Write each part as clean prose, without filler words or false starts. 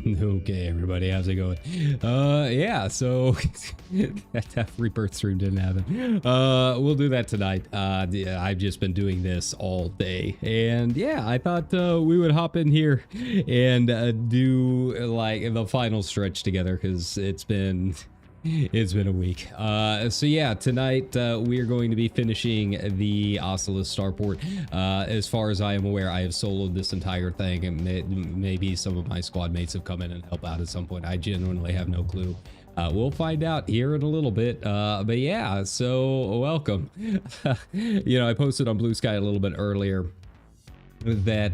Okay, everybody, how's it going? Yeah, so that rebirth stream didn't happen. We'll do that tonight. Yeah, I've just been doing this all day, and yeah, I thought we would hop in here and do like the final stretch together, because it's been a week. So yeah, tonight we are going to be finishing the Ocellus starport. As far as I am aware, I have soloed this entire thing, and maybe some of my squad mates have come in and helped out at some point. I genuinely have no clue. We'll find out here in a little bit. But yeah, so welcome. You know, I posted on Blue Sky a little bit earlier that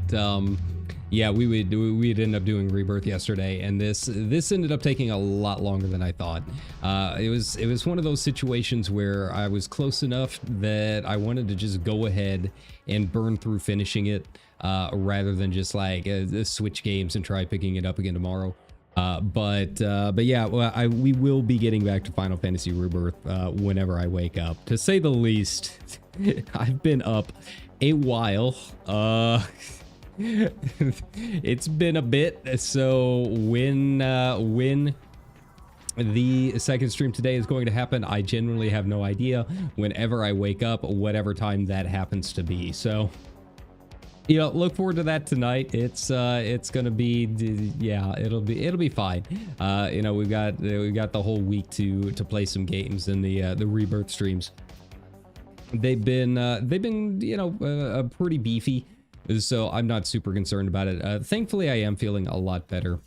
yeah, we'd end up doing rebirth yesterday, and this ended up taking a lot longer than I thought. It was one of those situations where I was close enough that I wanted to just go ahead and burn through finishing it, rather than just like switch games and try picking it up again tomorrow. But yeah, well, we will be getting back to Final Fantasy Rebirth whenever I wake up, to say the least. I've been up a while. It's been a bit, so when the second stream today is going to happen, I genuinely have no idea. Whenever I wake up, whatever time that happens to be, so you know, look forward to that tonight. It's gonna be, yeah, it'll be fine. You know, we've got the whole week to play some games in the rebirth streams. They've been you know, pretty beefy, so I'm not super concerned about it. Thankfully, I am feeling a lot better.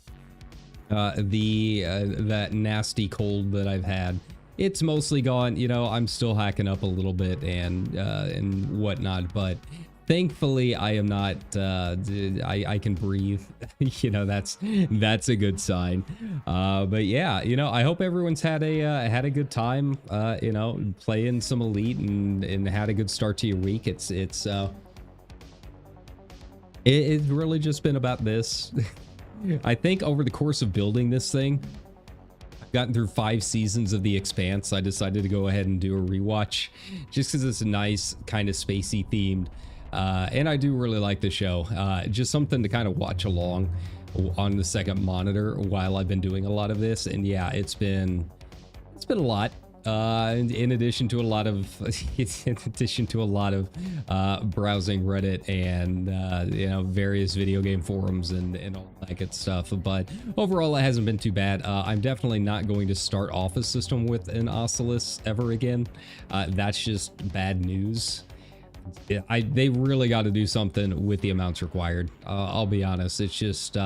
That nasty cold that I've had, it's mostly gone. You know, I'm still hacking up a little bit and whatnot, but thankfully I am not. I can breathe. You know, that's a good sign. But yeah, you know, I hope everyone's had a good time. You know, playing some Elite and had a good start to your week. It's really just been about this. I think over the course of building this thing, I've gotten through 5 seasons of The Expanse. I decided to go ahead and do a rewatch just because it's a nice, kind of spacey themed. And I do really like the show. Just something to kind of watch along on the second monitor while I've been doing a lot of this. And yeah, it's been a lot. In addition to a lot of browsing Reddit and you know, various video game forums and all that good stuff, but overall it hasn't been too bad. I'm definitely not going to start off a system with an Ocellus ever again. That's just bad news. They really got to do something with the amounts required. I'll be honest, it's just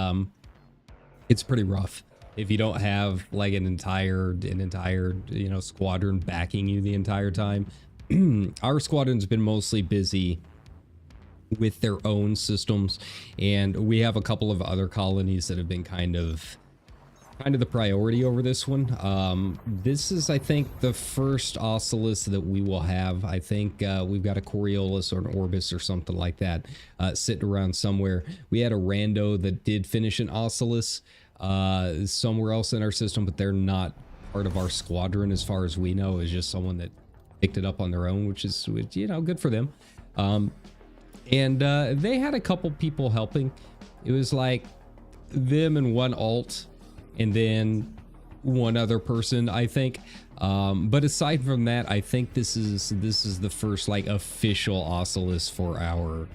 it's pretty rough if you don't have like an entire you know, squadron backing you the entire time. Our squadron's been mostly busy with their own systems, and we have a couple of other colonies that have been kind of the priority over this one. This is, I think, the first Ocellus that we will have. I think we've got a Coriolis or an Orbis or something like that sitting around somewhere. We had a rando that did finish an Ocellus somewhere else in our system, but they're not part of our squadron as far as we know. It's just someone that picked it up on their own, which is, you know, good for them. And they had a couple people helping. It was like them and one alt, and then one other person, I think. But aside from that, I think this is the first like official Ocellus for our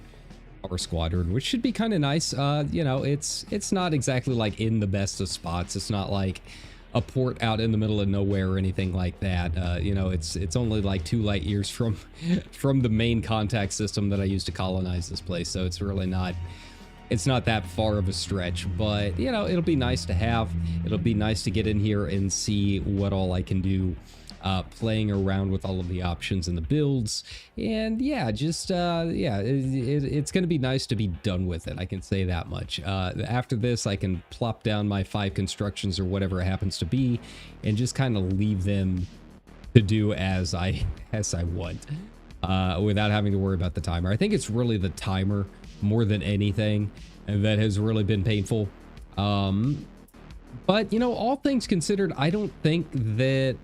squadron, which should be kind of nice. You know, it's not exactly like in the best of spots. It's not like a port out in the middle of nowhere or anything like that. You know, it's only like 2 light years from the main contact system that I used to colonize this place, so it's really not, it's not that far of a stretch. But you know, it'll be nice to have. It'll be nice to get in here and see what all I can do, playing around with all of the options and the builds. And yeah, just yeah, it's gonna be nice to be done with it, I can say that much. After this, I can plop down my 5 constructions or whatever it happens to be and just kind of leave them to do as I want, without having to worry about the timer. I think it's really the timer more than anything that has really been painful. But you know, all things considered, I don't think that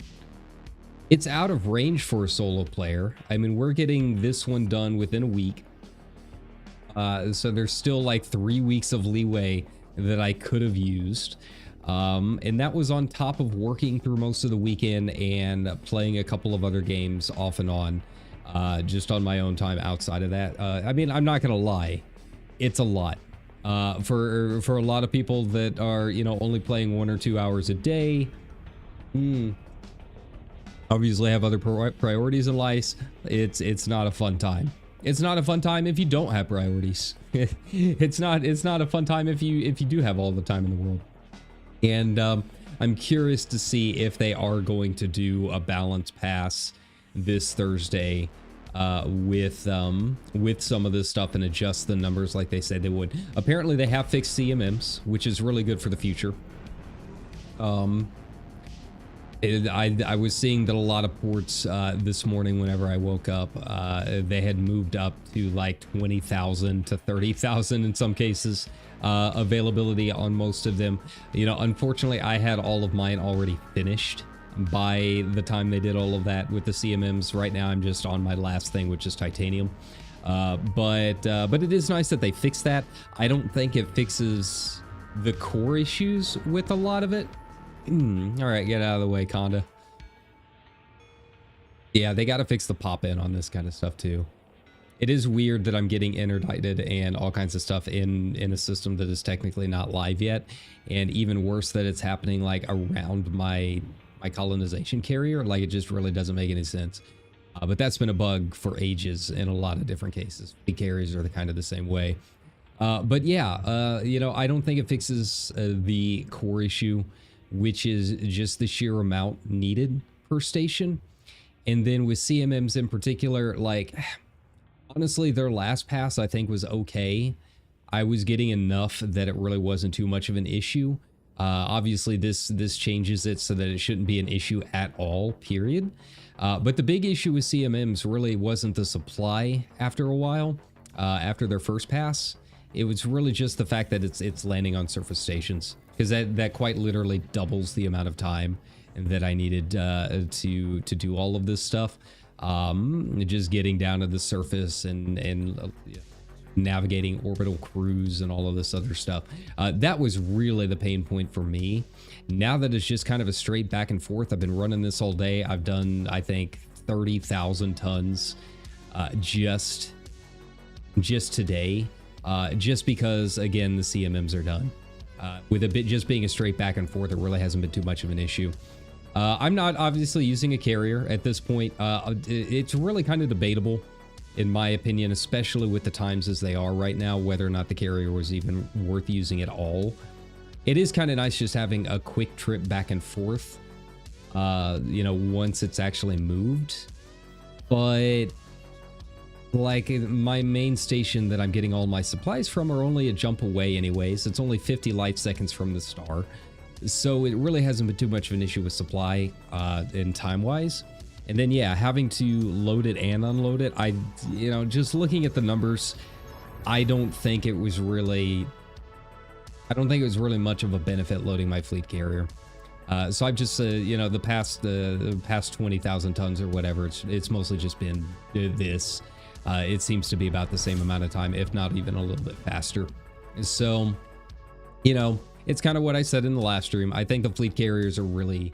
it's out of range for a solo player. I mean, we're getting this one done within a week. So there's still like 3 weeks of leeway that I could have used. And that was on top of working through most of the weekend and playing a couple of other games off and on, just on my own time outside of that. I mean, I'm not gonna lie, it's a lot. For a lot of people that are, you know, only playing 1 or 2 hours a day, obviously have other priorities in life. It's not a fun time. It's not a fun time if you don't have priorities. It's not a fun time if you do have all the time in the world. And I'm curious to see if they are going to do a balance pass this Thursday, with some of this stuff and adjust the numbers like they said they would. Apparently they have fixed CMMs, which is really good for the future. I was seeing that a lot of ports this morning whenever I woke up, they had moved up to like 20,000 to 30,000 in some cases, availability on most of them. You know, unfortunately, I had all of mine already finished by the time they did all of that with the CMMs. Right now, I'm just on my last thing, which is titanium. But it is nice that they fixed that. I don't think it fixes the core issues with a lot of it. All right, get out of the way, Conda. Yeah, they got to fix the pop-in on this kind of stuff too. It is weird that I'm getting interdicted and all kinds of stuff in a system that is technically not live yet, and even worse that it's happening like around my colonization carrier. Like, it just really doesn't make any sense. But that's been a bug for ages in a lot of different cases. The carriers are kind of the same way. But yeah, you know, I don't think it fixes the core issue, which is just the sheer amount needed per station. And then with CMMs in particular, like, honestly, their last pass I think was okay. I was getting enough that it really wasn't too much of an issue. Obviously this changes it so that it shouldn't be an issue at all, period. But the big issue with CMMs really wasn't the supply after a while, after their first pass. It was really just the fact that it's landing on surface stations, because that quite literally doubles the amount of time that I needed to do all of this stuff. Just getting down to the surface and navigating orbital cruise and all of this other stuff. That was really the pain point for me. Now that it's just kind of a straight back and forth, I've been running this all day. I've done, I think, 30,000 tons just today. Just because, again, the CMMs are done. With a bit just being a straight back and forth, it really hasn't been too much of an issue. I'm not obviously using a carrier at this point. It's really kind of debatable, in my opinion, especially with the times as they are right now, whether or not the carrier was even worth using at all. It is kind of nice just having a quick trip back and forth, you know, once it's actually moved. But like, my main station that I'm getting all my supplies from are only a jump away anyways. It's only 50 light seconds from the star. So it really hasn't been too much of an issue with supply in time-wise. And then, yeah, having to load it and unload it, you know, just looking at the numbers, I don't think it was really much of a benefit loading my fleet carrier. So I've just, you know, the past 20,000 tons or whatever, it's mostly just been this. It seems to be about the same amount of time, if not even a little bit faster. So You know, it's kind of what I said in the last stream. I think the fleet carriers are really,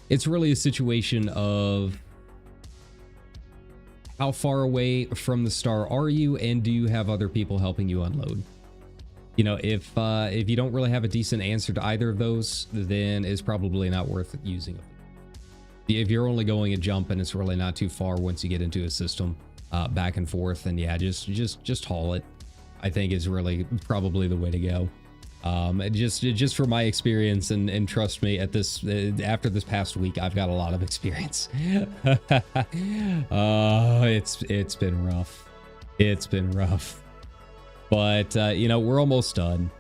it's really a situation of how far away from the star are you, and do you have other people helping you unload? You know, if you don't really have a decent answer to either of those, then it's probably not worth using them. If you're only going a jump and it's really not too far once you get into a system, back and forth, then yeah, just haul it. I think is really probably the way to go. Just from my experience, and trust me, at this after this past week, I've got a lot of experience. It's been rough. It's been rough. But you know, we're almost done.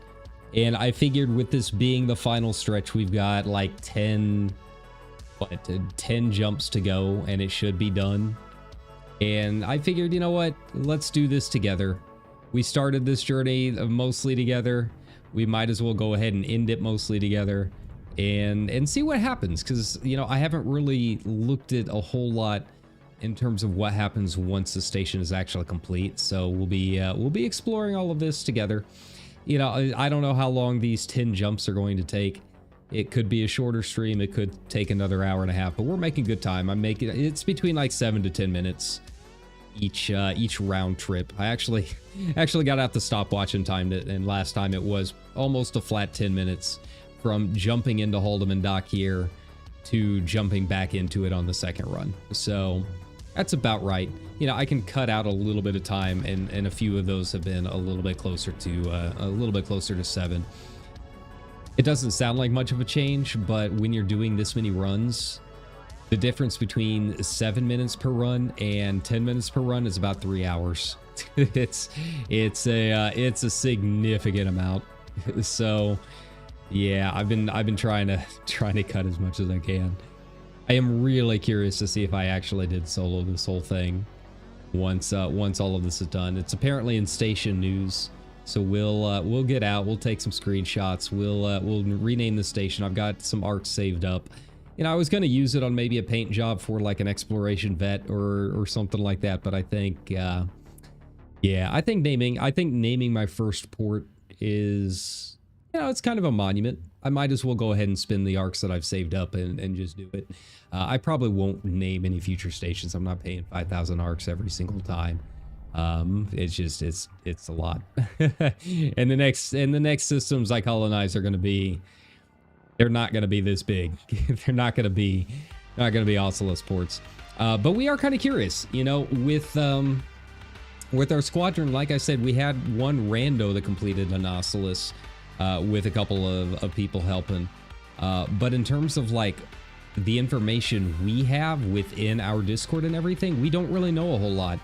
And I figured with this being the final stretch, we've got like 10 jumps to go, and it should be done. And I figured, you know what? Let's do this together. We started this journey mostly together. We might as well go ahead and end it mostly together and see what happens, because you know, I haven't really looked at a whole lot in terms of what happens once the station is actually complete. So we'll be exploring all of this together. You know, I don't know how long these 10 jumps are going to take. It could be a shorter stream, it could take another hour and a half, but we're making good time. It's between like 7 to 10 minutes each round trip. I actually got out the stopwatch and timed it, and last time it was almost a flat 10 minutes from jumping into Haldeman Dock here to jumping back into it on the second run. So that's about right. You know, I can cut out a little bit of time, and a few of those have been a little bit closer to 7. It doesn't sound like much of a change, but when you're doing this many runs, the difference between 7 minutes per run and 10 minutes per run is about 3 hours. it's a significant amount. So yeah, I've been trying to cut as much as I can. I am really curious to see if I actually did solo this whole thing once all of this is done. It's apparently in station news. So we'll get out, we'll take some screenshots, we'll rename the station. I've got some arcs saved up. You know, I was going to use it on maybe a paint job for like an exploration vet or something like that, but I think yeah, I think naming my first port is, you know, it's kind of a monument. I might as well go ahead and spin the arcs that I've saved up and just do it. I probably won't name any future stations. I'm not paying 5,000 arcs every single time. It's a lot. and the next systems I colonize are going to be, they're not going to be this big. They're not going to be Ocellus ports. But we are kind of curious, you know, with our squadron. Like I said, we had one rando that completed an Ocellus with a couple of people helping. But in terms of like the information we have within our Discord and everything, we don't really know a whole lot.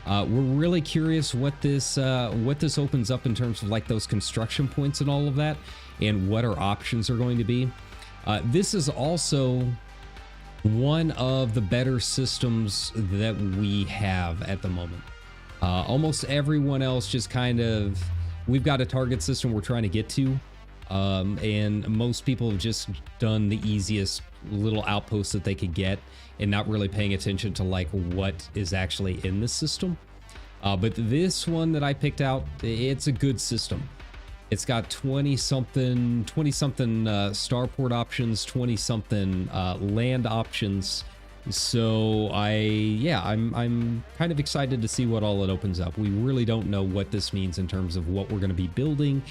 We're really curious what this opens up in terms of like those construction points and all of that, and what our options are going to be. This is also one of the better systems that we have at the moment. Almost everyone else just kind of, we've got a target system we're trying to get to, and most people have just done the easiest little outposts that they could get and not really paying attention to like what is actually in the system. But this one that I picked out, it's a good system. It's got 20 something starport options, 20 something land options. So I'm kind of excited to see what all it opens up. We really don't know what this means in terms of what we're going to be building,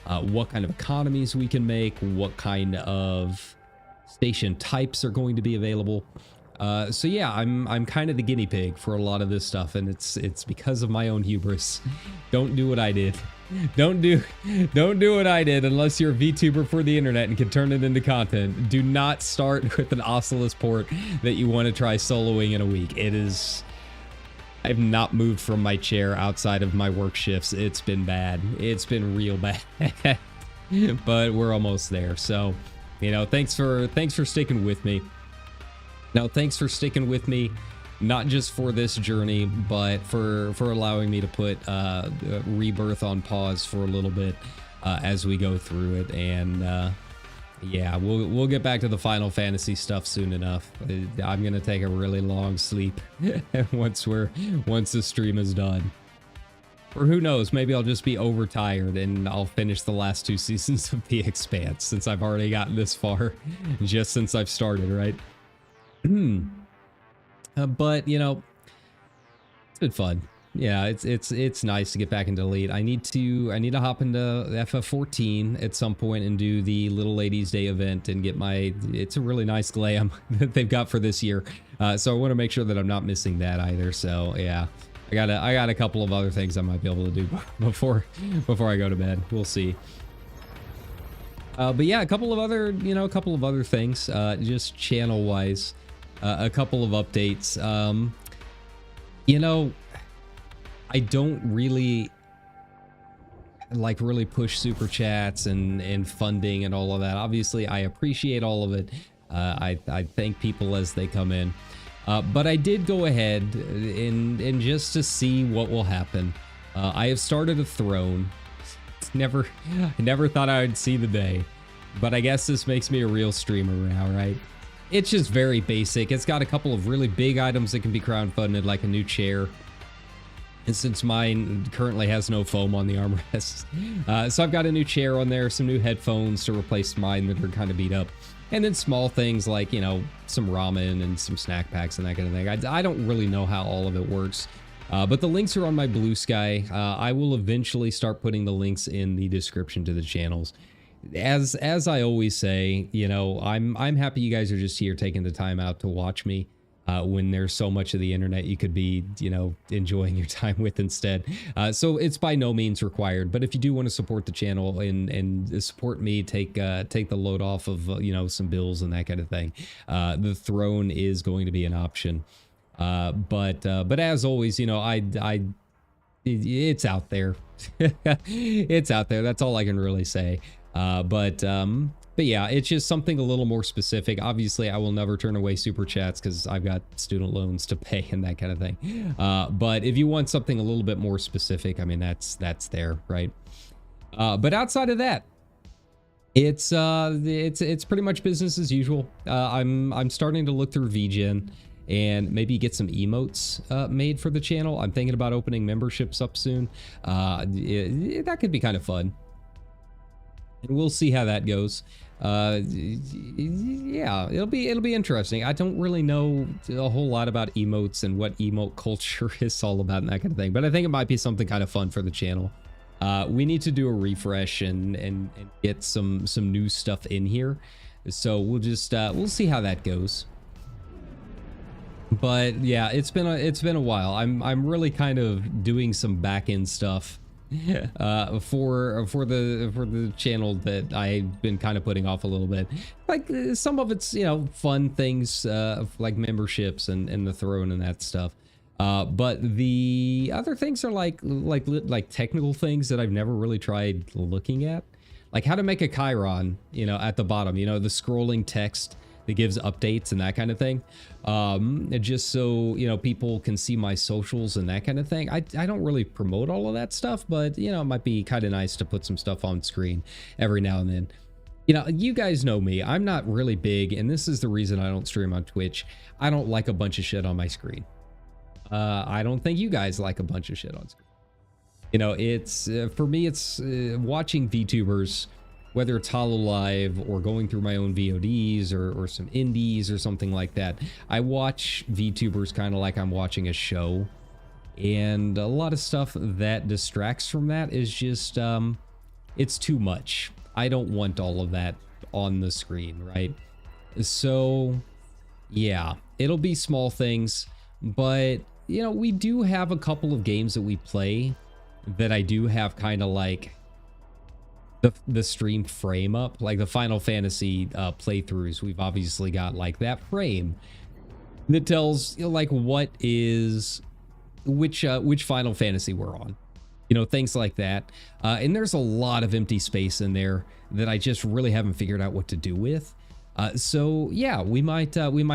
what kind of economies we can make, what kind of station types are going to be available. So yeah, I'm kind of the guinea pig for a lot of this stuff, and it's because of my own hubris. Don't do what I did. Don't do what I did unless you're a VTuber for the internet and can turn it into content. Do not start with an Ocellus port that you want to try soloing in a week. I've not moved from my chair outside of my work shifts. It's been bad. It's been real bad. But we're almost there. So, you know, thanks for sticking with me. Now, thanks for sticking with me, not just for this journey, but for allowing me to put Rebirth on pause for a little bit as we go through it. And yeah, we'll get back to the Final Fantasy stuff soon enough. I'm gonna take a really long sleep once the stream is done. Or who knows, maybe I'll just be overtired and I'll finish the last 2 seasons of The Expanse since I've already gotten this far just since I've started, right? But, you know, it's been fun. Yeah, it's nice to get back into Elite. I need to hop into FF14 at some point and do the Little Ladies Day event and get my, it's a really nice glam that they've got for this year. So I want to make sure that I'm not missing that either. So yeah, I got a couple of other things I might be able to do before I go to bed. We'll see. But yeah, a couple of other things, just channel wise, a couple of updates. You know, I don't really push super chats and funding and all of that. Obviously, I appreciate all of it. I thank people as they come in. But I did go ahead and just to see what will happen. I have started a throne. I never thought I would see the day, but I guess this makes me a real streamer now, right? It's just very basic. It's got a couple of really big items that can be crowdfunded, like a new chair. And since mine currently has no foam on the armrest, so I've got a new chair on there, some new headphones to replace mine that are kind of beat up. And then small things like, you know, some ramen and some snack packs and that kind of thing. I don't really know how all of it works. But the links are on my Blue Sky. I will eventually start putting the links in the description to the channels. As I always say, you know, I'm happy you guys are just here taking the time out to watch me. When there's so much of the internet you could be, you know, enjoying your time with instead. So it's by no means required, but if you do want to support the channel and support me, take the load off of, you know, some bills and that kind of thing, the throne is going to be an option. But as always, you know, it's out there. It's out there. That's all I can really say. But yeah, it's just something a little more specific. Obviously, I will never turn away super chats because I've got student loans to pay and that kind of thing. But if you want something a little bit more specific, I mean, that's there, right? But outside of that, it's pretty much business as usual. I'm starting to look through VGen and maybe get some emotes made for the channel. I'm thinking about opening memberships up soon. That could be kind of fun. And we'll see how that goes. Yeah, it'll be interesting. I don't really know a whole lot about emotes and what emote culture is all about and that kind of thing, but I think it might be something kind of fun for the channel. We need to do a refresh and get some new stuff in here. So we'll just we'll see how that goes. But yeah, it's been a while. I'm really kind of doing some back end stuff for the channel that I've been kind of putting off a little bit. Like some of it's, you know, fun things like memberships and the throne and that stuff. But the other things are like technical things that I've never really tried looking at, like how to make a Chiron, you know, at the bottom, you know, the scrolling text that gives updates and that kind of thing. Just so, you know, people can see my socials and that kind of thing. I don't really promote all of that stuff, but, you know, it might be kind of nice to put some stuff on screen every now and then. You know, you guys know me. I'm not really big, and this is the reason I don't stream on Twitch. I don't like a bunch of shit on my screen. I don't think you guys like a bunch of shit on screen. You know, it's for me, it's watching VTubers, whether it's HoloLive or going through my own VODs or some indies or something like that. I watch VTubers kind of like I'm watching a show, and a lot of stuff that distracts from that is just, it's too much. I don't want all of that on the screen, right? So yeah, it'll be small things, but you know, we do have a couple of games that we play that I do have kind of like the stream frame up, like the Final Fantasy playthroughs. We've obviously got like that frame that tells, you know, like what is which Final Fantasy we're on, you know, things like that. And there's a lot of empty space in there that I just really haven't figured out what to do with. So yeah, we might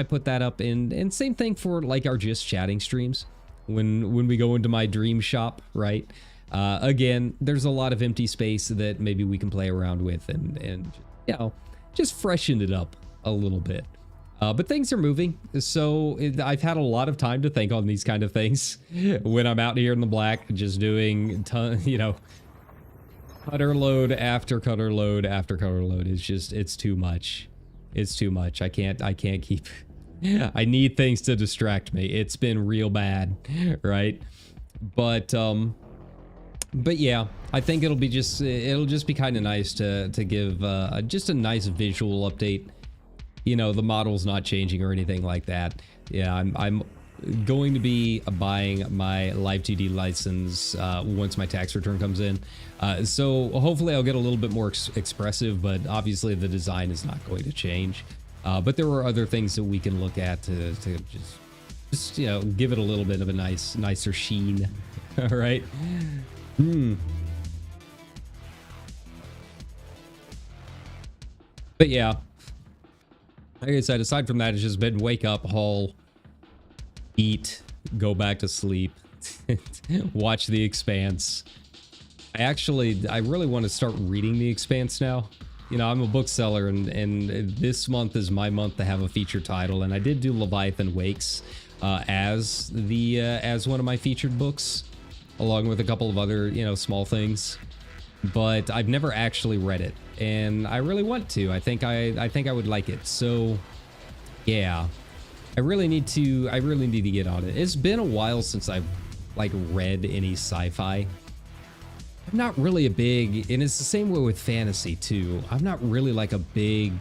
put that up, and same thing for like our just chatting streams when we go into my dream shop, right? Again, there's a lot of empty space that maybe we can play around with and you know, just freshen it up a little bit. But things are moving, so I've had a lot of time to think on these kind of things when I'm out here in the black, just doing, you know, cutter load after cutter load after cutter load. It's just, it's too much. It's too much. I can't keep, I need things to distract me. It's been real bad, right? But yeah, I think it'll just be kind of nice to give just a nice visual update. You know, the model's not changing or anything like that. Yeah, I'm going to be buying my Live 2D license once my tax return comes in. So hopefully I'll get a little bit more expressive, but obviously the design is not going to change. But there are other things that we can look at to just you know, give it a little bit of a nicer sheen. All right. But yeah, like I said, aside from that, it's just been wake up, haul, eat, go back to sleep, watch The Expanse. I really want to start reading The Expanse now. You know, I'm a bookseller, and this month is my month to have a feature title, and I did do Leviathan Wakes as one of my featured books, along with a couple of other, you know, small things. But I've never actually read it, and I really want to. I think I would like it. So yeah, I really need to get on it. It's been a while since I've like read any sci-fi. I'm not really a big, and it's the same way with fantasy too. I'm not really like a big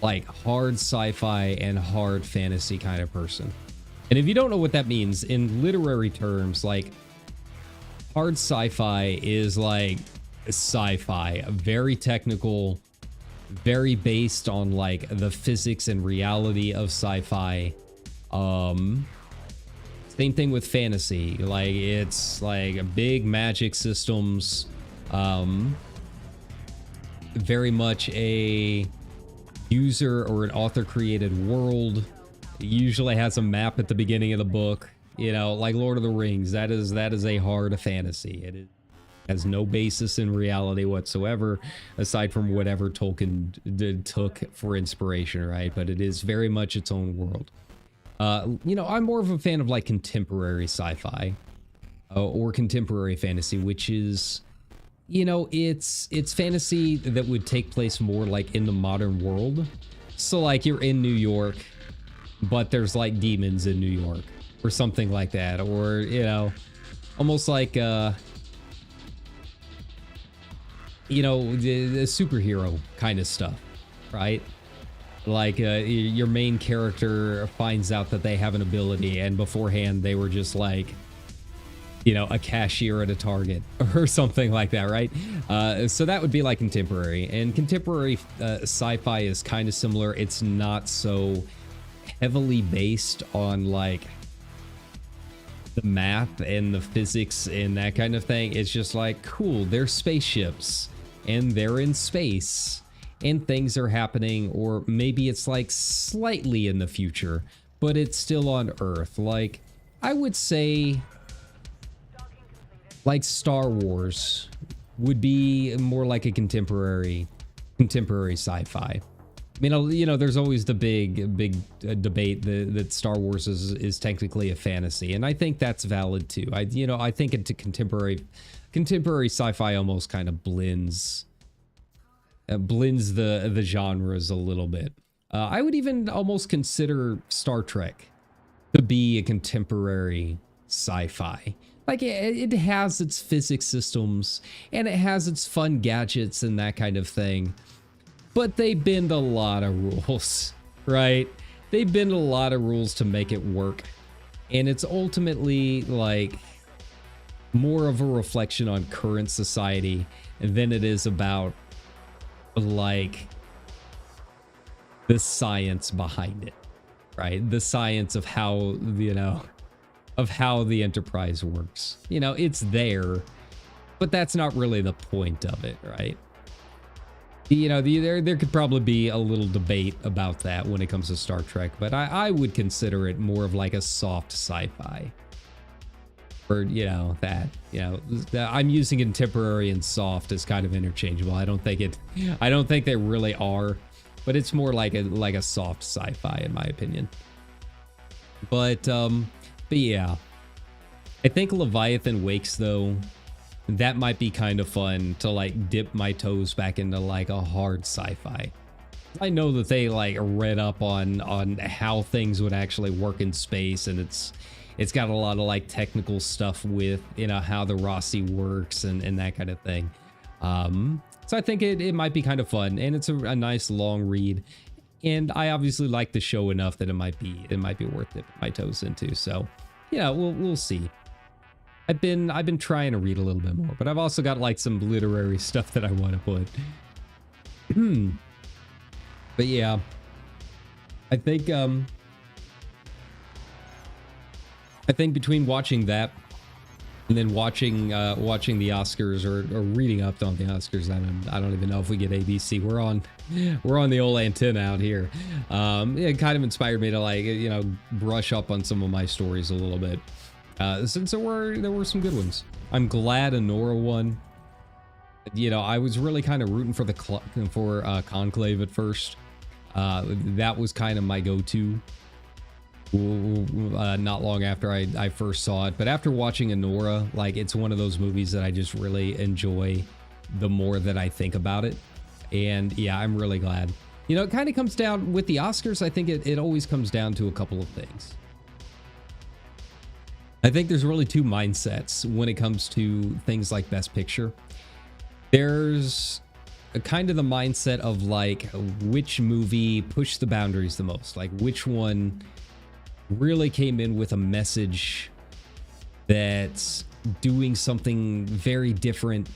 like hard sci-fi and hard fantasy kind of person. And if you don't know what that means in literary terms, like hard sci-fi is like sci-fi, very technical, very based on like the physics and reality of sci-fi. Same thing with fantasy, like it's like big magic systems, very much a user or an author created world. It usually has a map at the beginning of the book. You know, like Lord of the Rings, that is a hard fantasy. It has no basis in reality whatsoever, aside from whatever Tolkien took for inspiration, right? But it is very much its own world. You know, I'm more of a fan of like contemporary sci-fi or contemporary fantasy, which is, you know, it's fantasy that would take place more like in the modern world. So like you're in New York, but there's like demons in New York, or something like that, or, you know, almost like you know, the superhero kind of stuff, right? Like your main character finds out that they have an ability, and beforehand they were just like, you know, a cashier at a Target or something like that, right? So that would be like contemporary, and contemporary sci-fi is kind of similar. It's not so heavily based on like the math and the physics and that kind of thing. It's just like, cool, they're spaceships and they're in space and things are happening, or maybe it's like slightly in the future, but it's still on Earth. Like, I would say like Star Wars would be more like a contemporary sci-fi. I mean, you know, there's always the big debate that Star Wars is technically a fantasy, and I think that's valid too. I think into contemporary sci-fi almost kind of blends the genres a little bit. I would even almost consider Star Trek to be a contemporary sci-fi. Like it has its physics systems and it has its fun gadgets and that kind of thing. But they bend a lot of rules, right? They bend a lot of rules to make it work. And it's ultimately like more of a reflection on current society than it is about like the science behind it, right? The science of how, you know, of how the Enterprise works. You know, it's there, but that's not really the point of it, right? You know, there could probably be a little debate about that when it comes to Star Trek, but I would consider it more of like a soft sci-fi. Or, you know, I'm using contemporary and soft as kind of interchangeable. I don't think they really are, but it's more like a soft sci-fi in my opinion. But yeah, I think Leviathan Wakes though, that might be kind of fun to like dip my toes back into like a hard sci-fi. I know that they like read up on how things would actually work in space, and it's got a lot of like technical stuff with, you know, how the Rossi works and that kind of thing. So I think it might be kind of fun, and it's a nice long read. And I obviously like the show enough that it might be worth dipping my toes into. So yeah, we'll see. I've been trying to read a little bit more, but I've also got like some literary stuff that I want to put. But yeah, I think between watching that and then watching the Oscars or reading up on the Oscars, I don't even know if we get ABC. We're on the old antenna out here. It kind of inspired me to like, you know, brush up on some of my stories a little bit. Since there were some good ones. I'm glad Anora won. You know, I was really kind of rooting for Conclave at first. That was kind of my go-to. Not long after I first saw it, but after watching Anora, like, it's one of those movies that I just really enjoy the more that I think about it. And yeah, I'm really glad. You know, it kind of comes down with the Oscars. I think it always comes down to a couple of things. I think there's really two mindsets when it comes to things like Best Picture. There's a kind of the mindset of like which movie pushed the boundaries the most, like which one really came in with a message that's doing something very different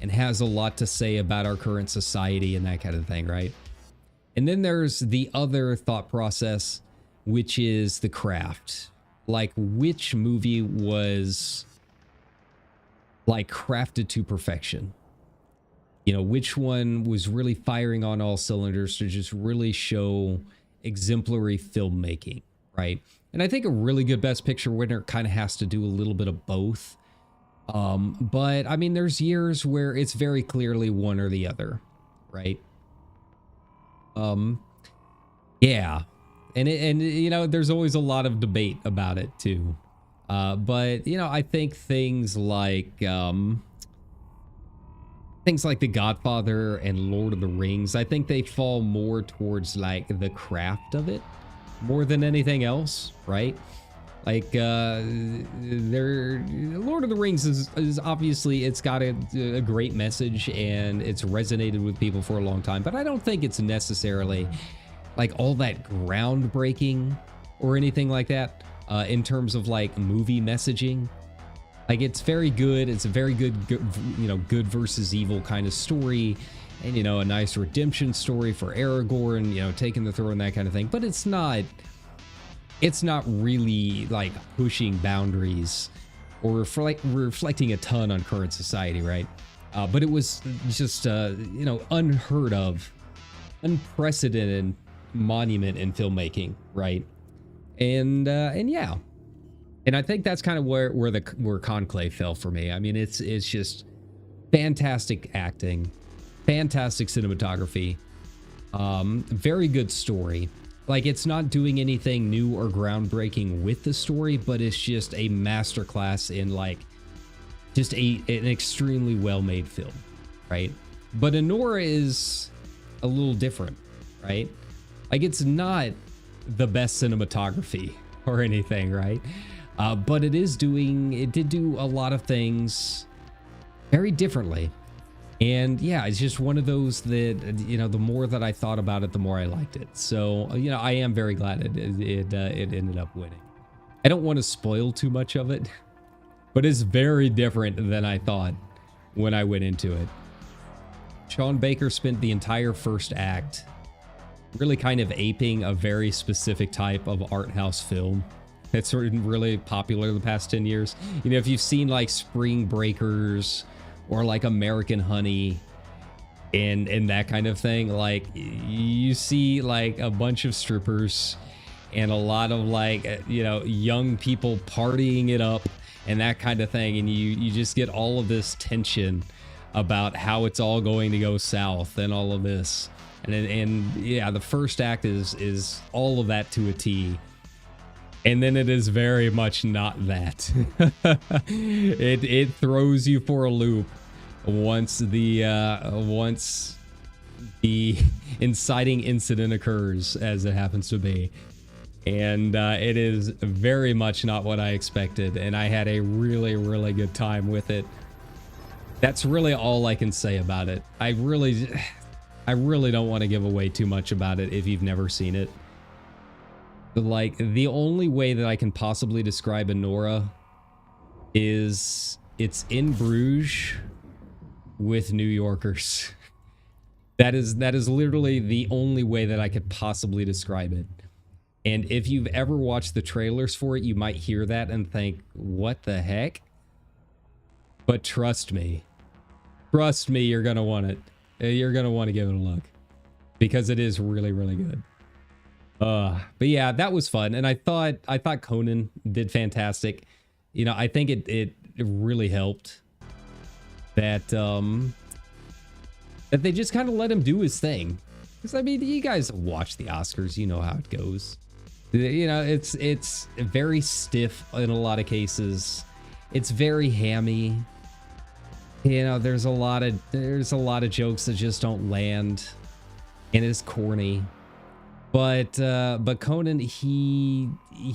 and has a lot to say about our current society and that kind of thing, right? And then there's the other thought process, which is the craft. Like, which movie was like crafted to perfection? You know, which one was really firing on all cylinders to just really show exemplary filmmaking, right? And I think a really good Best Picture winner kind of has to do a little bit of both. But I mean, there's years where it's very clearly one or the other, right? Yeah. And you know, there's always a lot of debate about it too. But you know, I think things like The Godfather and Lord of the Rings, I think they fall more towards like the craft of it more than anything else, right? Like Lord of the Rings is obviously, it's got a great message and it's resonated with people for a long time, but I don't think it's necessarily like all that groundbreaking or anything like that in terms of like movie messaging. Like, it's very good. It's a very good, you know, good versus evil kind of story, and, you know, a nice redemption story for Aragorn, you know, taking the throne, that kind of thing. But it's not really like pushing boundaries or reflecting a ton on current society, right? But it was just, you know, unheard of, unprecedented monument in filmmaking, right? And yeah. And I think that's kind of where Conclave fell for me. I mean, it's just fantastic acting, fantastic cinematography, very good story. Like, it's not doing anything new or groundbreaking with the story, but it's just a masterclass in like just an extremely well-made film, right? But Anora is a little different, right? Like, it's not the best cinematography or anything, right? But it did do a lot of things very differently. And yeah, it's just one of those that, you know, the more that I thought about it, the more I liked it. So, you know, I am very glad it ended up winning. I don't want to spoil too much of it, but it's very different than I thought when I went into it. Sean Baker spent the entire first act really kind of aping a very specific type of art house film that's sort of really popular the past 10 years. You know, if you've seen like Spring Breakers or like American Honey and that kind of thing, like, you see like a bunch of strippers and a lot of like, you know, young people partying it up and that kind of thing, and you just get all of this tension about how it's all going to go south and all of this. And yeah, the first act is all of that to a T. And then it is very much not that. It throws you for a loop once the inciting incident occurs, as it happens to be. And it is very much not what I expected, and I had a really, really good time with it. That's really all I can say about it. I really don't want to give away too much about it if you've never seen it. But like, the only way that I can possibly describe Anora is it's in Bruges with New Yorkers. That is literally the only way that I could possibly describe it. And if you've ever watched the trailers for it, you might hear that and think, what the heck? But trust me, you're gonna want it. You're gonna want to give it a look, because it is really, really good. But yeah, that was fun, and I thought Conan did fantastic. You know, I think it really helped that that they just kind of let him do his thing. Because I mean, you guys watch the Oscars, you know how it goes. You know, it's very stiff in a lot of cases. It's very hammy. You know, there's a lot of jokes that just don't land, and it's corny. But Conan, he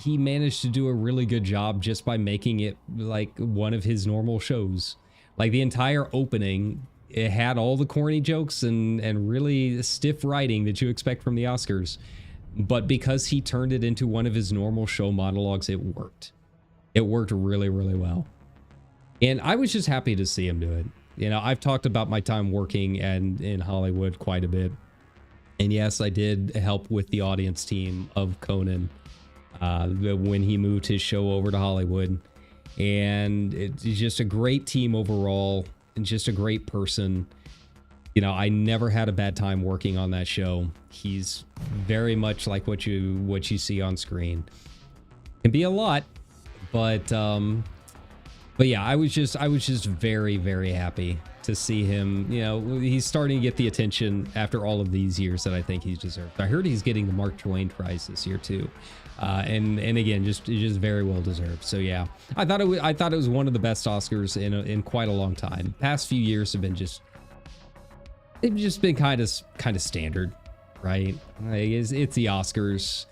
managed to do a really good job just by making it like one of his normal shows. Like the entire opening, it had all the corny jokes and really stiff writing that you expect from the Oscars. But because he turned it into one of his normal show monologues, it worked. It worked really, really well. And I was just happy to see him do it. You know, I've talked about my time working in Hollywood quite a bit. And yes, I did help with the audience team of Conan when he moved his show over to Hollywood. And it's just a great team overall, and just a great person. You know, I never had a bad time working on that show. He's very much like what you see on screen. Can be a lot, but yeah, I was just very, very happy to see him. You know, he's starting to get the attention after all of these years that I think he's deserved. I heard he's getting the Mark Twain Prize this year too, and again, just very well deserved. So yeah, I thought it was one of the best Oscars in quite a long time. Past few years have been they've just been kind of standard, right? Like it's the Oscars.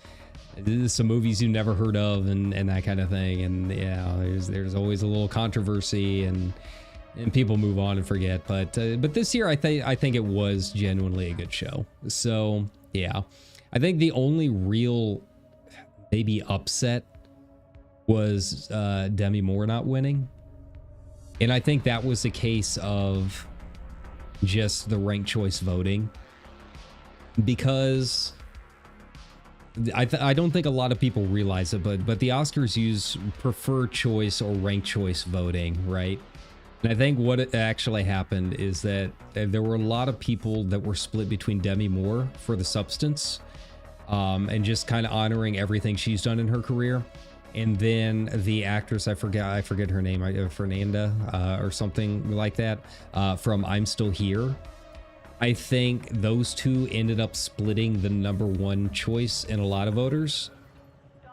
There's some movies you never heard of and that kind of thing, and yeah, there's always a little controversy and people move on and forget. But this year I think it was genuinely a good show. So yeah, I think the only real maybe upset was Demi Moore not winning, and I think that was a case of just the ranked choice voting, because I don't think a lot of people realize it, but the Oscars use preferred choice or ranked choice voting, right? And I think what actually happened is that there were a lot of people that were split between Demi Moore for The Substance, and just kind of honoring everything she's done in her career, and then the actress, I forget her name, Fernanda or something like that, from I'm Still Here. I think those two ended up splitting the #1 choice in a lot of voters,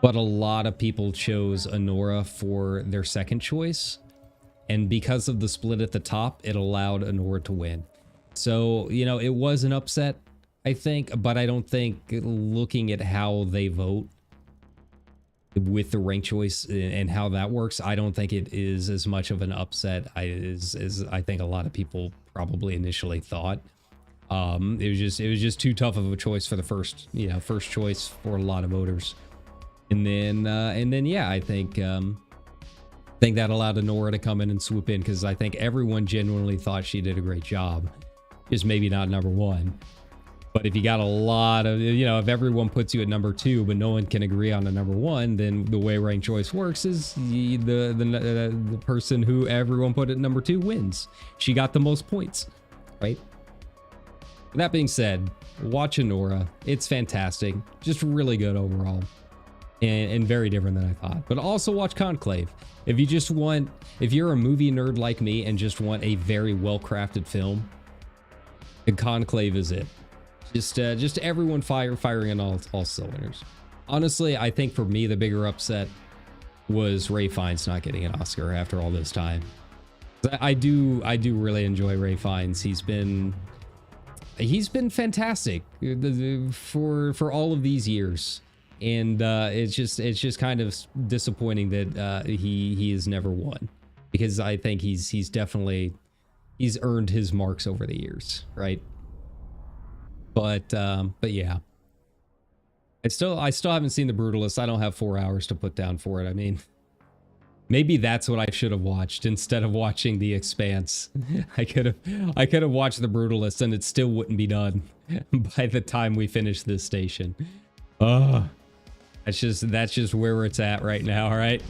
but a lot of people chose Anora for their second choice, and because of the split at the top, it allowed Anora to win. So, you know, it was an upset, I think, but I don't think, looking at how they vote with the ranked choice and how that works, I don't think it is as much of an upset as I think a lot of people probably initially thought. It was just too tough of a choice for the first choice for a lot of voters, and then yeah, I think that allowed Anora to come in and swoop in, because I think everyone genuinely thought she did a great job, just maybe not #1. But if you got a lot of, you know, if everyone puts you at #2, but no one can agree on a #1, then the way ranked choice works is the person who everyone put at #2 wins. She got the most points, right? That being said, watch Anora. It's fantastic. Just really good overall. And very different than I thought. But also watch Conclave. If you're a movie nerd like me and just want a very well-crafted film, Conclave is it. Just everyone firing on all cylinders. Honestly, I think for me the bigger upset was Ray Fiennes not getting an Oscar after all this time. I do really enjoy Ray Fiennes. He's been fantastic for all of these years, and it's just kind of disappointing that he has never won, because I think he's earned his marks over the years, right? But yeah, I still haven't seen The Brutalist. I don't have 4 hours to put down for it. I mean, maybe that's what I should have watched instead of watching The Expanse. I could have watched The Brutalist and it still wouldn't be done by the time we finish this station. That's just where it's at right now. All right.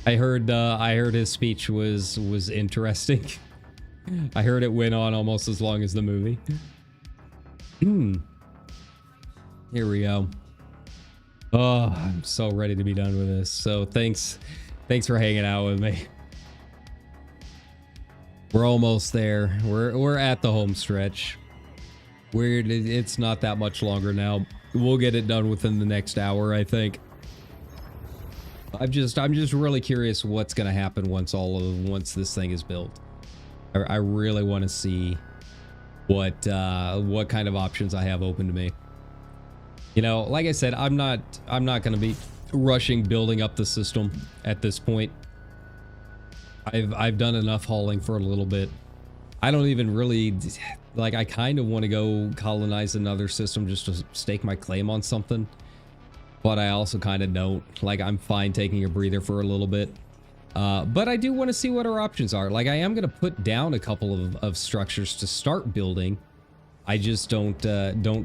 I heard his speech was interesting. I heard it went on almost as long as the movie. Here we go. Oh, I'm so ready to be done with this. So thanks for hanging out with me. We're almost there. We're at the home stretch. It's not that much longer now. We'll get it done within the next hour, I think. I'm just really curious what's gonna happen once this thing is built. I really want to see what kind of options I have open to me. You know, like I said, I'm not going to be rushing building up the system at this point. I've done enough hauling for a little bit. I don't even really like. I kind of want to go colonize another system just to stake my claim on something, but I also kind of don't. Like, I'm fine taking a breather for a little bit. But I do want to see what our options are. Like, I am going to put down a couple of structures to start building. I just don't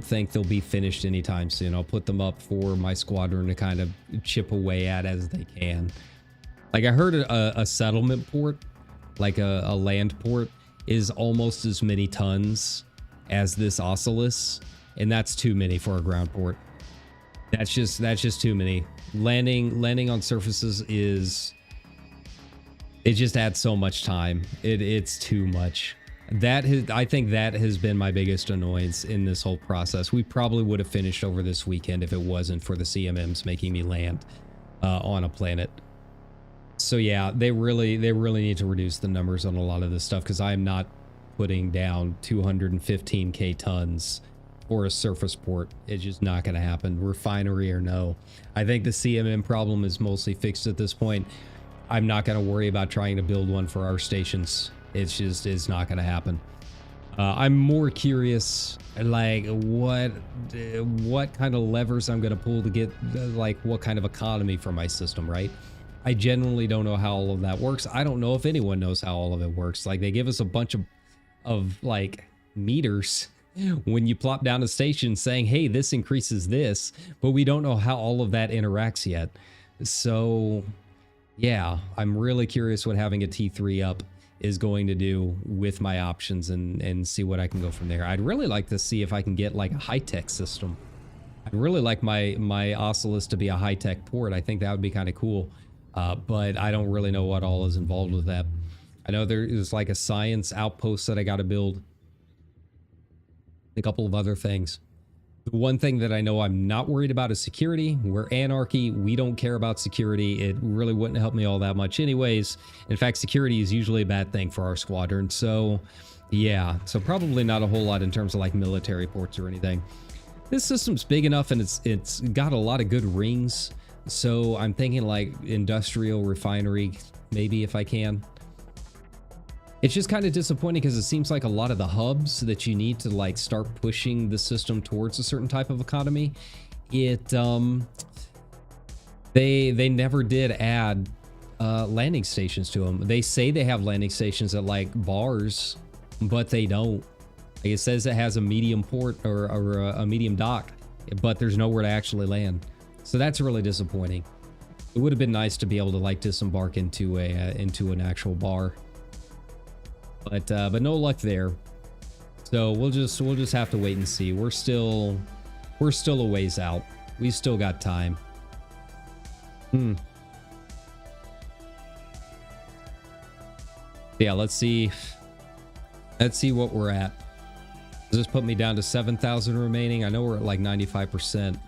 think they'll be finished anytime soon. I'll put them up for my squadron to kind of chip away at as they can. Like, I heard a settlement port, like a land port, is almost as many tons as this Ocellus, and that's too many for a ground port. That's just too many. Landing on surfaces it just adds so much time. It's too much. I think that has been my biggest annoyance in this whole process. We probably would have finished over this weekend if it wasn't for the CMMs making me land on a planet. So yeah, they really need to reduce the numbers on a lot of this stuff, because I am not putting down 215k tons for a surface port. It's just not going to happen, refinery or no. I think the CMM problem is mostly fixed at this point. I'm not going to worry about trying to build one for our stations. It's not going to happen. I'm more curious, like, what kind of levers I'm going to pull to get, like, what kind of economy for my system, right? I genuinely don't know how all of that works. I don't know if anyone knows how all of it works. Like, they give us a bunch of like, meters when you plop down a station saying, hey, this increases this, but we don't know how all of that interacts yet. So yeah, I'm really curious what having a T3 up is going to do with my options, and see what I can go from there. I'd really like to see if I can get like a high-tech system. I'd really like my Ocellus to be a high-tech port. I think that would be kind of cool, but I don't really know what all is involved with that. I know there is like a science outpost that I got to build, a couple of other things. The one thing that I know I'm not worried about is security. We're anarchy. We don't care about security. It really wouldn't help me all that much anyways. In fact, security is usually a bad thing for our squadron. So yeah, so probably not a whole lot in terms of like military ports or anything. This system's big enough, and it's got a lot of good rings. So I'm thinking like industrial refinery, maybe, if I can. It's just kind of disappointing because it seems like a lot of the hubs that you need to like start pushing the system towards a certain type of economy, they never did add landing stations to them. They say they have landing stations at like bars, but they don't. Like, it says it has a medium port or a medium dock, but there's nowhere to actually land. So that's really disappointing. It would have been nice to be able to like disembark into an actual bar. But no luck there. So we'll just have to wait and see. We're still a ways out. We still got time. Yeah, let's see what we're at. Does this put me down to 7,000 remaining? I know we're at like 95%.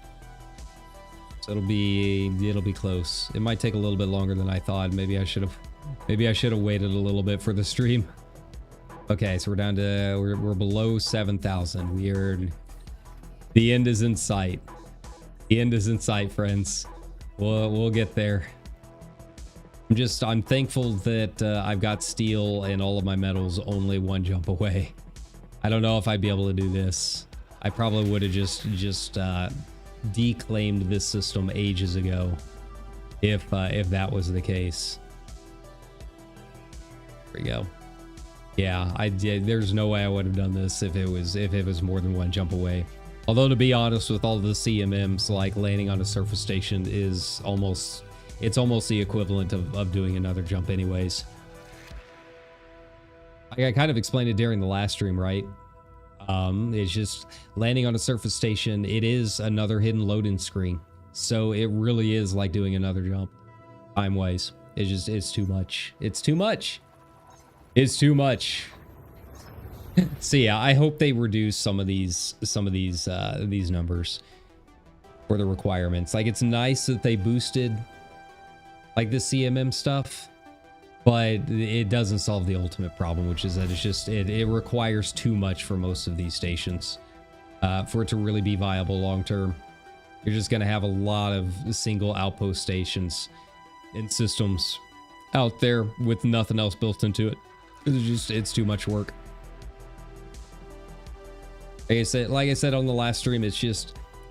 So it'll be close. It might take a little bit longer than I thought. Maybe I should have waited a little bit for the stream. Okay, so we're down to we're below 7,000. The end is in sight. The end is in sight, friends. We'll get there. I'm thankful that I've got steel and all of my metals only one jump away. I don't know if I'd be able to do this. I probably would have just declaimed this system ages ago if that was the case. There we go. Yeah, there's no way I would have done this if it was more than one jump away. Although, to be honest, with all the CMMs, like landing on a surface station is almost the equivalent of doing another jump anyways. I kind of explained it during the last stream, right? It's just landing on a surface station. It is another hidden loading screen. So it really is like doing another jump. Time-wise. It's too much. It's too much. It's too much. So yeah, I hope they reduce some of these numbers for the requirements. Like, it's nice that they boosted like the CMM stuff, but it doesn't solve the ultimate problem, which is that it requires too much for most of these stations for it to really be viable long term. You're just going to have a lot of single outpost stations and systems out there with nothing else built into it. It's too much work. Like I said on the last stream,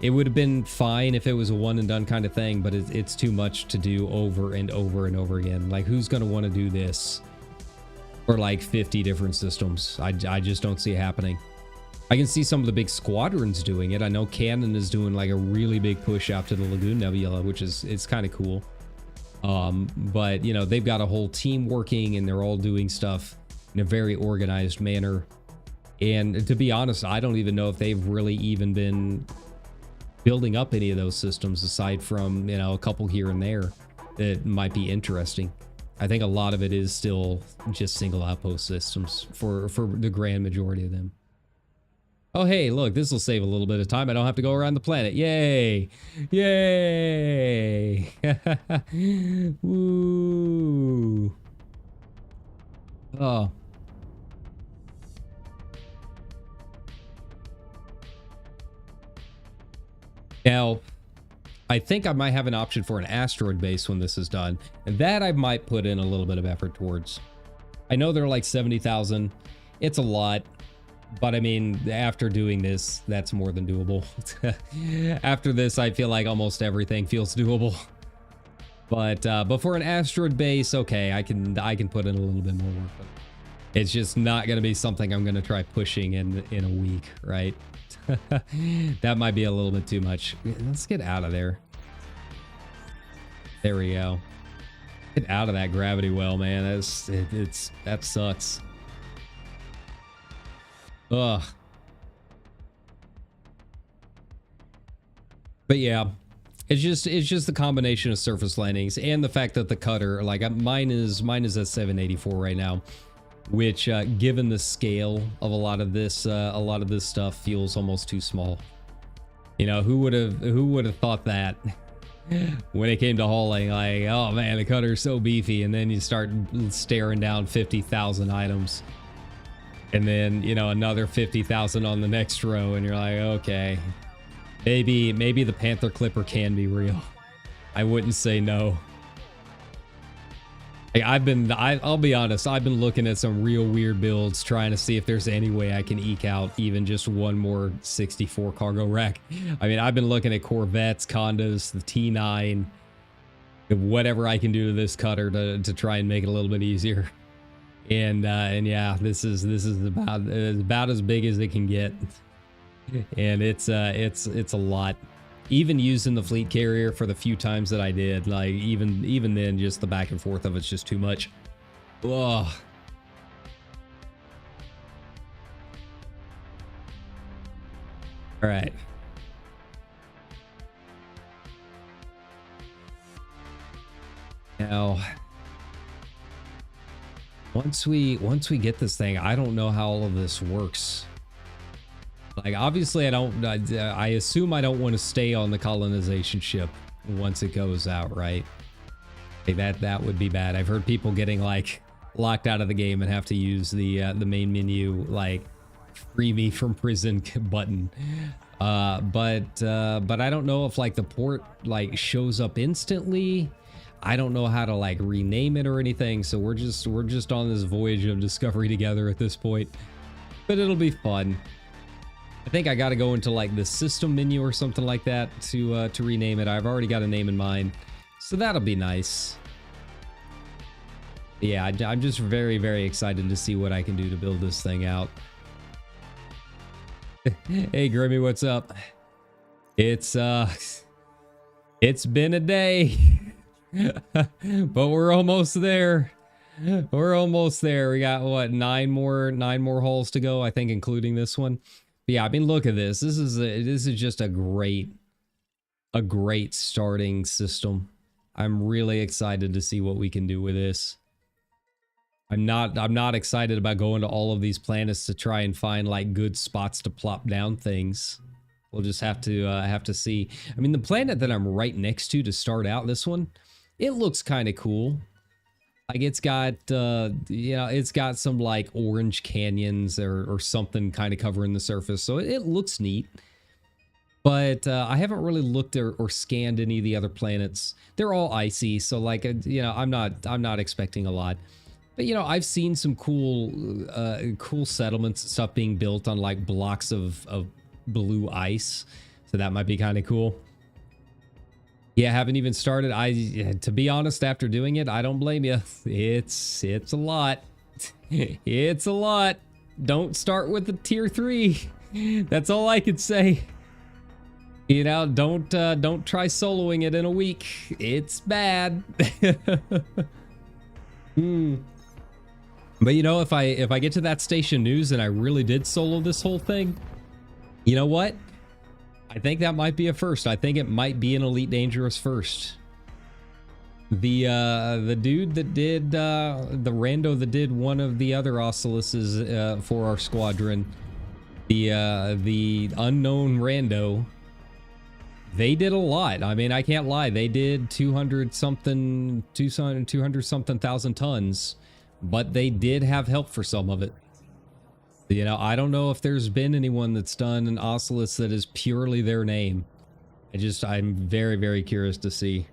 it would have been fine if it was a one and done kind of thing, but it's too much to do over and over and over again. Like, who's going to want to do this for like 50 different systems? I just don't see it happening. I can see some of the big squadrons doing it. I know Canon is doing like a really big push out to the Lagoon Nebula, which it's kind of cool. But you know, they've got a whole team working and they're all doing stuff in a very organized manner. And to be honest, I don't even know if they've really even been building up any of those systems aside from, you know, a couple here and there that might be interesting. I think a lot of it is still just single outpost systems for the grand majority of them. Oh, hey, look, this will save a little bit of time. I don't have to go around the planet. Yay! Yay! Woo! Oh. Now, I think I might have an option for an asteroid base when this is done, and that I might put in a little bit of effort towards. I know they're like 70,000. It's a lot, but I mean, after doing this, that's more than doable. After this, I feel like almost everything feels doable. But for an asteroid base, okay, I can put in a little bit more work. But it's just not going to be something I'm going to try pushing in a week, right? That might be a little bit too much. Let's get out of there. There we go. Get out of that gravity well, man. That sucks. Ugh. But yeah, it's just the combination of surface landings and the fact that the cutter, like mine is at 784 right now, which given the scale of a lot of this stuff feels almost too small. You know, who would have thought that when it came to hauling? Like, oh man, the cutter's so beefy, and then you start staring down 50,000 items, and then, you know, another 50,000 on the next row, and you're like, okay, maybe the Panther Clipper can be real. I wouldn't say no. I'll be honest, I've been looking at some real weird builds, trying to see if there's any way I can eke out even just one more 64 cargo rack. I mean, I've been looking at Corvettes, condos, the T9, whatever I can do to this cutter to try and make it a little bit easier. And yeah, this is about as big as it can get. And it's a lot. Even using the fleet carrier for the few times that I did, like even then, just the back and forth of it's just too much. Ugh. All right. Now, once we get this thing, I don't know how all of this works. Like, obviously, I assume I don't want to stay on the colonization ship once it goes out, right? Like, that would be bad. I've heard people getting, like, locked out of the game and have to use the main menu, like, free me from prison button. But I don't know if, like, the port, like, shows up instantly. I don't know how to, like, rename it or anything, so we're just on this voyage of discovery together at this point. But it'll be fun. I think I got to go into like the system menu or something like that to rename it. I've already got a name in mind, so that'll be nice. Yeah, I'm just very, very excited to see what I can do to build this thing out. Hey, Grimmy, what's up? It's been a day, but we're almost there. We're almost there. We got what, nine more hauls to go, I think, including this one. Yeah, I mean, look at this. This is just a great starting system. I'm really excited to see what we can do with this. I'm not excited about going to all of these planets to try and find like good spots to plop down things. We'll just have to see. I mean, the planet that I'm right next to start out, this one, it looks kind of cool. Like, it's got, you know, it's got some, like, orange canyons or something kind of covering the surface. So it looks neat. But I haven't really looked or scanned any of the other planets. They're all icy, so, like, you know, I'm not expecting a lot. But, you know, I've seen some cool settlements and stuff being built on, like, blocks of blue ice. So that might be kind of cool. Yeah, haven't even started. To be honest, after doing it, I don't blame you. It's a lot. It's a lot. Don't start with the tier 3. That's all I could say. You know, don't try soloing it in a week. It's bad. But you know, if I get to that station news and I really did solo this whole thing, you know what? I think that might be a first. I think it might be an Elite Dangerous first. The dude that did the rando that did one of the other Ocellus for our squadron, the unknown rando, they did a lot. I mean, I can't lie. They did 200 something thousand tons, but they did have help for some of it. You know, I don't know if there's been anyone that's done an Ocellus that is purely their name. I'm very, very curious to see.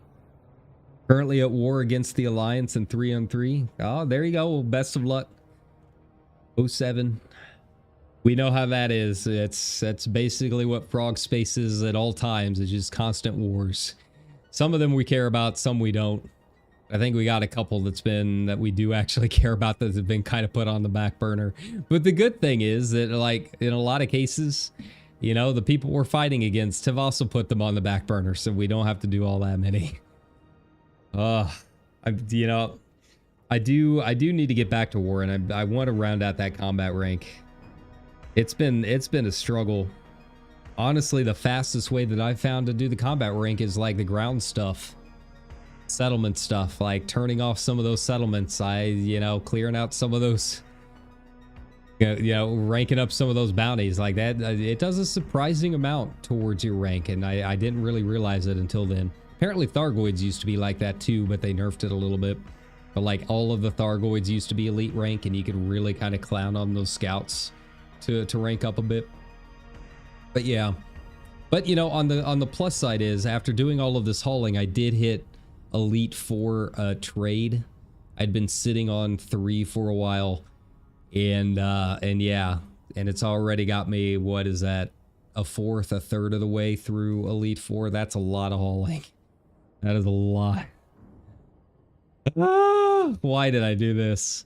Currently at war against the Alliance in 3-on-3. Oh, there you go. Well, best of luck. 07. We know how that is. That's basically what Frog Space is at all times. It's just constant wars. Some of them we care about, some we don't. I think we got a couple that we do actually care about that have been kind of put on the back burner. But the good thing is that, like, in a lot of cases, you know, the people we're fighting against have also put them on the back burner, so we don't have to do all that many. You know, I do need to get back to war, and I want to round out that combat rank. It's been a struggle. Honestly, the fastest way that I've found to do the combat rank is like the ground stuff. Settlement stuff, like turning off some of those settlements, you know, clearing out some of those, you know, ranking up some of those bounties like that. It does a surprising amount towards your rank, and I didn't really realize it until then. Apparently Thargoids used to be like that too, but they nerfed it a little bit. But like all of the Thargoids used to be elite rank, and you could really kind of clown on those scouts to rank up a bit. But yeah, but you know, on the plus side is, after doing all of this hauling, I did hit Elite 4 trade. I'd been sitting on 3 for a while, and yeah, and it's already got me, what is that, a third of the way through Elite 4. That's a lot of hauling. That is a lot. Why did I do this?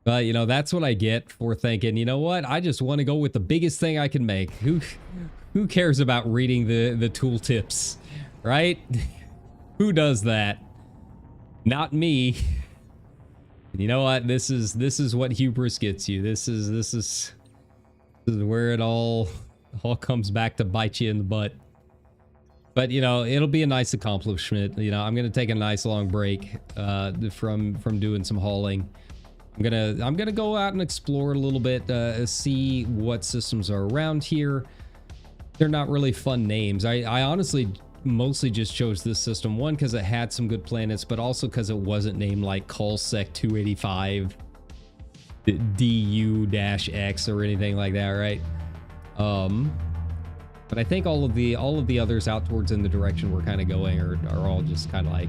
But you know, that's what I get for thinking, you know what, I just want to go with the biggest thing I can make. Who cares about reading the tooltips, right? Who does that? Not me. You know what? This is what hubris gets you. This is where it all comes back to bite you in the butt. But you know, it'll be a nice accomplishment. You know, I'm gonna take a nice long break from doing some hauling. I'm gonna go out and explore a little bit, see what systems are around here. They're not really fun names. I honestly mostly just chose this system, one because it had some good planets, but also because it wasn't named like Callsec 285 DU-X or anything like that, right? But I think all of the others out towards in the direction we're kind of going are all just kind of like,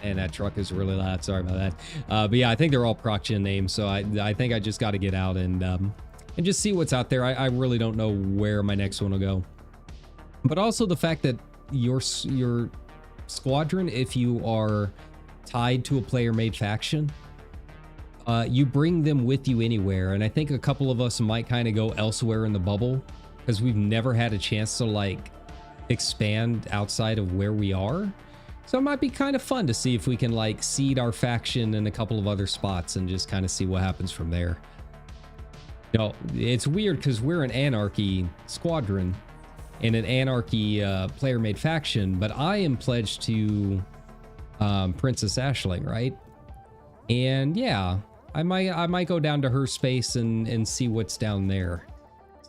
and that truck is really loud, sorry about that. But yeah, I think they're all proc-gen names, so I think I just got to get out and just see what's out there. I really don't know where my next one will go. But also the fact that your squadron, if you are tied to a player-made faction, you bring them with you anywhere. And I think a couple of us might kind of go elsewhere in the bubble because we've never had a chance to like expand outside of where we are. So it might be kind of fun to see if we can like seed our faction in a couple of other spots and just kind of see what happens from there. You know, it's weird because we're an Anarchy squadron and an Anarchy player-made faction, but I am pledged to Princess Aisling, right? And yeah, I might go down to her space and see what's down there.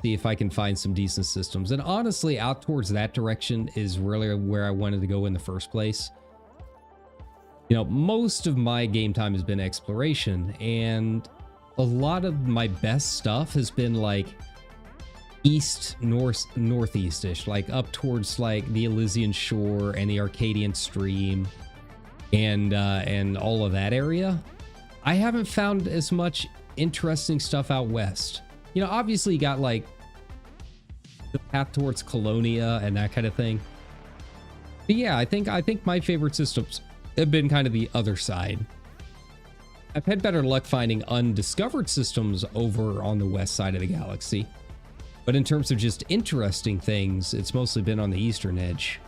See if I can find some decent systems. And honestly, out towards that direction is really where I wanted to go in the first place. You know, most of my game time has been exploration, and a lot of my best stuff has been like east, northeast-ish, like up towards like the Elysian Shore and the Arcadian Stream and all of that area. I haven't found as much interesting stuff out west. You know, obviously you got like the path towards Colonia and that kind of thing. But yeah, I think my favorite systems have been kind of the other side. I've had better luck finding undiscovered systems over on the west side of the galaxy. But in terms of just interesting things, it's mostly been on the eastern edge.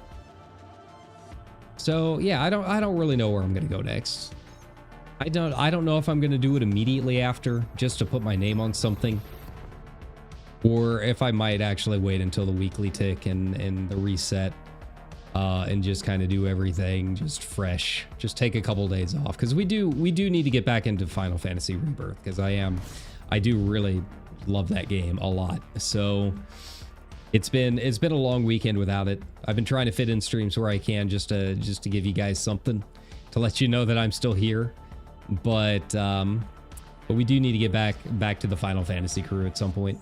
So yeah, I don't really know where I'm gonna go next. I don't know if I'm gonna do it immediately after, just to put my name on something, or if I might actually wait until the weekly tick and the reset, and just kind of do everything just fresh. Just take a couple days off, because we do need to get back into Final Fantasy Rebirth, because I do really love that game a lot. So it's been a long weekend without it. I've been trying to fit in streams where I can, just to give you guys something to let you know that I'm still here. But we do need to get back to the Final Fantasy crew at some point.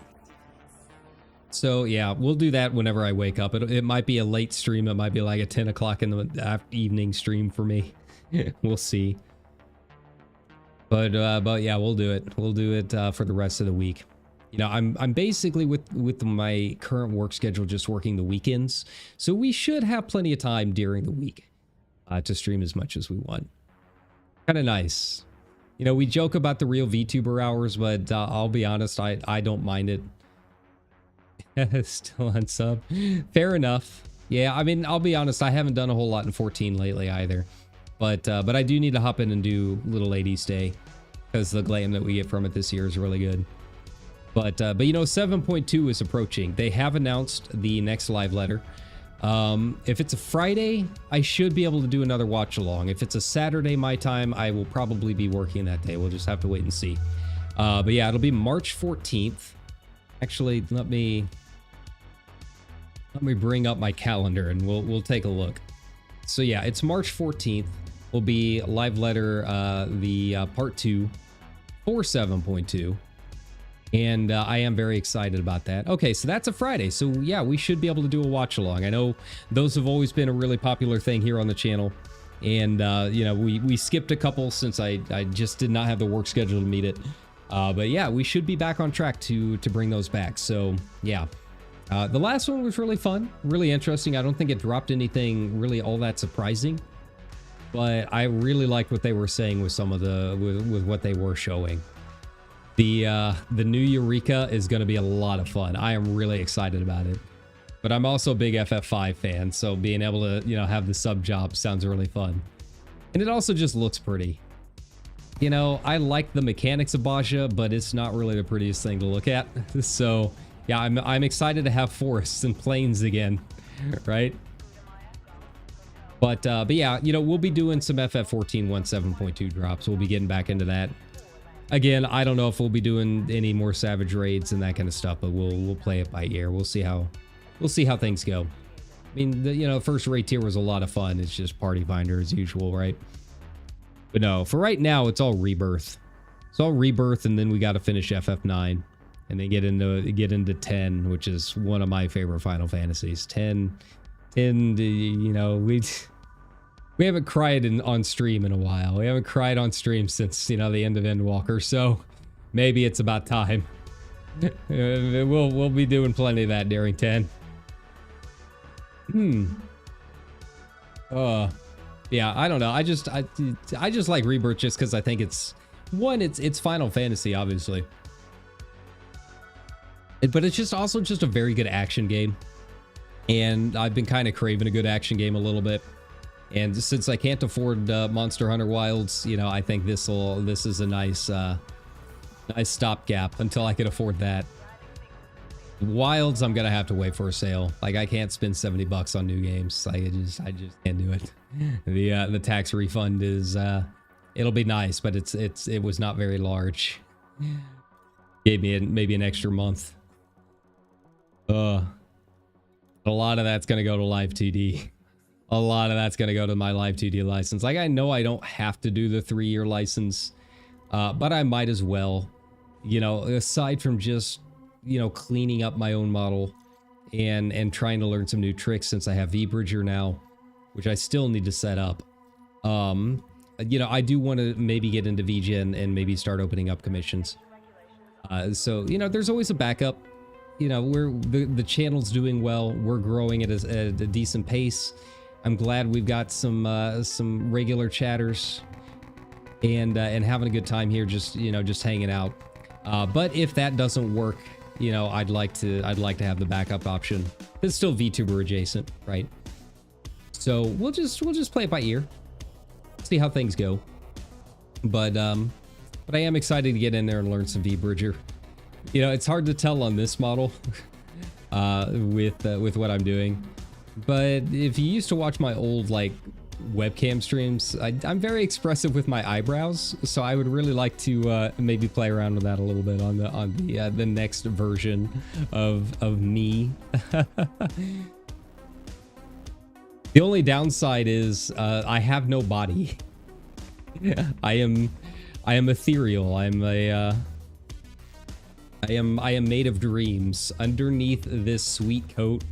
So yeah, we'll do that whenever I wake up. It might be a late stream. It might be like a 10 o'clock in the evening stream for me. We'll see. But yeah, we'll do it. We'll do it for the rest of the week. You know, I'm basically with my current work schedule just working the weekends, so we should have plenty of time during the week to stream as much as we want. Kind of nice. You know, we joke about the real VTuber hours, but I'll be honest, I don't mind it. Still on sub. Fair enough. Yeah, I mean, I'll be honest, I haven't done a whole lot in 14 lately either. But I do need to hop in and do Little Lady's Day, because the glam that we get from it this year is really good. But you know, 7.2 is approaching. They have announced the next live letter. If it's a Friday, I should be able to do another watch along. If it's a Saturday my time, I will probably be working that day. We'll just have to wait and see. But yeah, it'll be March 14th. Actually, let me bring up my calendar and we'll take a look. So yeah, it's March 14th. Will be live letter the part 2 for 7.2. And I am very excited about that. Okay, so that's a Friday. So yeah, we should be able to do a watch along. I know those have always been a really popular thing here on the channel. And you know, we skipped a couple since I just did not have the work schedule to meet it. But yeah, we should be back on track to bring those back. So yeah, the last one was really fun, really interesting. I don't think it dropped anything really all that surprising, but I really liked what they were saying with some of with what they were showing. The new Eureka is going to be a lot of fun. I am really excited about it. But I'm also a big FF5 fan, so being able to, you know, have the sub job sounds really fun. And it also just looks pretty. You know, I like the mechanics of Baja, but it's not really the prettiest thing to look at. So yeah, I'm excited to have forests and plains again, right? But yeah, you know, we'll be doing some FF14 1.7.2 drops. We'll be getting back into that. Again, I don't know if we'll be doing any more Savage raids and that kind of stuff, but we'll play it by ear. We'll see how things go. I mean, you know, first raid tier was a lot of fun. It's just party finder as usual, right? But no, for right now, it's all rebirth. It's all rebirth, and then we got to finish FF9, and then get into 10, which is one of my favorite Final Fantasies. 10, you know, we haven't cried on stream in a while. We haven't cried on stream since, you know, the end of Endwalker, so maybe it's about time. We'll be doing plenty of that during 10. Yeah, I don't know. I just like Rebirth just because I think it's Final Fantasy, obviously. But it's also a very good action game. And I've been kind of craving a good action game a little bit. And since I can't afford Monster Hunter Wilds, you know, I think this is a nice stopgap until I can afford that. Wilds, I'm gonna have to wait for a sale. Like, I can't spend $70 on new games. Like, I just can't do it. The tax refund is it'll be nice, but it was not very large. Gave me maybe an extra month. A lot of that's gonna go to Live 2D. A lot of that's gonna go to my Live 2D license. Like, I know I don't have to do the 3-year license, but I might as well. You know, aside from just, you know, cleaning up my own model and trying to learn some new tricks, since I have V-Bridger now, which I still need to set up. You know, I do want to maybe get into VGen and maybe start opening up commissions. So, you know, there's always a backup. You know, the channel's doing well. We're growing at a decent pace. I'm glad we've got some regular chatters and having a good time here, just hanging out. But if that doesn't work, you know, I'd like to have the backup option. It's still VTuber adjacent, right? So we'll just play it by ear, see how things go. But I am excited to get in there and learn some V-Bridger. You know, it's hard to tell on this model with what I'm doing. But if you used to watch my old like webcam streams, I'm very expressive with my eyebrows, so I would really like to maybe play around with that a little bit on the next version of me. The only downside is I have no body. I am ethereal. I am made of dreams. Underneath this sweet coat,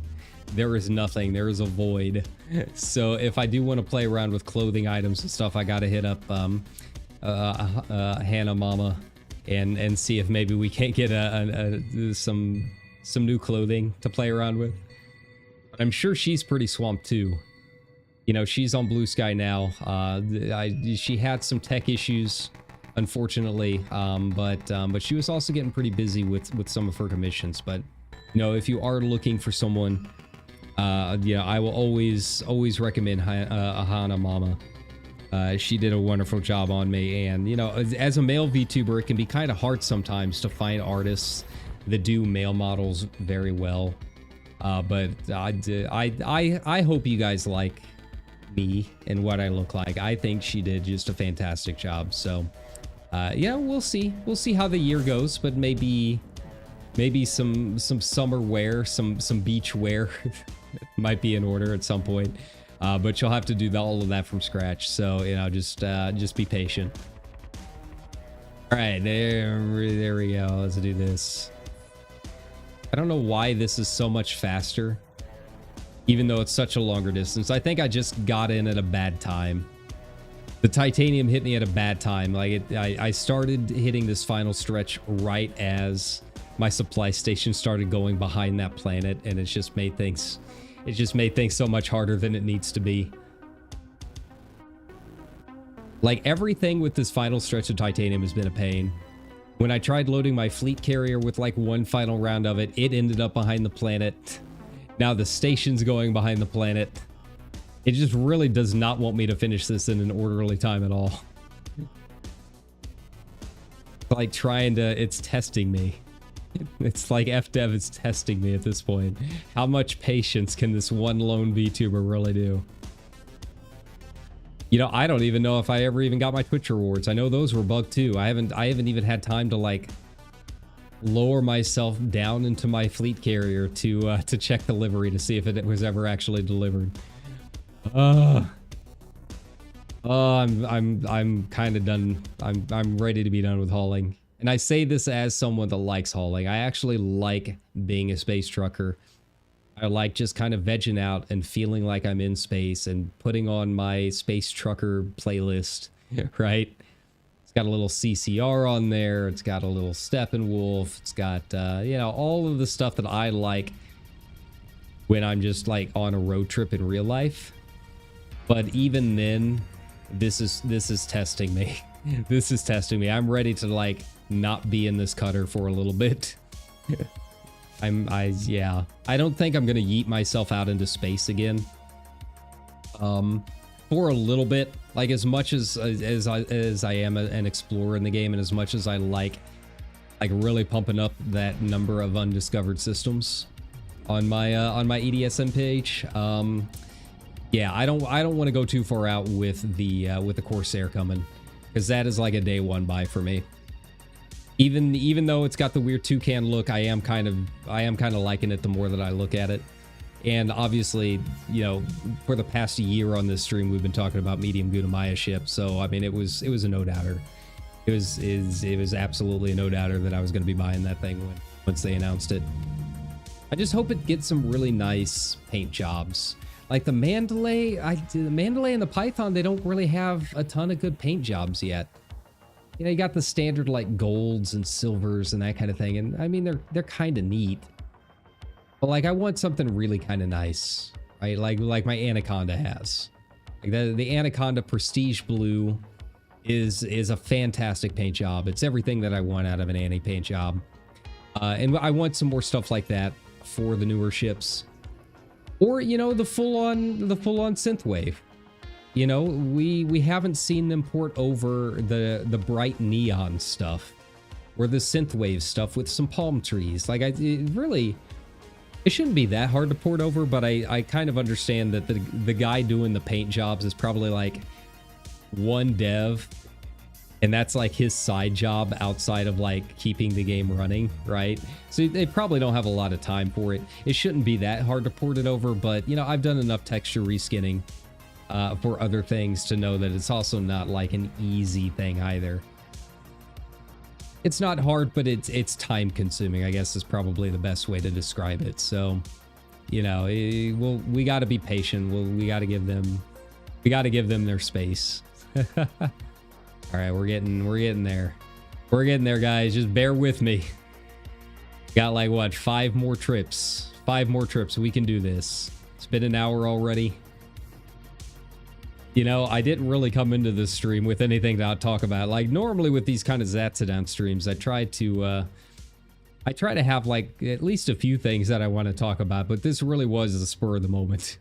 there is nothing. There is a void. So if I do want to play around with clothing items and stuff, I gotta hit up Hana Mama and see if maybe we can't get some new clothing to play around with. But I'm sure she's pretty swamped too. You know, she's on Blue Sky now. She had some tech issues, unfortunately, but she was also getting pretty busy with some of her commissions. But you know, if you are looking for someone, you know, I will always recommend Hana Mama. She did a wonderful job on me, and you know, as a male VTuber, it can be kind of hard sometimes to find artists that do male models very well. But I hope you guys like me and what I look like. I think she did just a fantastic job. So yeah, we'll see how the year goes, but maybe some summer wear, some beach wear might be in order at some point. But you'll have to do all of that from scratch. So, you know, just be patient. All right, there we go. Let's do this. I don't know why this is so much faster, even though it's such a longer distance. I think I just got in at a bad time. The titanium hit me at a bad time. Like I started hitting this final stretch right as my supply station started going behind that planet, and it just made things so much harder than it needs to be. Like, everything with this final stretch of titanium has been a pain. When I tried loading my fleet carrier with like one final round of it, it ended up behind the planet. Now the station's going behind the planet. It just really does not want me to finish this in an orderly time at all. Like it's testing me. It's like FDev is testing me at this point. How much patience can this one lone VTuber really do? You know, I don't even know if I ever even got my Twitch rewards. I know those were bugged too. I haven't even had time to like lower myself down into my fleet carrier to check the livery to see if it was ever actually delivered. I'm kind of done. I'm ready to be done with hauling. And I say this as someone that likes hauling. I actually like being a space trucker. I like just kind of vegging out and feeling like I'm in space and putting on my space trucker playlist, right? It's got a little CCR on there. It's got a little Steppenwolf. It's got, you know, all of the stuff that I like when I'm just like on a road trip in real life. But even then, this is testing me. This is testing me. I'm ready to like not be in this cutter for a little bit. Yeah. I don't think I'm gonna yeet myself out into space again. For a little bit, like as much as I am an explorer in the game, and as much as I like really pumping up that number of undiscovered systems on my EDSM page. Yeah, I don't want to go too far out with the Corsair coming, because that is like a day one buy for me. Even though it's got the weird toucan look, I am kind of liking it the more that I look at it. And obviously, you know, for the past year on this stream, we've been talking about medium Gunamaya ship. So I mean, it was a no doubter. It was absolutely a no doubter that I was going to be buying that thing once they announced it. I just hope it gets some really nice paint jobs. Like the Mandalay, the Mandalay and the Python, they don't really have a ton of good paint jobs yet. You know, you got the standard like golds and silvers and that kind of thing, and I mean they're kind of neat. But like I want something really kind of nice, right? Like my Anaconda has. Like the Anaconda Prestige Blue is a fantastic paint job. It's everything that I want out of an Annie paint job. And I want some more stuff like that for the newer ships. Or, you know, the full-on synthwave. You know, we haven't seen them port over the bright neon stuff or the synthwave stuff with some palm trees. Like it shouldn't be that hard to port over, but I kind of understand that the guy doing the paint jobs is probably like one dev, and that's like his side job outside of like keeping the game running, right? So they probably don't have a lot of time for it. It shouldn't be that hard to port it over, but you know, I've done enough texture reskinning for other things to know that it's also not like an easy thing either. It's not hard, but it's time consuming, I guess is probably the best way to describe it. So, you know, we got to be patient. We got to give them their space. All right, we're getting there. We're getting there, guys. Just bear with me. Got like what, 5 more trips. 5 more trips. We can do this. It's been an hour already. You know, I didn't really come into this stream with anything to talk about. Like normally with these kind of Zatsudan streams, I try to have like at least a few things that I want to talk about, but this really was a spur of the moment.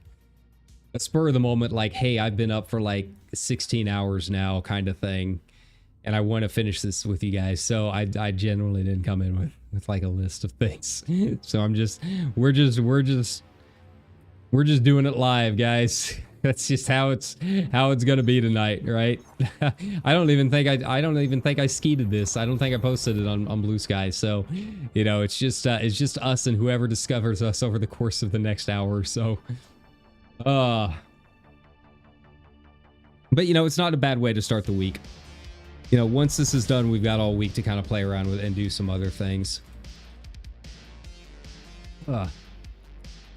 A spur of the moment, like, hey, I've been up for like 16 hours now kind of thing, and I want to finish this with you guys. So I generally didn't come in with like a list of things. So we're just doing it live, guys. That's just how it's gonna be tonight, right? I don't even think I skeeted this. I don't think I posted it on Blue Sky. So, you know, it's just us and whoever discovers us over the course of the next hour or so. But you know, it's not a bad way to start the week. You know, once this is done, we've got all week to kind of play around with and do some other things.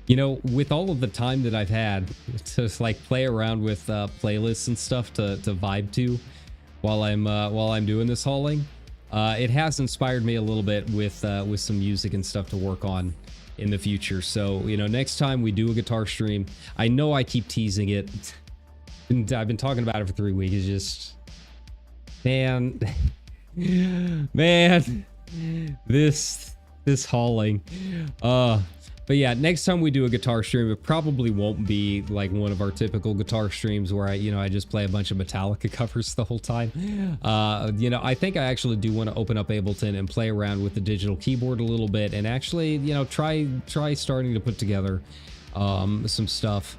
You know, with all of the time that I've had to like play around with playlists and stuff to vibe to while I'm doing this hauling, it has inspired me a little bit with some music and stuff to work on in the future. So, you know, next time we do a guitar stream, I know I keep teasing it. I've been talking about it for 3 weeks. It's just, man, this hauling. But yeah, next time we do a guitar stream, it probably won't be like one of our typical guitar streams where I just play a bunch of Metallica covers the whole time. You know, I think I actually do want to open up Ableton and play around with the digital keyboard a little bit and actually, you know, try starting to put together some stuff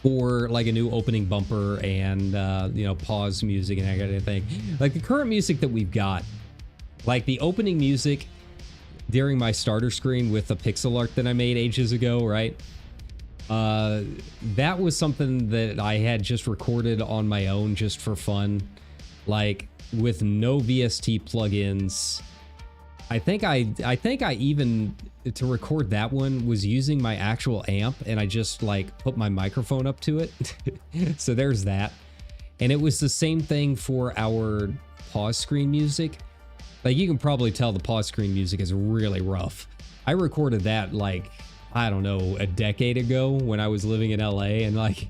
or like a new opening bumper and you know, pause music and that kind of thing. Like the current music that we've got, like the opening music during my starter screen with the pixel art that I made ages ago, right? That was something that I had just recorded on my own just for fun, like with no VST plugins. I think I even, to record that one, was using my actual amp, and I just like put my microphone up to it. So there's that. And it was the same thing for our pause screen music. Like you can probably tell the pause screen music is really rough. I recorded that like, I don't know, a decade ago when I was living in LA, and like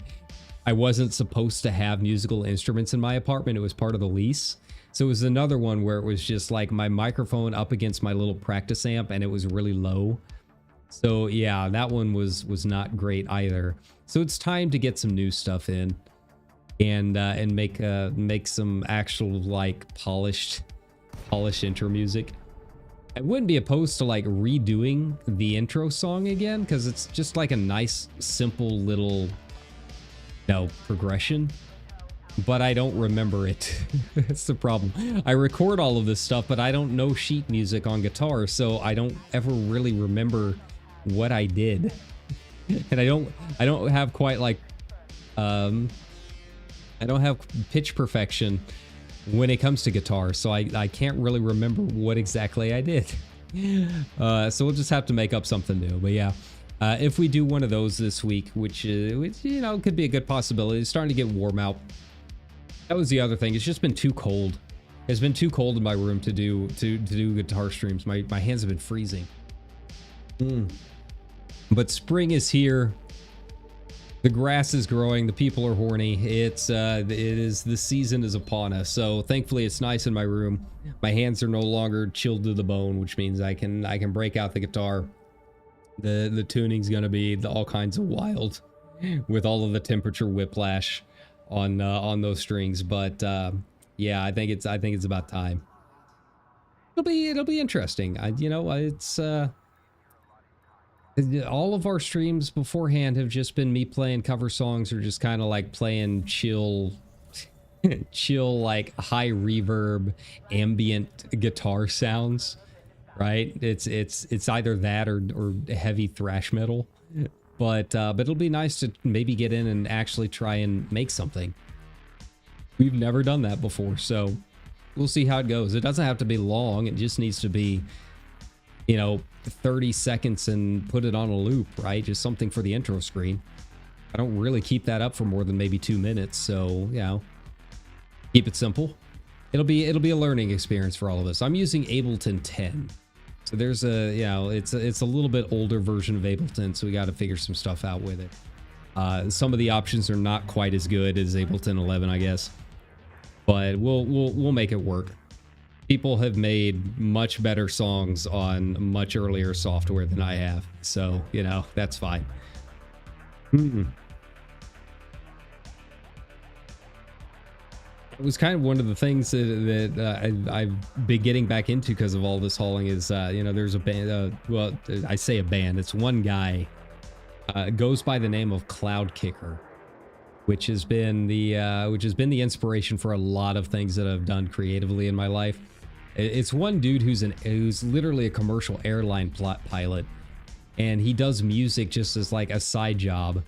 I wasn't supposed to have musical instruments in my apartment. It was part of the lease. So it was another one where it was just like my microphone up against my little practice amp, and it was really low. So yeah, that one was not great either. So it's time to get some new stuff in and make some actual like polished intro music. I wouldn't be opposed to like redoing the intro song again, because it's just like a nice simple little, you know, progression. But I don't remember it. That's the problem. I record all of this stuff, but I don't know sheet music on guitar, so I don't ever really remember what I did. And I don't have quite like I don't have pitch perfection when it comes to guitar, so I can't really remember what exactly I did. So we'll just have to make up something new. But yeah, if we do one of those this week, which you know, could be a good possibility. It's starting to get warm out. That was the other thing. It's just been too cold. It's been too cold in my room to do guitar streams. My hands have been freezing. But spring is here. The grass is growing. The people are horny. The season is upon us. So thankfully it's nice in my room. My hands are no longer chilled to the bone, which means I can break out the guitar. The tuning's gonna be all kinds of wild with all of the temperature whiplash on those strings. But yeah, I think it's about time. It'll be interesting. You know, it's all of our streams beforehand have just been me playing cover songs, or just kind of like playing chill like high reverb ambient guitar sounds, right? It's either that or heavy thrash metal. But it'll be nice to maybe get in and actually try and make something. We've never done that before, so we'll see how it goes. It doesn't have to be long. It just needs to be, you know, 30 seconds and put it on a loop, right? Just something for the intro screen. I don't really keep that up for more than maybe 2 minutes, so, you know, keep it simple. It'll be a learning experience for all of us. I'm using Ableton 10. So there's a, you know, it's a little bit older version of Ableton, so we got to figure some stuff out with it. Some of the options are not quite as good as Ableton 11, I guess, but we'll make it work. People have made much better songs on much earlier software than I have, so you know, that's fine. It was kind of one of the things that I've been getting back into because of all this hauling is, you know, there's a band, well, I say a band, it's one guy, goes by the name of Cloud Kicker, which has been the inspiration for a lot of things that I've done creatively in my life. It's one dude who's literally a commercial airline pilot, and he does music just as like a side job,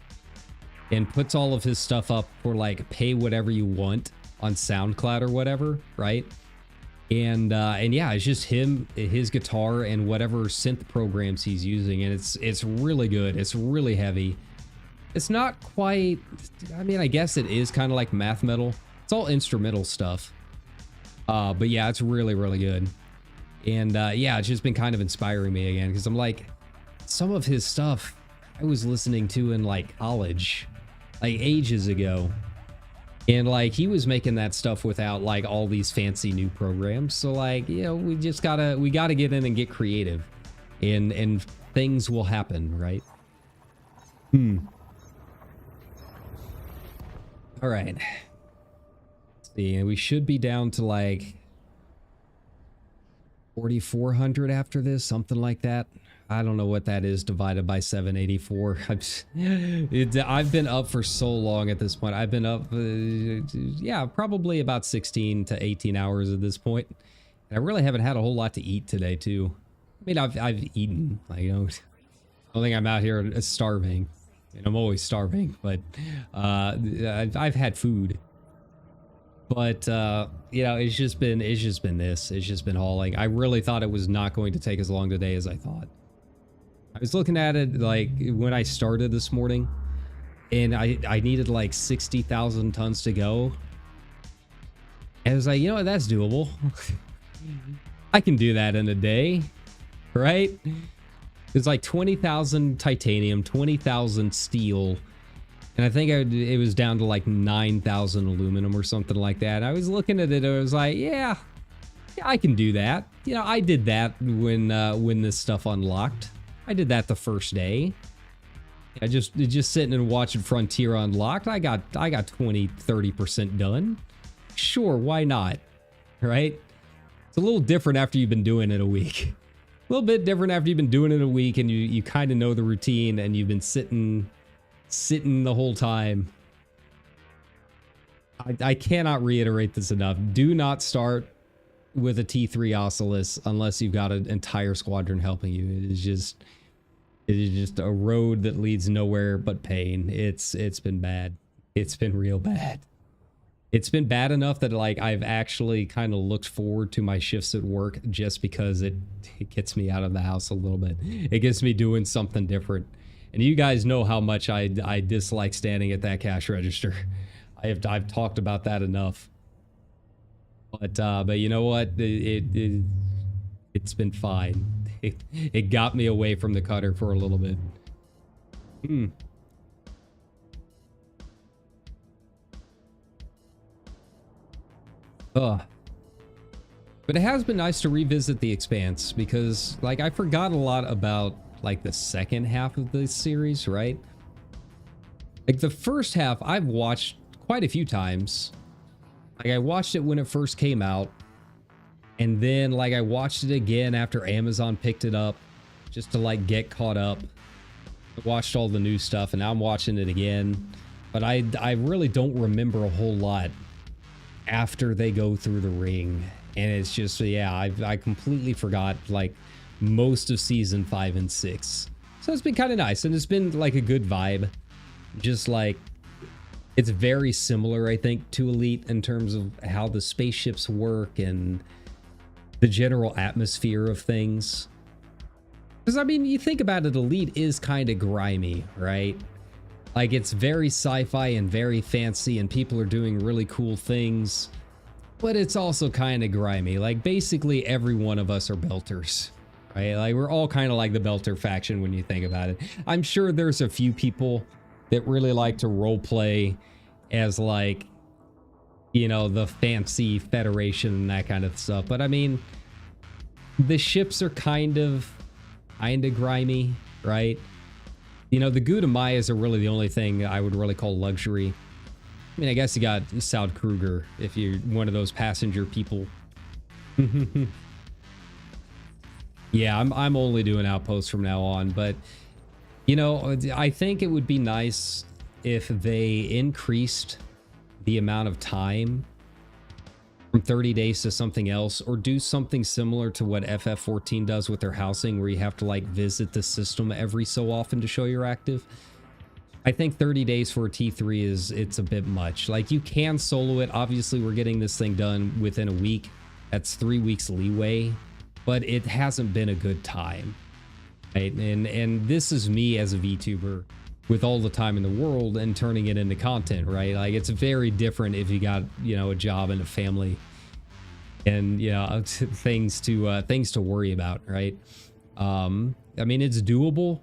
and puts all of his stuff up for like pay whatever you want on SoundCloud or whatever, right? And yeah, it's just him, his guitar, and whatever synth programs he's using, and it's really good. It's really heavy. It's not quite, I mean, I guess it is kind of like math metal. It's all instrumental stuff. But yeah, it's really, really good. And yeah, it's just been kind of inspiring me again, because I'm like, some of his stuff I was listening to in like college, like ages ago. And like he was making that stuff without like all these fancy new programs. So like, you know, we gotta get in and get creative, and things will happen, right? All right. Let's see, we should be down to like 4,400 after this, something like that. I don't know what that is divided by 784. I've been up for so long at this point. I've been up, yeah, probably about 16 to 18 hours at this point. And I really haven't had a whole lot to eat today, too. I mean, I've eaten, like, I don't think I'm out here starving. And I'm always starving, but I've had food. But you know, it's just been this. It's just been hauling. I really thought it was not going to take as long today as I thought. I was looking at it like when I started this morning, and I needed like 60,000 tons to go. And I was like, you know what, that's doable. I can do that in a day, right? It's like 20,000 titanium, 20,000 steel, and I think it was down to like 9,000 aluminum or something like that. I was looking at it, I was like, yeah, I can do that. You know, I did that when this stuff unlocked. I did that the first day. I just sitting and watching Frontier unlocked. I got 20-30% done. Sure, why not? Right? It's a little different after you've been doing it a week. A little bit different after you've been doing it a week and you kind of know the routine and you've been sitting the whole time. I cannot reiterate this enough. Do not start with a T3 Ocellus unless you've got an entire squadron helping you. It is just a road that leads nowhere but pain. It's been bad. It's been real bad. It's been bad enough that like I've actually kind of looked forward to my shifts at work just because it gets me out of the house a little bit. It gets me doing something different. And you guys know how much I dislike standing at that cash register. I've talked about that enough. But you know what? It's been fine. It got me away from the cutter for a little bit. But it has been nice to revisit The Expanse because, like, I forgot a lot about, like, the second half of this series, right? Like, the first half I've watched quite a few times. Like, I watched it when it first came out. And then, like, I watched it again after Amazon picked it up just to, like, get caught up. I watched all the new stuff, and now I'm watching it again. But I really don't remember a whole lot after they go through the ring. And it's just, yeah, I completely forgot, like, most of season 5 and 6. So it's been kind of nice, and it's been, like, a good vibe. Just, like, it's very similar, I think, to Elite in terms of how the spaceships work and the general atmosphere of things. Because, I mean, you think about it, Elite is kind of grimy, right? Like, it's very sci-fi and very fancy, and people are doing really cool things. But it's also kind of grimy. Like, basically, every one of us are belters, right? Like, we're all kind of like the belter faction when you think about it. I'm sure there's a few people that really like to roleplay as, like, you know, the fancy Federation and that kind of stuff. But I mean, the ships are kind of grimy, right? You know, the Gudamayas are really the only thing I would really call luxury. I mean, I guess you got Saud Kruger if you're one of those passenger people. Yeah, I'm only doing outposts from now on, but you know, I think it would be nice if they increased the amount of time from 30 days to something else, or do something similar to what FF14 does with their housing, where you have to like visit the system every so often to show you're active. I think 30 days for a T3 it's a bit much. Like, you can solo it. Obviously, we're getting this thing done within a week. That's 3 weeks leeway, but it hasn't been a good time, right? And this is me as a VTuber with all the time in the world and turning it into content, right? Like, it's very different if you got, you know, a job and a family and, you know, things to worry about, right? I mean, it's doable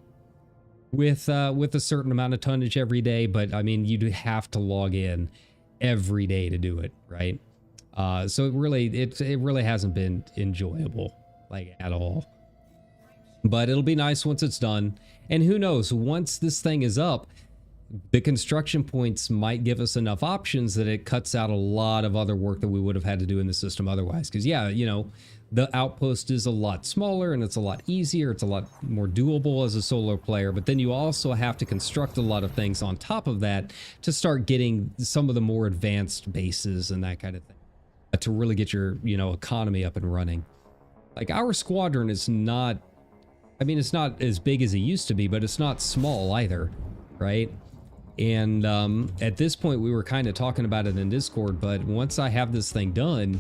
with a certain amount of tonnage every day, but I mean, you do have to log in every day to do it, right? So it really hasn't been enjoyable, like, at all. But it'll be nice once it's done. And who knows, once this thing is up, the construction points might give us enough options that it cuts out a lot of other work that we would have had to do in the system otherwise. Because yeah, you know, the outpost is a lot smaller and it's a lot easier. It's a lot more doable as a solo player. But then you also have to construct a lot of things on top of that to start getting some of the more advanced bases and that kind of thing to really get your, you know, economy up and running. Like our squadron is not, I mean, it's not as big as it used to be, but it's not small either, right? And at this point, we were kind of talking about it in Discord, but once I have this thing done,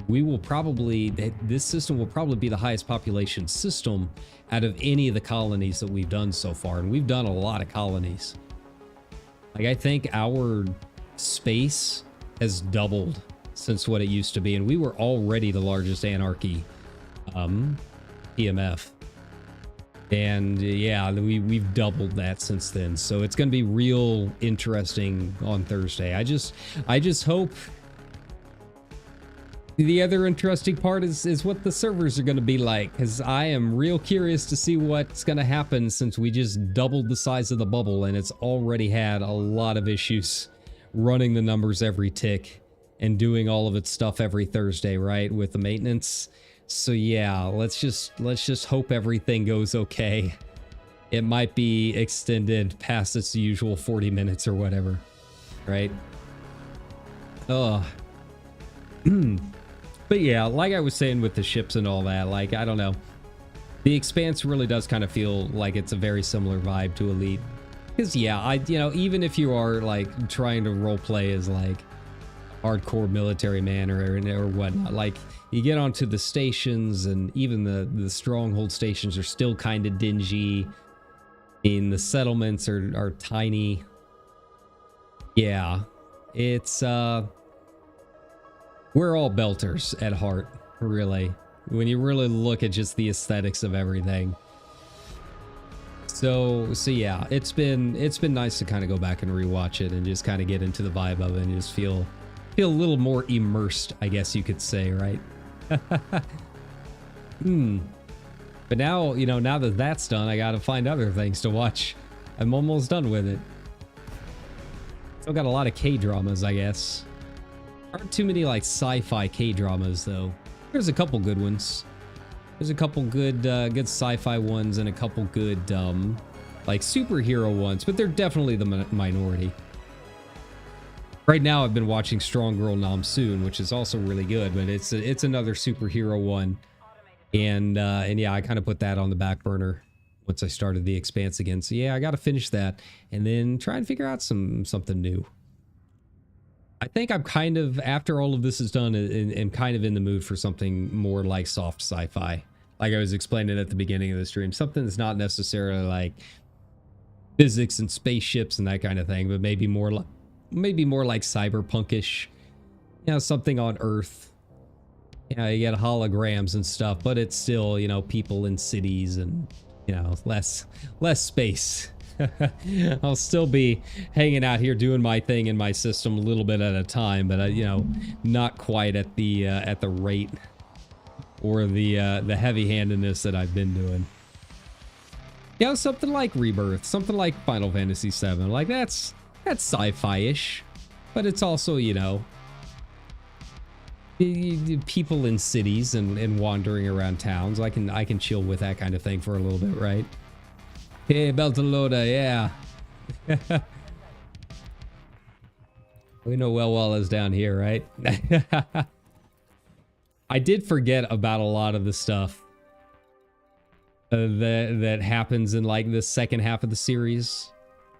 we will probably, this system will probably be the highest population system out of any of the colonies that we've done so far. And we've done a lot of colonies. Like, I think our space has doubled since what it used to be. And we were already the largest anarchy PMF. And yeah, we've doubled that since then. So it's going to be real interesting on Thursday. I just hope the other interesting part is what the servers are going to be like, because I am real curious to see what's going to happen since we just doubled the size of the bubble and it's already had a lot of issues running the numbers every tick and doing all of its stuff every Thursday, right, with the maintenance. So yeah, let's just hope everything goes okay. It might be extended past its usual 40 minutes or whatever, right? Oh. But yeah, like I was saying with the ships and all that, like, I don't know. The Expanse really does kind of feel like it's a very similar vibe to Elite. Because yeah, you know, even if you are like trying to roleplay as like hardcore military man or whatnot, like you get onto the stations and even the stronghold stations are still kind of dingy. I mean, the settlements are tiny. Yeah, it's we're all belters at heart, really, when you really look at just the aesthetics of everything. So yeah, it's been nice to kind of go back and rewatch it and just kind of get into the vibe of it and just feel a little more immersed, I guess you could say, right? But now, you know, now that that's done, I gotta find other things to watch. I'm almost done with it. Still got a lot of K-dramas, I guess. Aren't too many like sci-fi K-dramas though. There's a couple good ones. There's a couple good good sci-fi ones and a couple good like superhero ones, but they're definitely the minority. Right now, I've been watching Strong Girl Namsoon, which is also really good, but it's another superhero one, and yeah, I kind of put that on the back burner once I started The Expanse again. So yeah, I got to finish that and then try and figure out something new. I think I'm kind of, after all of this is done, am kind of in the mood for something more like soft sci-fi, like I was explaining at the beginning of the stream. Something that's not necessarily like physics and spaceships and that kind of thing, but maybe more like cyberpunkish, you know, something on Earth. You know, you get holograms and stuff, but it's still, you know, people in cities and, you know, less space. I'll still be hanging out here doing my thing in my system a little bit at a time, but you know, not quite at the rate or the heavy-handedness that I've been doing. You know, something like Rebirth, something like Final Fantasy VII, like that's sci-fi-ish, but it's also, you know, people in cities and wandering around towns. I can chill with that kind of thing for a little bit, right? Hey, Beltaloda, yeah. We know well is down here, right? I did forget about a lot of the stuff that happens in like the second half of the series.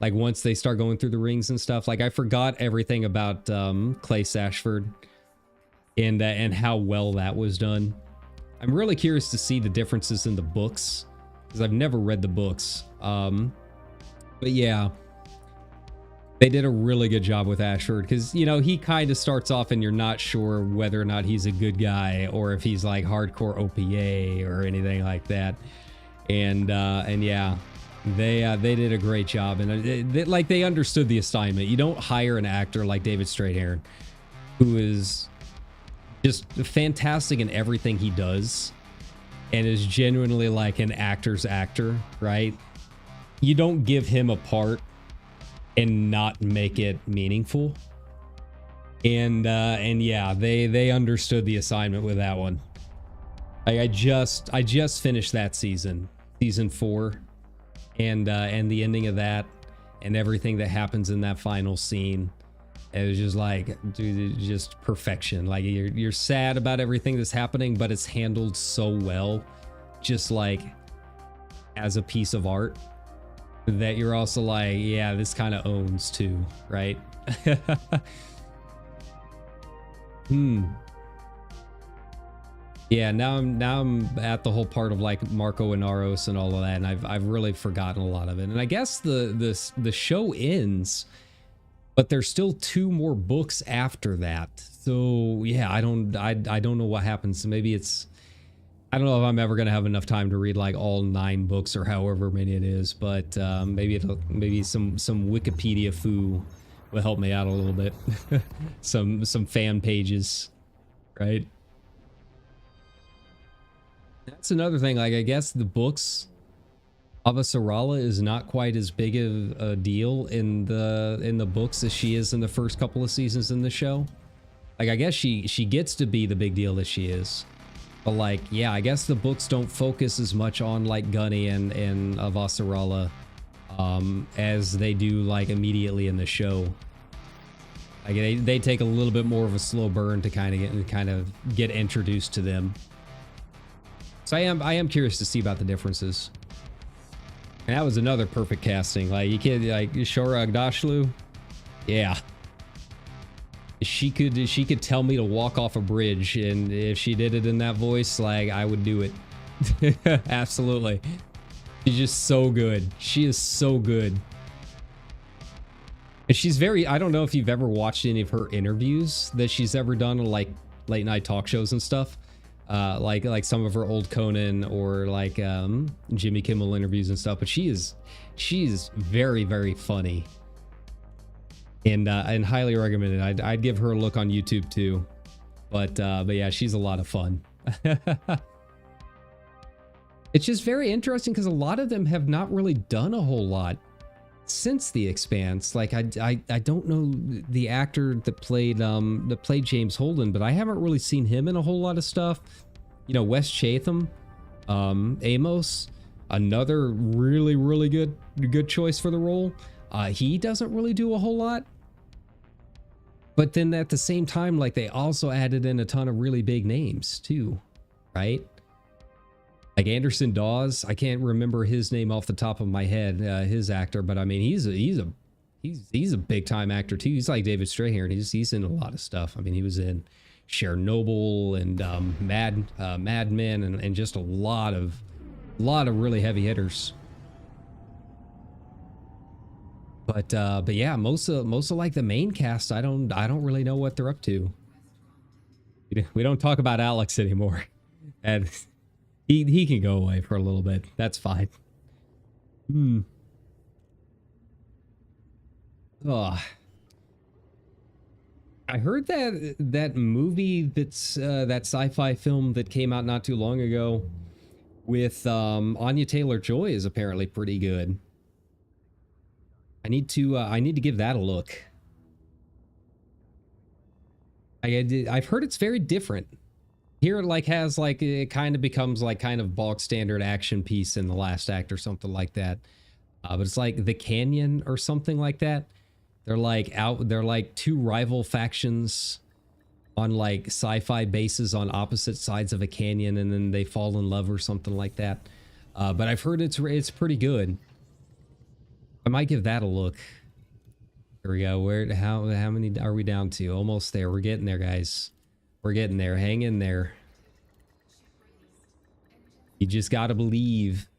Like once they start going through the rings and stuff, like I forgot everything about Clay Sashford and how well that was done. I'm really curious to see the differences in the books because I've never read the books. But yeah, they did a really good job with Ashford because, you know, he kind of starts off and you're not sure whether or not he's a good guy or if he's like hardcore OPA or anything like that. And yeah, they did a great job, and they understood the assignment. You don't hire an actor like David Strathairn, who is just fantastic in everything he does and is genuinely like an actor's actor, right? You don't give him a part and not make it meaningful. And yeah, they understood the assignment with that one. I just finished that season 4, and the ending of that and everything that happens in that final scene. It was just like, dude, just perfection. Like you're sad about everything that's happening, but it's handled so well, just like as a piece of art, that you're also like, yeah, this kind of owns too, right? Yeah, now I'm at the whole part of like Marco Inaros and all of that, and I've really forgotten a lot of it. And I guess the show ends, but there's still 2 more books after that. So yeah, I don't know what happens. Maybe it's, I don't know if I'm ever gonna have enough time to read like all 9 books or however many it is, but maybe some Wikipedia foo will help me out a little bit. some fan pages, right? That's another thing. Like, I guess the books of Sarala is not quite as big of a deal in the books as she is in the first couple of seasons in the show. Like, I guess she gets to be the big deal that she is. But like, yeah, I guess the books don't focus as much on like Gunny and Avasarala as they do like immediately in the show. Like they take a little bit more of a slow burn to kind of get introduced to them. So I am curious to see about the differences. And that was another perfect casting. Like you can't, like Shora Agdashlu, yeah. She could tell me to walk off a bridge, and if she did it in that voice, like I would do it. Absolutely. She's just so good. She is so good. And she's very, I don't know if you've ever watched any of her interviews that she's ever done on like late night talk shows and stuff. Like some of her old Conan or like Jimmy Kimmel interviews and stuff, but she's very, very funny, and highly recommended. I'd give her a look on YouTube too, but yeah, she's a lot of fun. It's just very interesting because a lot of them have not really done a whole lot since The Expanse. Like I don't know the actor that played James Holden, but I haven't really seen him in a whole lot of stuff. You know, Wes Chatham, Amos, another really good choice for the role. He doesn't really do a whole lot. But then at the same time, like they also added in a ton of really big names too, right? Like Anderson Dawes, I can't remember his name off the top of my head, his actor, but I mean he's a big time actor too. He's like David Strahan, and he's in a lot of stuff. I mean, he was in Chernobyl and Mad Men, and just a lot of really heavy hitters. But yeah, most of like the main cast, I don't really know what they're up to. We don't talk about Alex anymore, and he can go away for a little bit. That's fine. Oh, I heard that movie that's that sci-fi film that came out not too long ago with Anya Taylor-Joy is apparently pretty good. I need to give that a look. I've heard it's very different. Here it like has like, it kind of becomes like kind of bog standard action piece in the last act or something like that. But it's like The Canyon or something like that. They're like 2 rival factions on like sci-fi bases on opposite sides of a canyon, and then they fall in love or something like that. But I've heard it's pretty good. I might give that a look. Here we go. How many are we down to? Almost there. We're getting there, guys. We're getting there. Hang in there. You just gotta believe.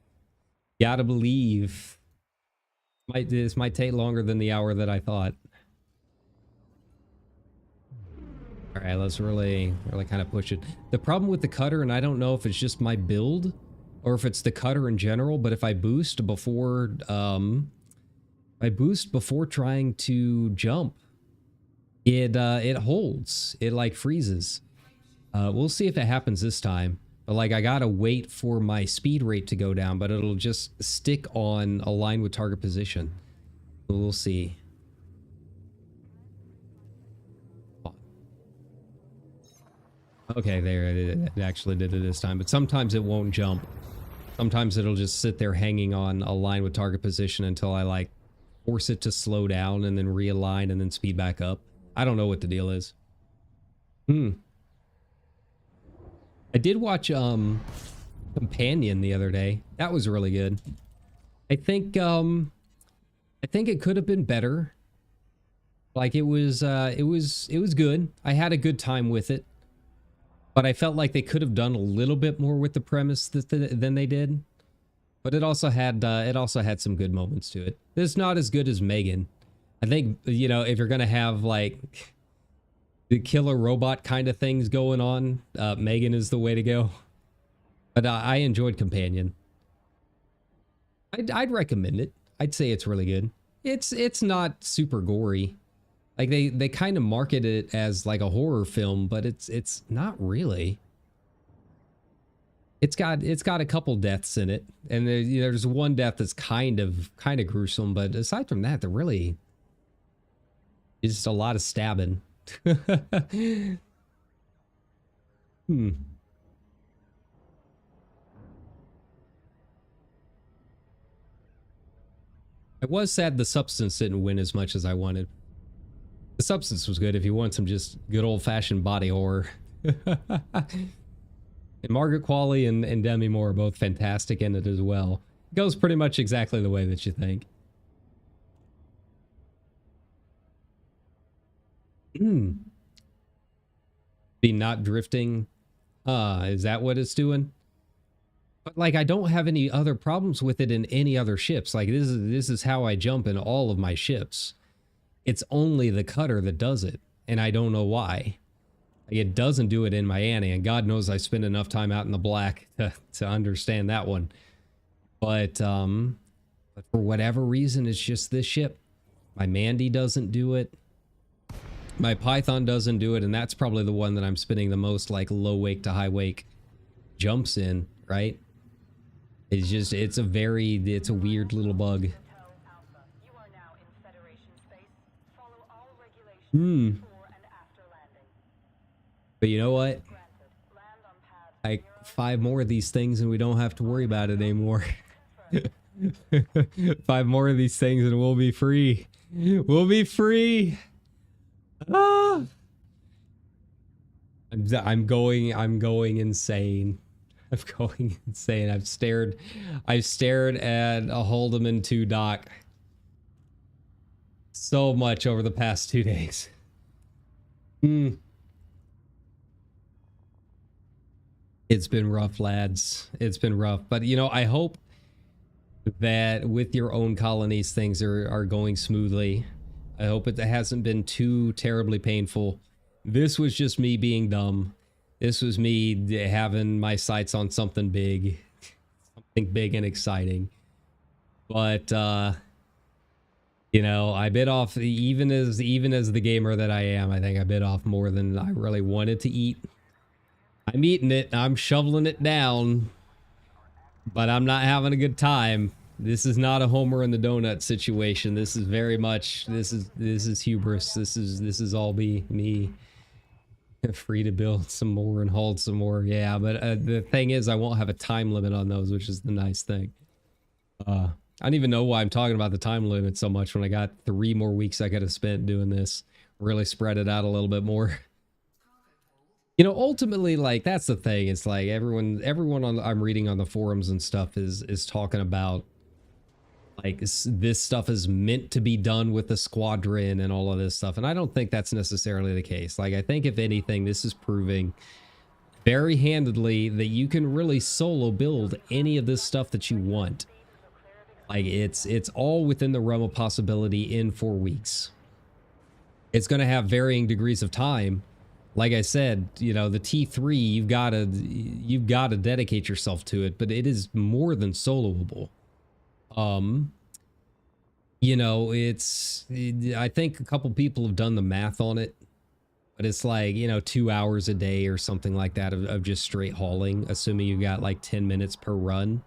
Gotta believe. This might take longer than the hour that I thought. All right, let's really kind of push it. The problem with the cutter, and I don't know if it's just my build or if it's the cutter in general, but if I boost before trying to jump, it holds. It like freezes. We'll see if it happens this time. But like I gotta wait for my speed rate to go down, but it'll just stick on align with target position. We'll see. Okay, there, it actually did it this time, but sometimes it won't jump. Sometimes it'll just sit there hanging on a line with target position until I like force it to slow down and then realign and then speed back up. I don't know what the deal is. I did watch Companion the other day. That was really good. I think it could have been better. Like it was good. I had a good time with it. But I felt like they could have done a little bit more with the premise than they did. But it also had some good moments to it. It's not as good as Megan. I think, you know, if you're gonna have like the killer robot kind of things going on, Megan is the way to go. But I enjoyed Companion. I'd recommend it. I'd say it's really good. It's not super gory. Like they kind of market it as like a horror film, but it's not really. It's got a couple deaths in it, and there's one death that's kind of gruesome, but aside from that, there really is just a lot of stabbing. I was sad the Substance didn't win as much as I wanted. The Substance was good if you want some just good old-fashioned body horror. And Margaret Qualley and Demi Moore are both fantastic in it as well. It goes pretty much exactly the way that you think. Be not drifting. Is that what it's doing? But like I don't have any other problems with it in any other ships. Like this is how I jump in all of my ships. It's only the cutter that does it, and I don't know why. Like it doesn't do it in my Annie, and God knows I spend enough time out in the black to understand that one. But for whatever reason, it's just this ship. My Mandy doesn't do it. My Python doesn't do it, and that's probably the one that I'm spending the most like low wake to high wake jumps in, right? It's just, it's a weird little bug. But you know what? Like 5 more of these things and we don't have to worry about it anymore. 5 more of these things and we'll be free. We'll be free. Ah! I'm going insane. I'm going insane. I've stared at a Holdeman 2 dock so much over the past 2 days. It's been rough, lads. It's been rough. But, you know, I hope that with your own colonies, things are going smoothly. I hope it hasn't been too terribly painful. This was just me being dumb. This was me having my sights on something big. Something big and exciting. But, you know, I bit off, even as the gamer that I am, I think I bit off more than I really wanted to eat. I'm eating it, I'm shoveling it down, but I'm not having a good time. This is not a Homer in the donut situation. This is very much, this is hubris. This is all me free to build some more and hold some more. Yeah, but the thing is, I won't have a time limit on those, which is the nice thing. I don't even know why I'm talking about the time limit so much when I got 3 more weeks I could have spent doing this. Really spread it out a little bit more. You know, ultimately, like, that's the thing. It's like everyone I'm reading on the forums and stuff is talking about, like, this stuff is meant to be done with the squadron and all of this stuff. And I don't think that's necessarily the case. Like, I think if anything, this is proving very handedly that you can really solo build any of this stuff that you want. Like, it's all within the realm of possibility in 4 weeks. It's going to have varying degrees of time. Like I said, you know, the T3, you've got to dedicate yourself to it, but it is more than soloable. You know, I think a couple people have done the math on it, but it's like, you know, 2 hours a day or something like that of just straight hauling, assuming you got like 10 minutes per run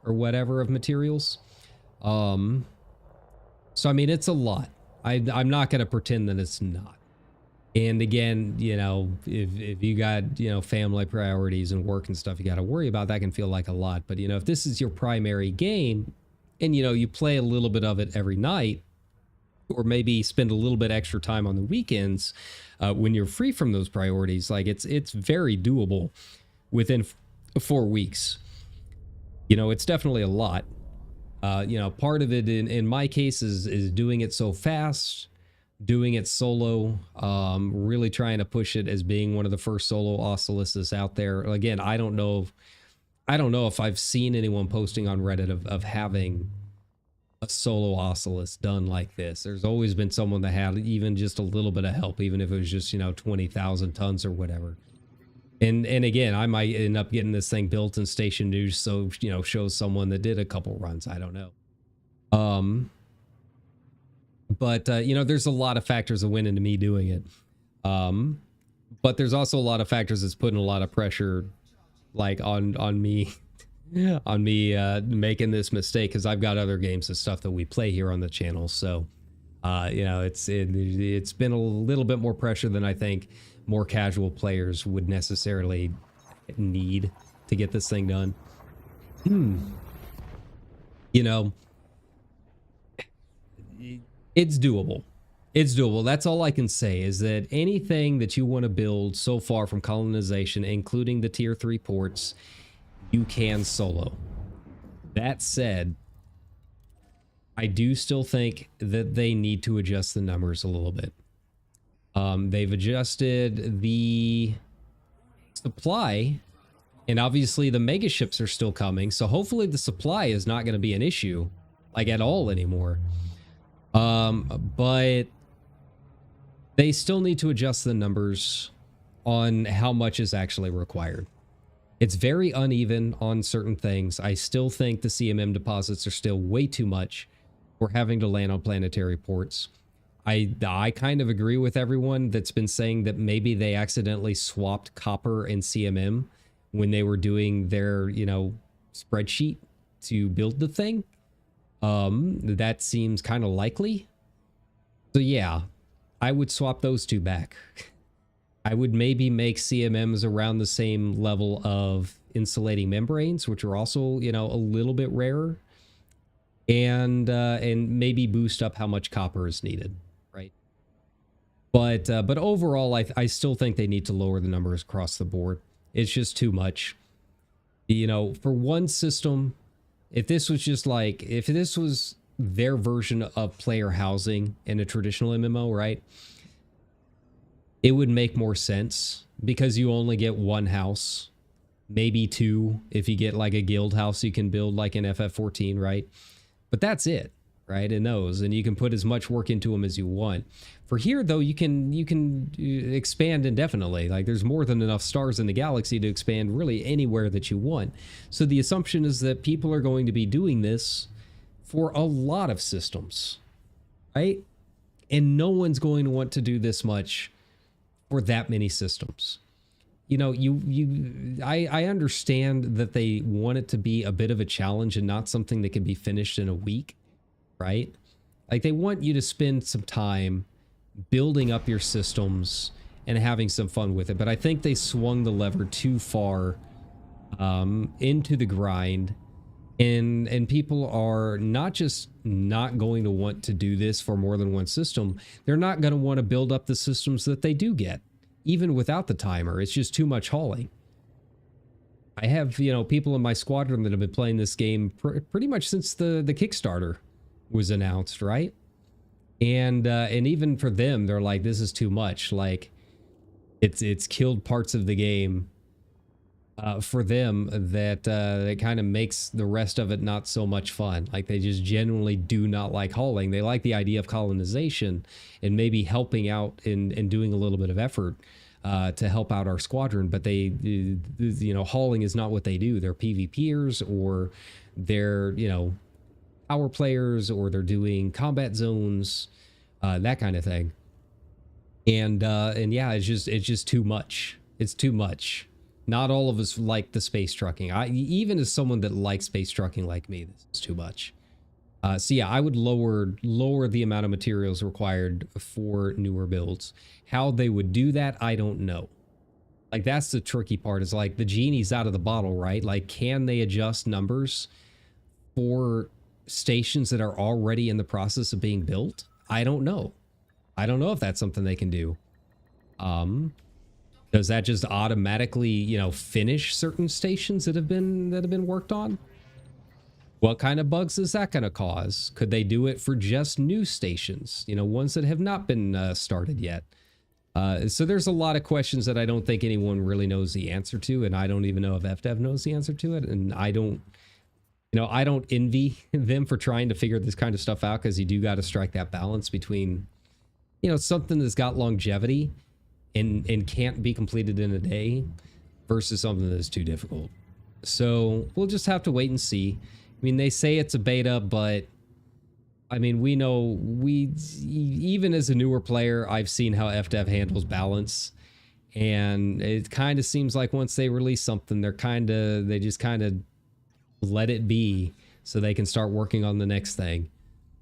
or whatever of materials. So I mean, it's a lot. I'm not going to pretend that it's not. And again, you know, if you got, you know, family priorities and work and stuff you got to worry about, that can feel like a lot. But, you know, if this is your primary game and, you know, you play a little bit of it every night, or maybe spend a little bit extra time on the weekends when you're free from those priorities, like it's very doable within 4 weeks. You know, it's definitely a lot. You know, part of it in my case is doing it so fast, doing it solo, really trying to push it as being one of the first solo Ocellus out there. Again, I don't know if I've seen anyone posting on Reddit of having a solo Ocellus done like this. There's always been someone that had even just a little bit of help, even if it was just, you know, 20,000 tons or whatever. And again, I might end up getting this thing built and stationed to, so, you know, shows someone that did a couple runs. I don't know. But you know, there's a lot of factors that went into me doing it. But there's also a lot of factors that's putting a lot of pressure, like on me, on me making this mistake, because I've got other games and stuff that we play here on the channel. So, you know, it's been a little bit more pressure than I think more casual players would necessarily need to get this thing done. You know, it's doable. It's doable. That's all I can say, is that anything that you want to build so far from colonization, including the tier 3 ports, you can solo. That said, I do still think that they need to adjust the numbers a little bit. They've adjusted the supply, and obviously the mega ships are still coming, so hopefully the supply is not going to be an issue, like, at all anymore. But they still need to adjust the numbers on how much is actually required. It's very uneven on certain things. I still think the CMM deposits are still way too much for having to land on planetary ports. I kind of agree with everyone that's been saying that maybe they accidentally swapped copper and CMM when they were doing their, you know, spreadsheet to build the thing. That seems kind of likely. So yeah, I would swap those two back. I would maybe make CMMs around the same level of insulating membranes, which are also, you know, a little bit rarer, and maybe boost up how much copper is needed, right? But overall, I still think they need to lower the numbers across the board. It's just too much. You know, for one system, if this was just like, if this was their version of player housing in a traditional MMO, right? It would make more sense, because you only get one house, maybe two if you get like a guild house you can build like in FF14, right? But that's it, right? In those, and you can put as much work into them as you want. For here though, you can expand indefinitely. Like, there's more than enough stars in the galaxy to expand really anywhere that you want. So the assumption is that people are going to be doing this for a lot of systems, right? And no one's going to want to do this much for that many systems. You know, I understand that they want it to be a bit of a challenge and not something that can be finished in a week, right? Like, they want you to spend some time building up your systems and having some fun with it. But I think they swung the lever too far into the grind, and people are not just not going to want to do this for more than one system. They're not going to want to build up the systems that they do get, even without the timer. It's just too much hauling. I have, you know, people in my squadron that have been playing this game pretty much since the Kickstarter was announced, right? And even for them, they're like, this is too much. Like, it's killed parts of the game for them that it kind of makes the rest of it not so much fun. Like, they just genuinely do not like hauling. They like the idea of colonization and maybe helping out and doing a little bit of effort to help out our squadron, but they, you know, hauling is not what they do. They're PvPers, or they're, you know, power players, or they're doing combat zones, that kind of thing. And yeah, it's just too much. It's too much. Not all of us like the space trucking. Even as someone that likes space trucking like me, this is too much. So yeah, I would lower the amount of materials required for newer builds. How they would do that, I don't know. Like, that's the tricky part, is like the genie's out of the bottle, right? Like, can they adjust numbers for stations that are already in the process of being built? I don't know. I don't know if that's something they can do. Does that just automatically, you know, finish certain stations that have been worked on? What kind of bugs is that going to cause? Could they do it for just new stations, you know, ones that have not been started yet? So there's a lot of questions that I don't think anyone really knows the answer to, and I don't even know if FDev knows the answer to it. And I don't, you know, I don't envy them for trying to figure this kind of stuff out, because you do got to strike that balance between, you know, something that's got longevity and can't be completed in a day versus something that's too difficult. So we'll just have to wait and see. I mean, they say it's a beta, but I mean, we know, even as a newer player, I've seen how FDev handles balance, and it kind of seems like once they release something, they just kind of let it be so they can start working on the next thing.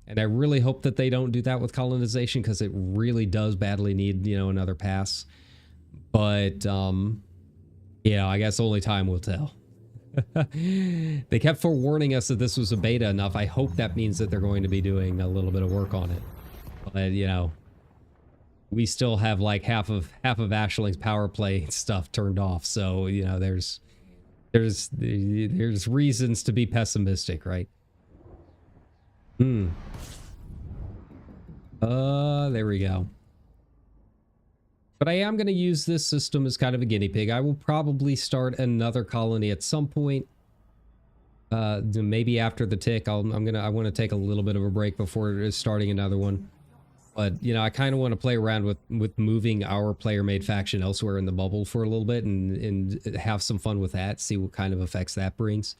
And I really hope that they don't do that with colonization, because it really does badly need, you know, another pass. But yeah, I guess only time will tell. They kept forewarning us that this was a beta enough. I hope that means that they're going to be doing a little bit of work on it. But, you know, we still have like half of Ashling's power play stuff turned off. So, you know, there's reasons to be pessimistic, right? There we go. But I am going to use this system as kind of a guinea pig. I will probably start another colony at some point. Maybe after the tick. I want to take a little bit of a break before starting another one. But, you know, I kind of want to play around with moving our player-made faction elsewhere in the bubble for a little bit and have some fun with that. See what kind of effects that brings.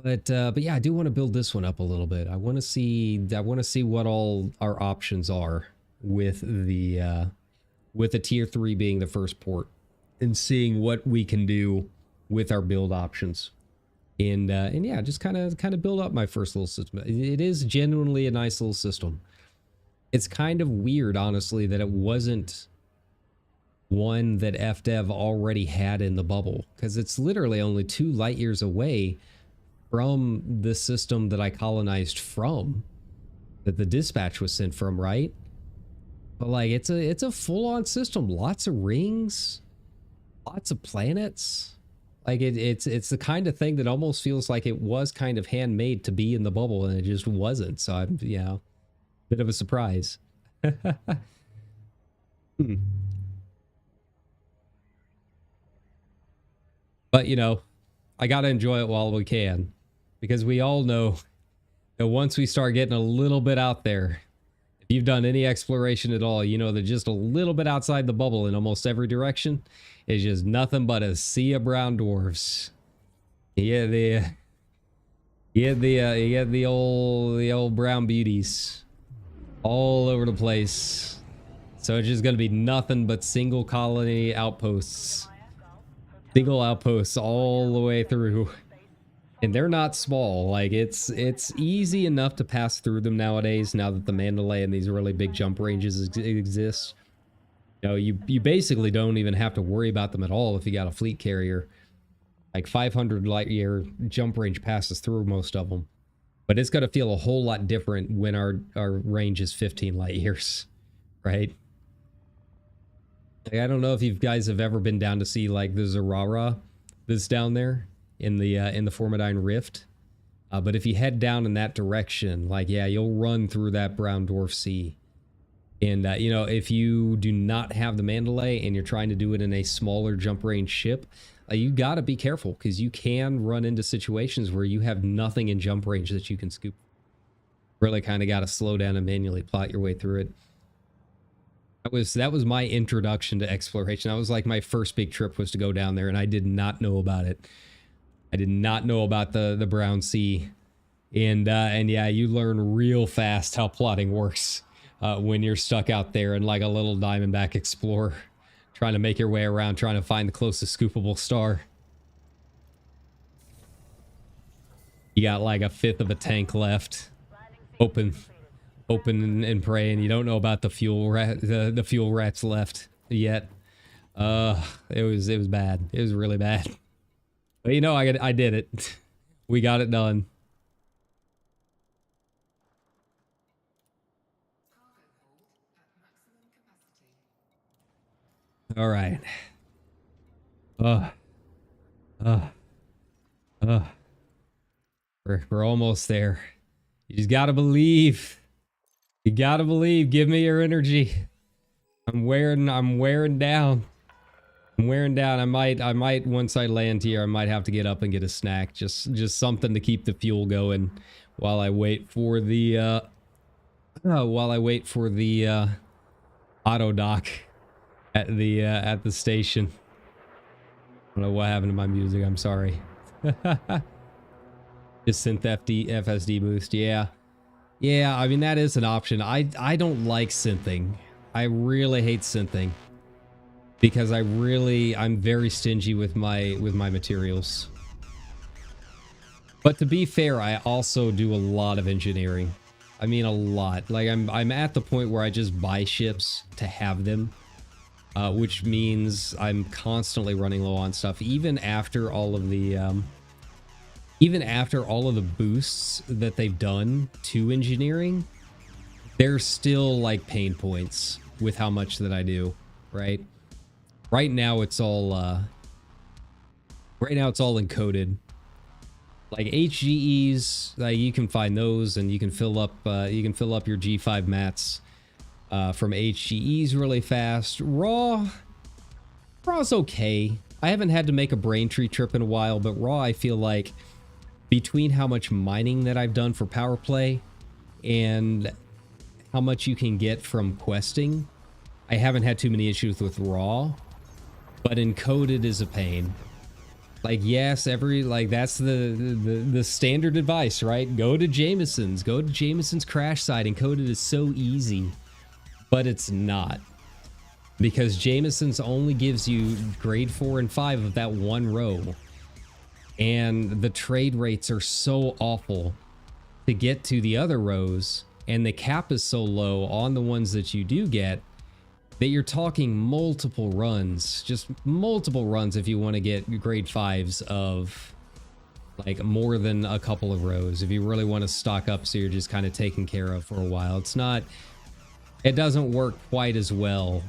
But yeah, I do want to build this one up a little bit. I want to see what all our options are with the tier 3 being the first port, and seeing what we can do with our build options. And yeah, just kind of build up my first little system. It is genuinely a nice little system. It's kind of weird, honestly, that it wasn't one that FDev already had in the bubble, because it's literally only 2 light years away from the system that I colonized from, that the dispatch was sent from, right? But like, it's a full-on system, lots of rings, lots of planets. Like it's the kind of thing that almost feels like it was kind of handmade to be in the bubble, and it just wasn't. So I'm, you know, bit of a surprise. But, you know, I gotta enjoy it while we can, because we all know that once we start getting a little bit out there, if you've done any exploration at all, you know that just a little bit outside the bubble in almost every direction is just nothing but a sea of brown dwarfs. You get the old brown beauties all over the place. So it's just gonna be nothing but single colony outposts. Single outposts all the way through. And they're not small. Like, it's easy enough to pass through them nowadays, now that the Mandalay and these really big jump ranges exist. You know, you basically don't even have to worry about them at all if you got a fleet carrier. Like 500 light year jump range passes through most of them. But it's going to feel a whole lot different when our range is 15 light years, right? Like, I don't know if you guys have ever been down to see like the Zerara that's down there in the Formidine Rift. But if you head down in that direction, like, yeah, you'll run through that brown dwarf sea. And, you know, if you do not have the Mandalay and you're trying to do it in a smaller jump range ship, you got to be careful, because you can run into situations where you have nothing in jump range that you can scoop. Really kind of got to slow down and manually plot your way through it. That was my introduction to exploration. That was like my first big trip, was to go down there, and I did not know about it. I did not know about the Brown Sea. And yeah, you learn real fast how plotting works when you're stuck out there in like a little Diamondback Explorer, trying to make your way around, trying to find the closest scoopable star. You got like a fifth of a tank left. Open and pray, and you don't know about the fuel the fuel rats left yet. It was bad. It was really bad. But you know, I did it. We got it done. All right. We're almost there. You just gotta believe. You gotta believe. Give me your energy. I'm wearing down. I'm wearing down. I might once I land here, I might have to get up and get a snack. Just something to keep the fuel going while I wait for the auto dock at the station. I don't know what happened to my music. I'm sorry. Just synth FSD boost. Yeah. I mean, that is an option. I don't like synthing. I really hate synthing because I'm very stingy with my materials. But to be fair, I also do a lot of engineering. I mean, a lot. Like I'm at the point where I just buy ships to have them. Which means I'm constantly running low on stuff, even after all of the boosts that they've done to engineering. There's still like pain points with how much that I do, right? Right now it's all encoded. Like HGEs, you can find those, and you can fill up your G5 mats. From HGEs really fast. Raw's okay. I haven't had to make a Braintree trip in a while, but Raw, I feel like between how much mining that I've done for power play and how much you can get from questing, I haven't had too many issues with Raw, but encoded is a pain. Like, yes, that's the standard advice, right? Go to Jameson's crash site. Encoded is so easy. But it's not, because Jameson's only gives you grade 4 and 5 of that one row, and the trade rates are so awful to get to the other rows, and the cap is so low on the ones that you do get that you're talking multiple runs, just multiple runs if you want to get grade 5s of like more than a couple of rows, if you really want to stock up so you're just kind of taken care of for a while. It doesn't work quite as well,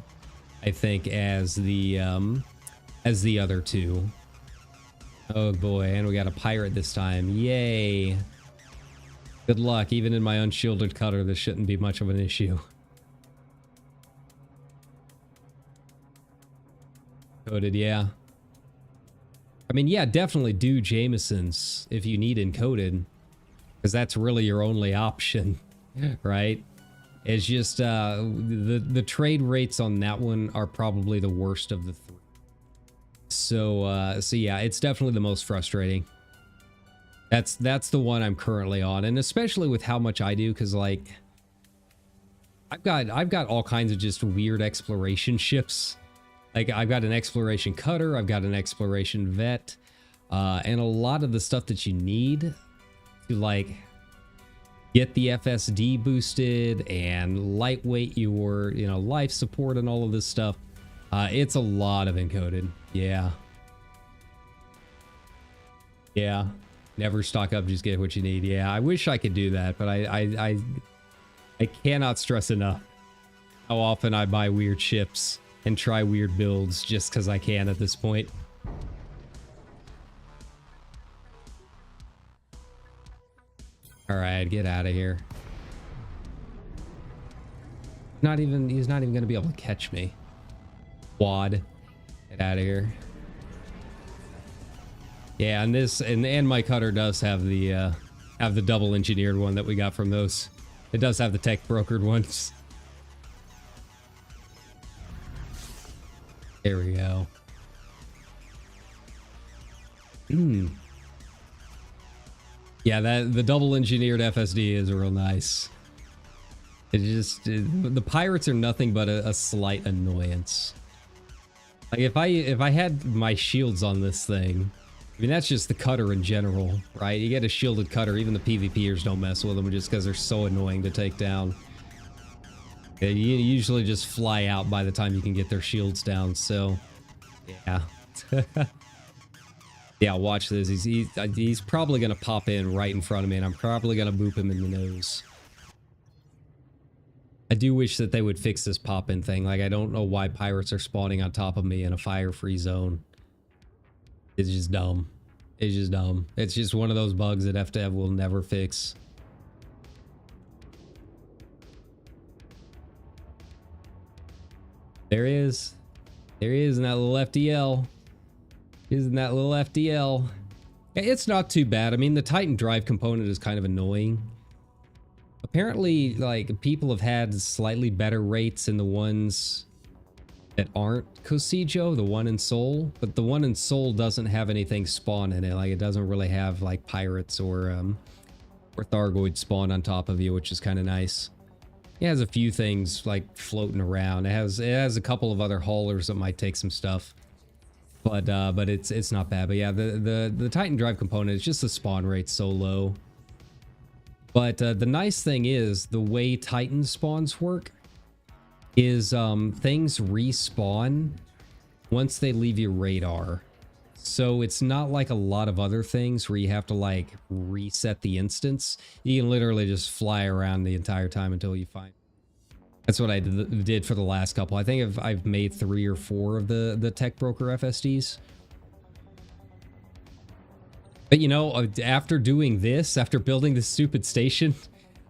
I think, as the other two. Oh boy, and we got a pirate this time. Yay. Good luck. Even in my unshielded cutter, this shouldn't be much of an issue. Coded, yeah. I mean, yeah, definitely do Jameson's if you need encoded, because that's really your only option, right? It's just the trade rates on that one are probably the worst of the three. So yeah, it's definitely the most frustrating. That's the one I'm currently on, and especially with how much I do, because like I've got all kinds of just weird exploration ships. Like I've got an exploration cutter, I've got an exploration vet, and a lot of the stuff that you need to like get the FSD boosted and lightweight your, life support and all of this stuff. It's a lot of encoded. Yeah. Never stock up, just get what you need. Yeah, I wish I could do that, but I cannot stress enough how often I buy weird ships and try weird builds just because I can at this point. All right, get out of here. He's not even going to be able to catch me. Quad. Get out of here. Yeah, and this and my cutter does have the double engineered one that we got from those. It does have the tech brokered ones. There we go. Yeah, the double engineered FSD is real nice. The pirates are nothing but a slight annoyance. Like if I had my shields on this thing, I mean, that's just the cutter in general, right? You get a shielded cutter, even the PvPers don't mess with them just because they're so annoying to take down. They usually just fly out by the time you can get their shields down, so yeah. Yeah, watch this. He's probably going to pop in right in front of me, and I'm probably going to boop him in the nose. I do wish that they would fix this pop-in thing. Like, I don't know why pirates are spawning on top of me in a fire-free zone. It's just dumb. It's just dumb. It's just one of those bugs that FDev will never fix. There he is. There he is in that little FDL. Isn't that little FDL? It's not too bad. I mean, the Titan drive component is kind of annoying. Apparently, like, people have had slightly better rates in the ones that aren't Qyuuzy, the one in Seoul, but the one in Seoul doesn't have anything spawn in it. Like, it doesn't really have like pirates or Thargoid spawn on top of you, which is kind of nice. It has a few things like floating around. It has a couple of other haulers that might take some stuff, but it's not bad. But yeah, the Titan drive component is just the spawn rate so low. But the nice thing is the way Titan spawns work is things respawn once they leave your radar. So it's not like a lot of other things where you have to like reset the instance. You can literally just fly around the entire time until you find. That's what I did for the last couple. I think I've made 3 or 4 of the Tech Broker FSDs. But you know, after doing this, after building this stupid station,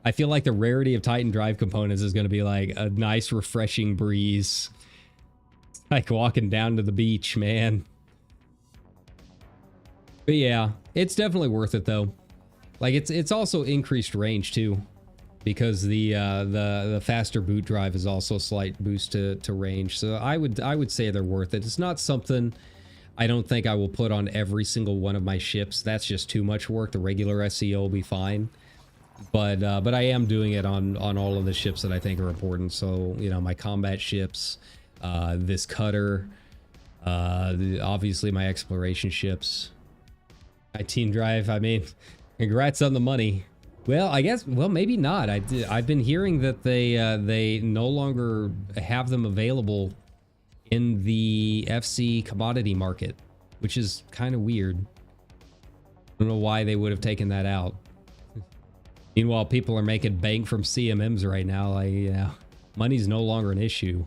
I feel like the rarity of Titan drive components is going to be like a nice refreshing breeze. It's like walking down to the beach, man. But yeah, it's definitely worth it though. Like it's also increased range too, because the faster boot drive is also a slight boost to range. So I would say they're worth it. It's not something I don't think I will put on every single one of my ships. That's just too much work. The regular SEO will be fine. But I am doing it on all of the ships that I think are important. So, you know, my combat ships, this cutter, obviously my exploration ships. My team drive, I mean, congrats on the money. Well, I guess, well, maybe not. I've been hearing that they no longer have them available in the FC commodity market, which is kind of weird. I don't know why they would have taken that out. Meanwhile, people are making bank from CMMs right now. Like, yeah, money's no longer an issue.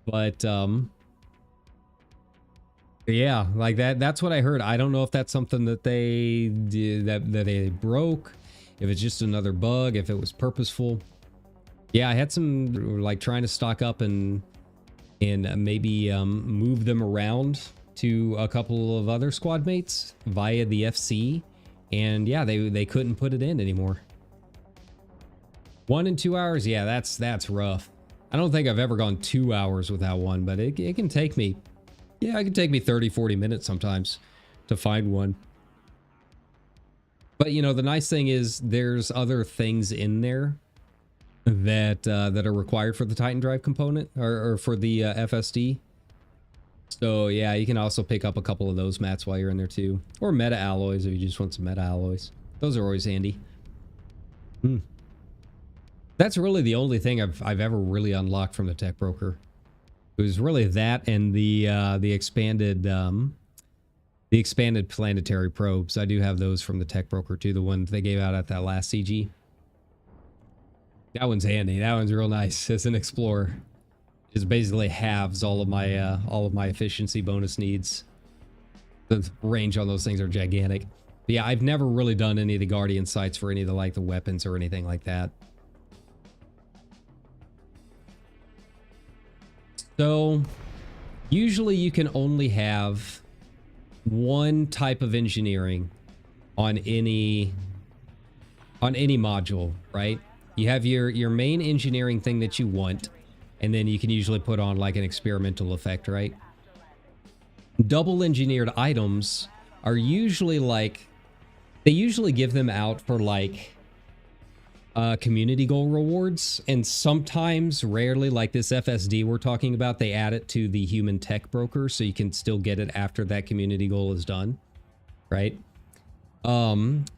But yeah, like that's what I heard. I don't know if that's something that they did, that they broke, if it's just another bug, if it was purposeful. Yeah, I had some like trying to stock up and maybe move them around to a couple of other squad mates via the FC, and yeah, they couldn't put it in anymore. 1 and 2 hours, yeah, that's rough. I don't think I've ever gone 2 hours without one, but it can take me, yeah, it can take me 30-40 minutes sometimes to find one. But you know, the nice thing is there's other things in there that are required for the Titan drive component or for the FSD. So yeah, you can also pick up a couple of those mats while you're in there too, or meta alloys if you just want some meta alloys. Those are always handy. That's really the only thing I've ever really unlocked from the Tech Broker. It was really that and the expanded planetary probes. I do have those from the Tech Broker too, the one they gave out at that last CG. That one's handy. That one's real nice as an explorer. Just basically halves all of my efficiency bonus needs. The range on those things are gigantic. But yeah, I've never really done any of the Guardian sites for any of the like the weapons or anything like that. So usually you can only have one type of engineering on any module, right? You have your main engineering thing that you want, and then you can usually put on like an experimental effect, right? Double engineered items are usually like, they usually give them out for like community goal rewards, and sometimes, rarely, like this FSD we're talking about, they add it to the human tech broker, so you can still get it after that community goal is done, right? And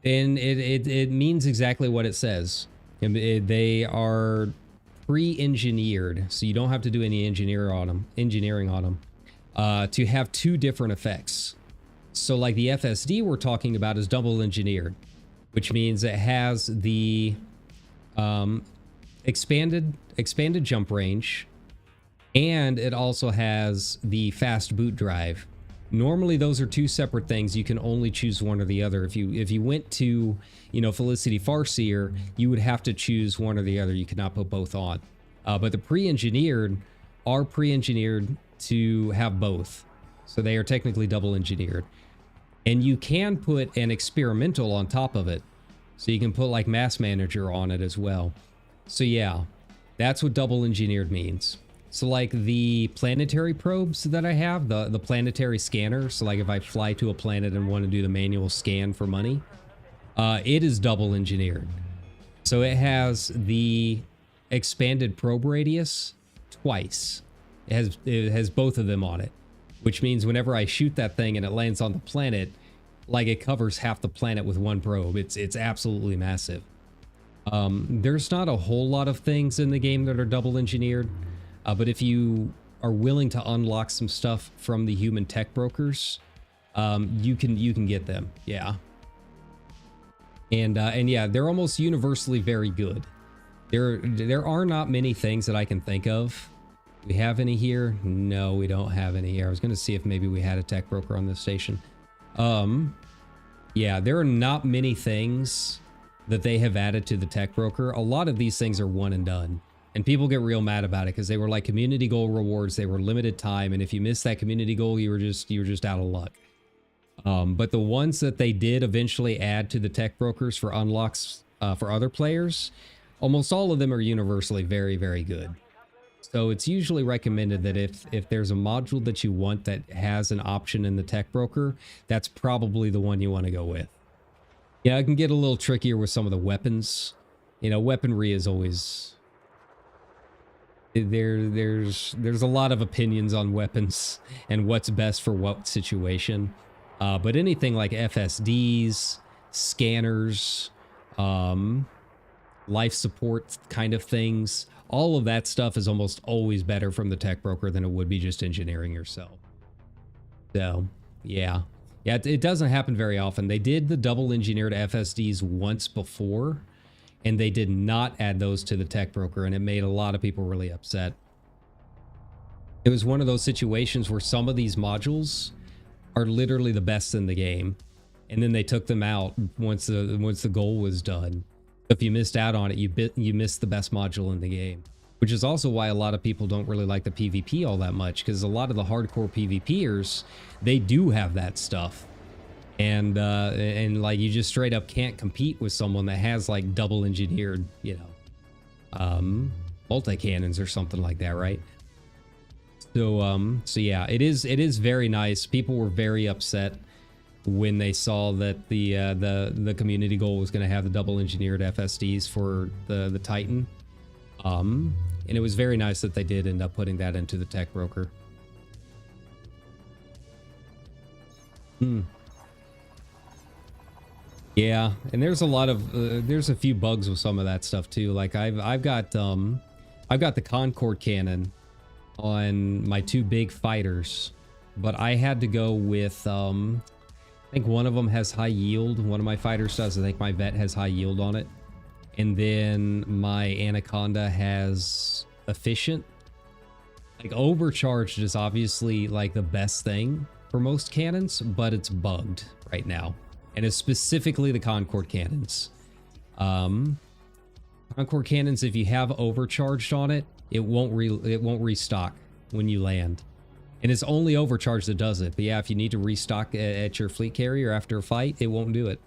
it means exactly what it says. They are pre-engineered, so you don't have to do any engineering on them, to have 2 different effects. So like the FSD we're talking about is double engineered, which means it has the expanded jump range, and it also has the fast boot drive. Normally those are 2 separate things. You can only choose one or the other. If you went to, Felicity Farseer, you would have to choose one or the other. You could not put both on. But the pre-engineered are pre-engineered to have both. So they are technically double engineered. And you can put an experimental on top of it. So you can put like Mass Manager on it as well. So yeah, that's what double engineered means. So like the planetary probes that I have, the planetary scanner. So like if I fly to a planet and want to do the manual scan for money, it is double engineered. So it has the expanded probe radius twice. It has both of them on it, which means whenever I shoot that thing and it lands on the planet, like it covers half the planet with one probe. It's absolutely massive. There's not a whole lot of things in the game that are double engineered, but if you are willing to unlock some stuff from the human tech brokers, you can get them. Yeah. And yeah, they're almost universally very good. There are not many things that I can think of. Do we have any here? No, we don't have any here. I was going to see if maybe we had a tech broker on this station. Yeah, there are not many things that they have added to the tech broker. A lot of these things are one and done, and people get real mad about it because they were like community goal rewards. They were limited time, and if you missed that community goal, you were just out of luck. But the ones that they did eventually add to the tech brokers for unlocks for other players, almost all of them are universally very, very good. So it's usually recommended that if there's a module that you want that has an option in the tech broker, that's probably the one you want to go with. Yeah, it can get a little trickier with some of the weapons. Weaponry is always... There's a lot of opinions on weapons and what's best for what situation. But anything like FSDs, scanners, life support kind of things, all of that stuff is almost always better from the tech broker than it would be just engineering yourself. So, yeah. Yeah, it doesn't happen very often. They did the double engineered FSDs once before, and they did not add those to the tech broker, and it made a lot of people really upset. It was one of those situations where some of these modules are literally the best in the game, and then they took them out once the goal was done. If you missed out on it, you missed the best module in the game, which is also why a lot of people don't really like the PvP all that much, because a lot of the hardcore PvPers, they do have that stuff, and like you just straight up can't compete with someone that has like double engineered, multi-cannons or something like that, right? So yeah, it is very nice. People were very upset when they saw that the community goal was going to have the double engineered FSDs for the Titan. And it was very nice that they did end up putting that into the tech broker. Yeah, and there's a lot of there's a few bugs with some of that stuff too. Like I've got the Concord cannon on my 2 big fighters, but I had to go with I think one of them has high yield. One of my fighters does. I think my vet has high yield on it. And then my Anaconda has efficient. Like overcharged is obviously like the best thing for most cannons, but it's bugged right now. And it's specifically the Concord cannons. Concord cannons, if you have overcharged on it, it won't restock when you land. And it's only overcharge that does it. But yeah, if you need to restock at your fleet carrier after a fight, it won't do it.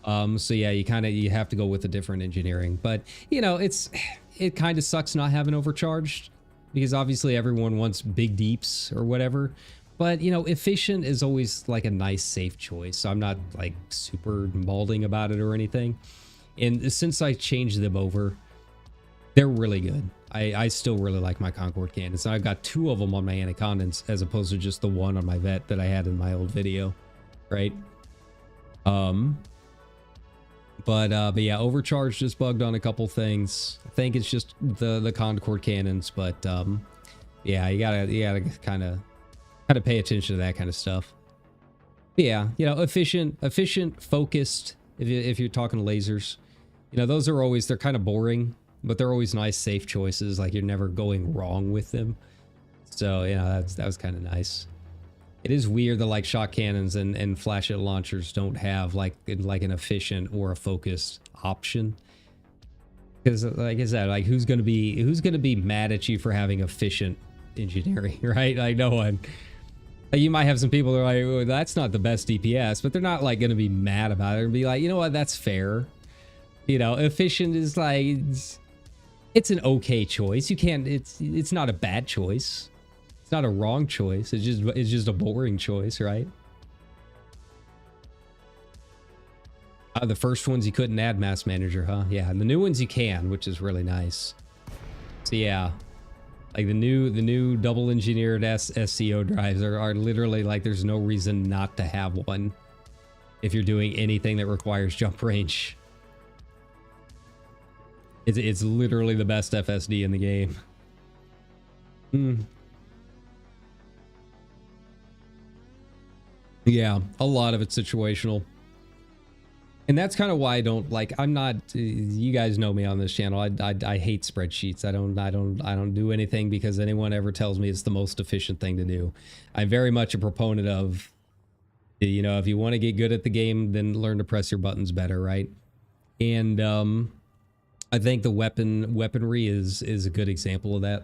So yeah, you have to go with a different engineering. But it kind of sucks not having overcharged, because obviously everyone wants big deeps or whatever. But efficient is always like a nice safe choice. So I'm not like super balding about it or anything. And since I changed them over, they're really good. I still really like my Concord cannons. I've got 2 of them on my Anacondans as opposed to just the 1 on my Vet that I had in my old video, right? But yeah, overcharge just bugged on a couple things. I think it's just the Concord cannons, but yeah, you gotta kind of pay attention to that kind of stuff. But yeah, you know, efficient, focused. If you're talking lasers, you know, those are always, they're kind of boring, but they're always nice, safe choices. Like, you're never going wrong with them. So, you know, that was kind of nice. It is weird that, like, shot cannons and flashlight launchers don't have like an efficient or a focused option. Because, like I said, like, who's gonna be mad at you for having efficient engineering, right? Like, no one. Like, you might have some people that are like, oh, that's not the best DPS, but they're not like gonna be mad about it and be like, you know what, that's fair. You know, efficient is like, it's an okay choice. You can't, it's not a bad choice. It's not a wrong choice. It's just a boring choice, right? The first ones you couldn't add Mass Manager, huh? Yeah, and the new ones you can, which is really nice. So yeah, like the new double engineered SCO drives are literally like, there's no reason not to have one if you're doing anything that requires jump range. It's literally the best FSD in the game. Yeah, a lot of it's situational. And that's kind of why I don't like, I'm not, you guys know me on this channel. I hate spreadsheets. I don't do anything because anyone ever tells me it's the most efficient thing to do. I'm very much a proponent of, you know, if you want to get good at the game, then learn to press your buttons better, right? And I think the weaponry is a good example of that.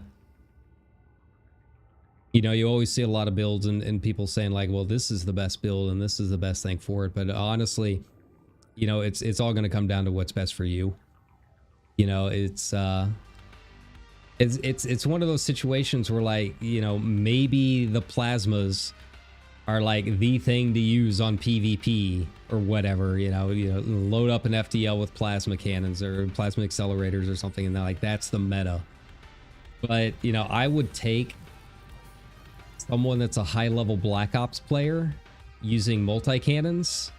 You know, you always see a lot of builds and people saying like, well, this is the best build and this is the best thing for it. But honestly, you know, it's all going to come down to what's best for you. You know, it's one of those situations where, like, you know, maybe the plasmas are like the thing to use on PvP or whatever, you know, load up an FTL with plasma cannons or plasma accelerators or something, and like that's the meta. But, you know, I would take someone that's a high-level Black Ops player using multi-cannons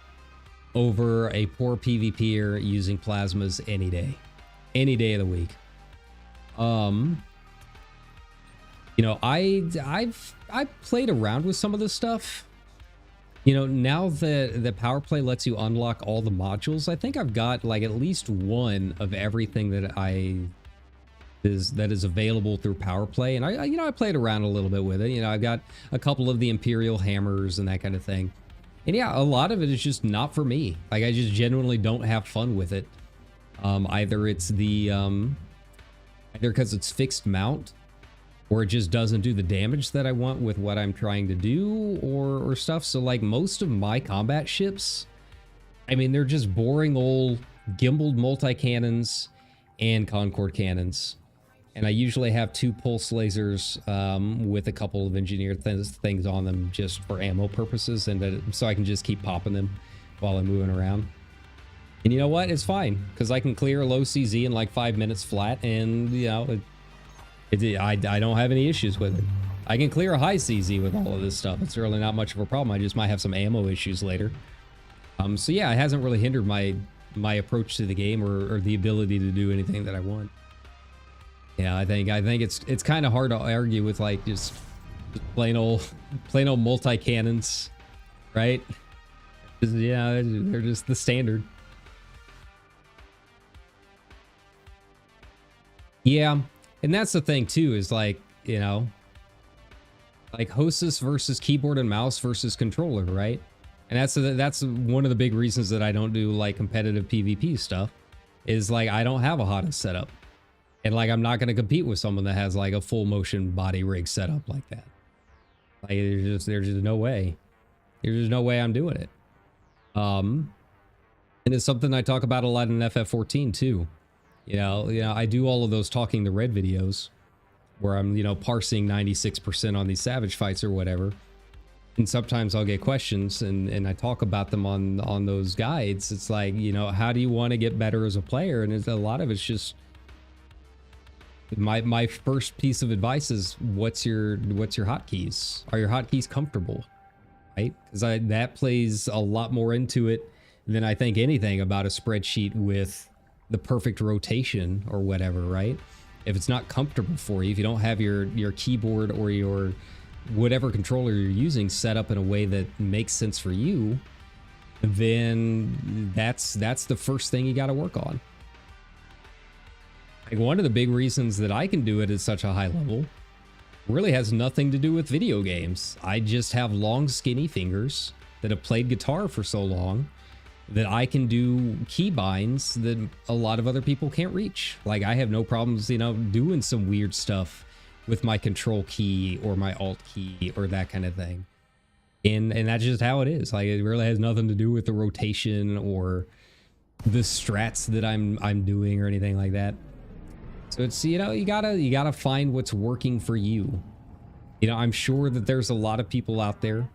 over a poor PvPer using plasmas any day of the week. You know, I've played around with some of this stuff. You know, now that the power play lets you unlock all the modules, I think I've got like at least one of everything that is available through power play. And I played around a little bit with it. You know, I've got a couple of the Imperial hammers and that kind of thing. And yeah, a lot of it is just not for me. Like, I just genuinely don't have fun with it. Either it's the either because it's fixed mount, or it just doesn't do the damage that I want with what I'm trying to do, or stuff. So like most of my combat ships, I mean, they're just boring old gimbaled multi-cannons and Concord cannons. And I usually have 2 pulse lasers with a couple of engineered things on them just for ammo purposes, and so I can just keep popping them while I'm moving around. And you know what? It's fine, because I can clear a low CZ in like 5 minutes flat, and you know, I don't have any issues with it. I can clear a high CZ with all of this stuff. It's really not much of a problem. I just might have some ammo issues later. So yeah, it hasn't really hindered my approach to the game or the ability to do anything that I want. Yeah, I think it's kind of hard to argue with like just plain old multi cannons, right? Yeah, they're just the standard. Yeah, and that's the thing too, is like, you know, like hostess versus keyboard and mouse versus controller, right? And that's one of the big reasons that I don't do like competitive PvP stuff, is like I don't have a hottest setup. And like, I'm not going to compete with someone that has like a full motion body rig setup like that. Like, there's just no way. There's just no way I'm doing it. And it's something I talk about a lot in FF14 too. You know, I do all of those Talking the Red videos where I'm, you know, parsing 96% on these Savage fights or whatever. And sometimes I'll get questions and I talk about them on those guides. It's like, you know, how do you want to get better as a player? And a lot of it's just my first piece of advice is what's your hotkeys? Are your hotkeys comfortable? Right? Because that plays a lot more into it than I think anything about a spreadsheet with the perfect rotation or whatever, right? If it's not comfortable for you, if you don't have your keyboard or your whatever controller you're using set up in a way that makes sense for you, then that's the first thing you got to work on. Like, one of the big reasons that I can do it at such a high level really has nothing to do with video games. I just have long, skinny fingers that have played guitar for so long that I can do key binds that a lot of other people can't reach. Like, I have no problems, you know, doing some weird stuff with my control key or my alt key or that kind of thing. And that's just how it is. Like, it really has nothing to do with the rotation or the strats that I'm doing or anything like that. So it's, you know, you gotta find what's working for you. You know, I'm sure that there's a lot of people out there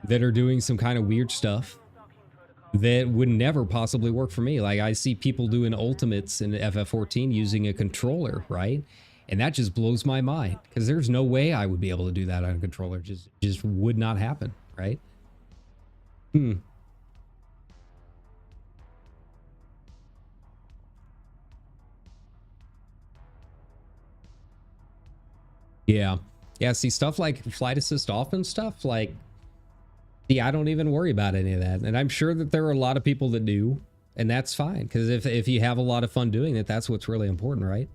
that are doing some kind of weird stuff that would never possibly work for me. Like, I see people doing ultimates in FF14 using a controller, right? And that just blows my mind, because there's no way I would be able to do that on a controller. Just would not happen, right? Yeah. Yeah, see, stuff like flight assist off and stuff, like, I don't even worry about any of that. And I'm sure that there are a lot of people that do, and that's fine, because if you have a lot of fun doing it, that's what's really important, right?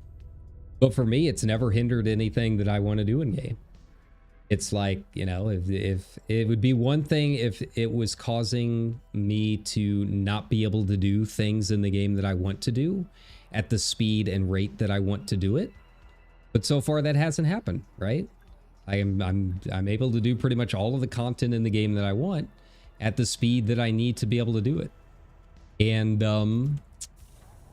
But for me, it's never hindered anything that I want to do in game. It's like, you know, if it would be one thing if it was causing me to not be able to do things in the game that I want to do at the speed and rate that I want to do it. But so far that hasn't happened, right? I'm able to do pretty much all of the content in the game that I want at the speed that I need to be able to do it. And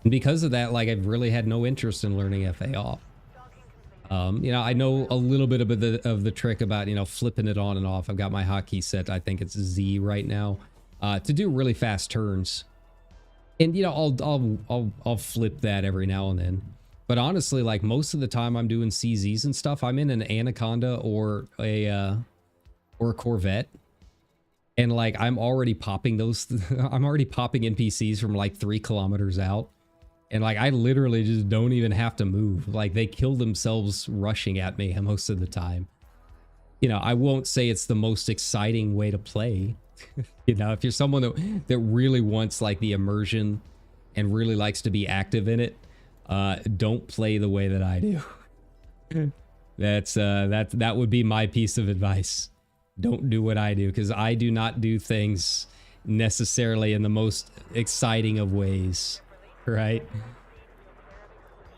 because of that, like, I've really had no interest in learning FA off. You know, I know a little bit of the trick about, you know, flipping it on and off. I've got my hotkey set, I think it's Z right now, to do really fast turns. And, you know, I'll flip that every now and then. But honestly, like, most of the time I'm doing CZs and stuff, I'm in an Anaconda or a Corvette. And, like, I'm already popping I'm already popping NPCs from like 3 kilometers out. And, like, I literally just don't even have to move. Like, they kill themselves rushing at me most of the time. You know, I won't say it's the most exciting way to play. You know, if you're someone that really wants, like, the immersion and really likes to be active in it, don't play the way that I do. That would be my piece of advice. Don't do what I do, because I do not do things necessarily in the most exciting of ways, right?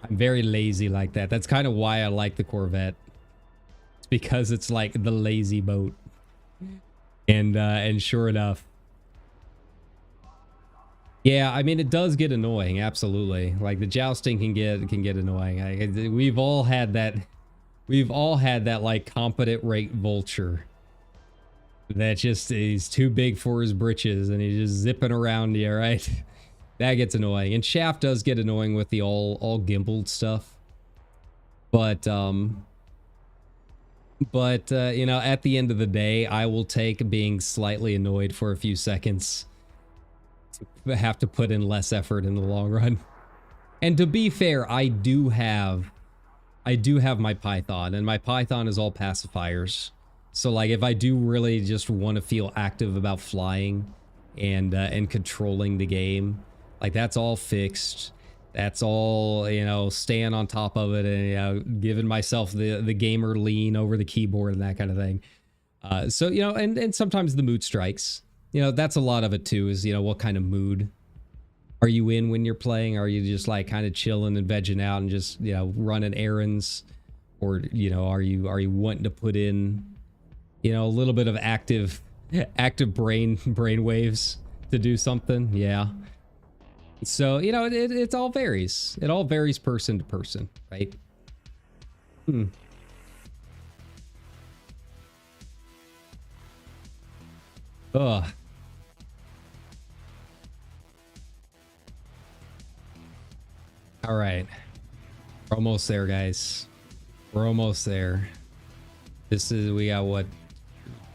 I'm very lazy like that. That's kind of why I like the Corvette. It's because it's like the lazy boat. And sure enough, yeah, I mean, it does get annoying, absolutely. Like, the jousting can get annoying. We've all had that like competent rate vulture that just is too big for his britches and he's just zipping around you, right? That gets annoying. And Shaft does get annoying with the all gimbaled stuff. But you know, at the end of the day, I will take being slightly annoyed for a few seconds to have to put in less effort in the long run. And to be fair, I do have my Python, and my Python is all pacifiers. So, like, if I do really just want to feel active about flying and controlling the game, like, that's all fixed. That's all, you know, staying on top of it and, you know, giving myself the gamer lean over the keyboard and that kind of thing. So, you know, and sometimes the mood strikes. You know, that's a lot of it too, is, you know, what kind of mood are you in when you're playing? Are you just like kind of chilling and vegging out and just, you know, running errands? Or, you know, are you wanting to put in, you know, a little bit of active brain waves to do something? Yeah. So, you know, it all varies. It all varies person to person, right? Ugh. All right. We're almost there, guys. We're almost there. We got what?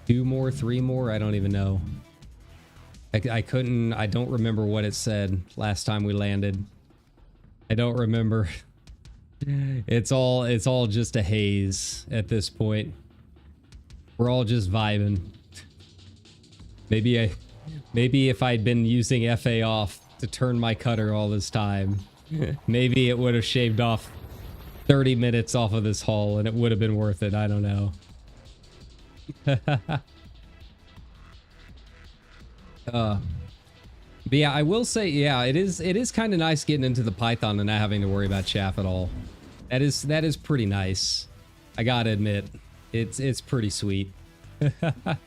2 more, 3 more? I don't even know. I don't remember what it said last time we landed. I don't remember. It's all just a haze at this point. We're all just vibing. Maybe if I'd been using FA off to turn my cutter all this time, maybe it would have shaved off 30 minutes off of this haul and it would have been worth it. I don't know. But yeah, I will say, yeah, it is kind of nice getting into the Python and not having to worry about chaff at all. That is pretty nice. I gotta admit, it's pretty sweet. But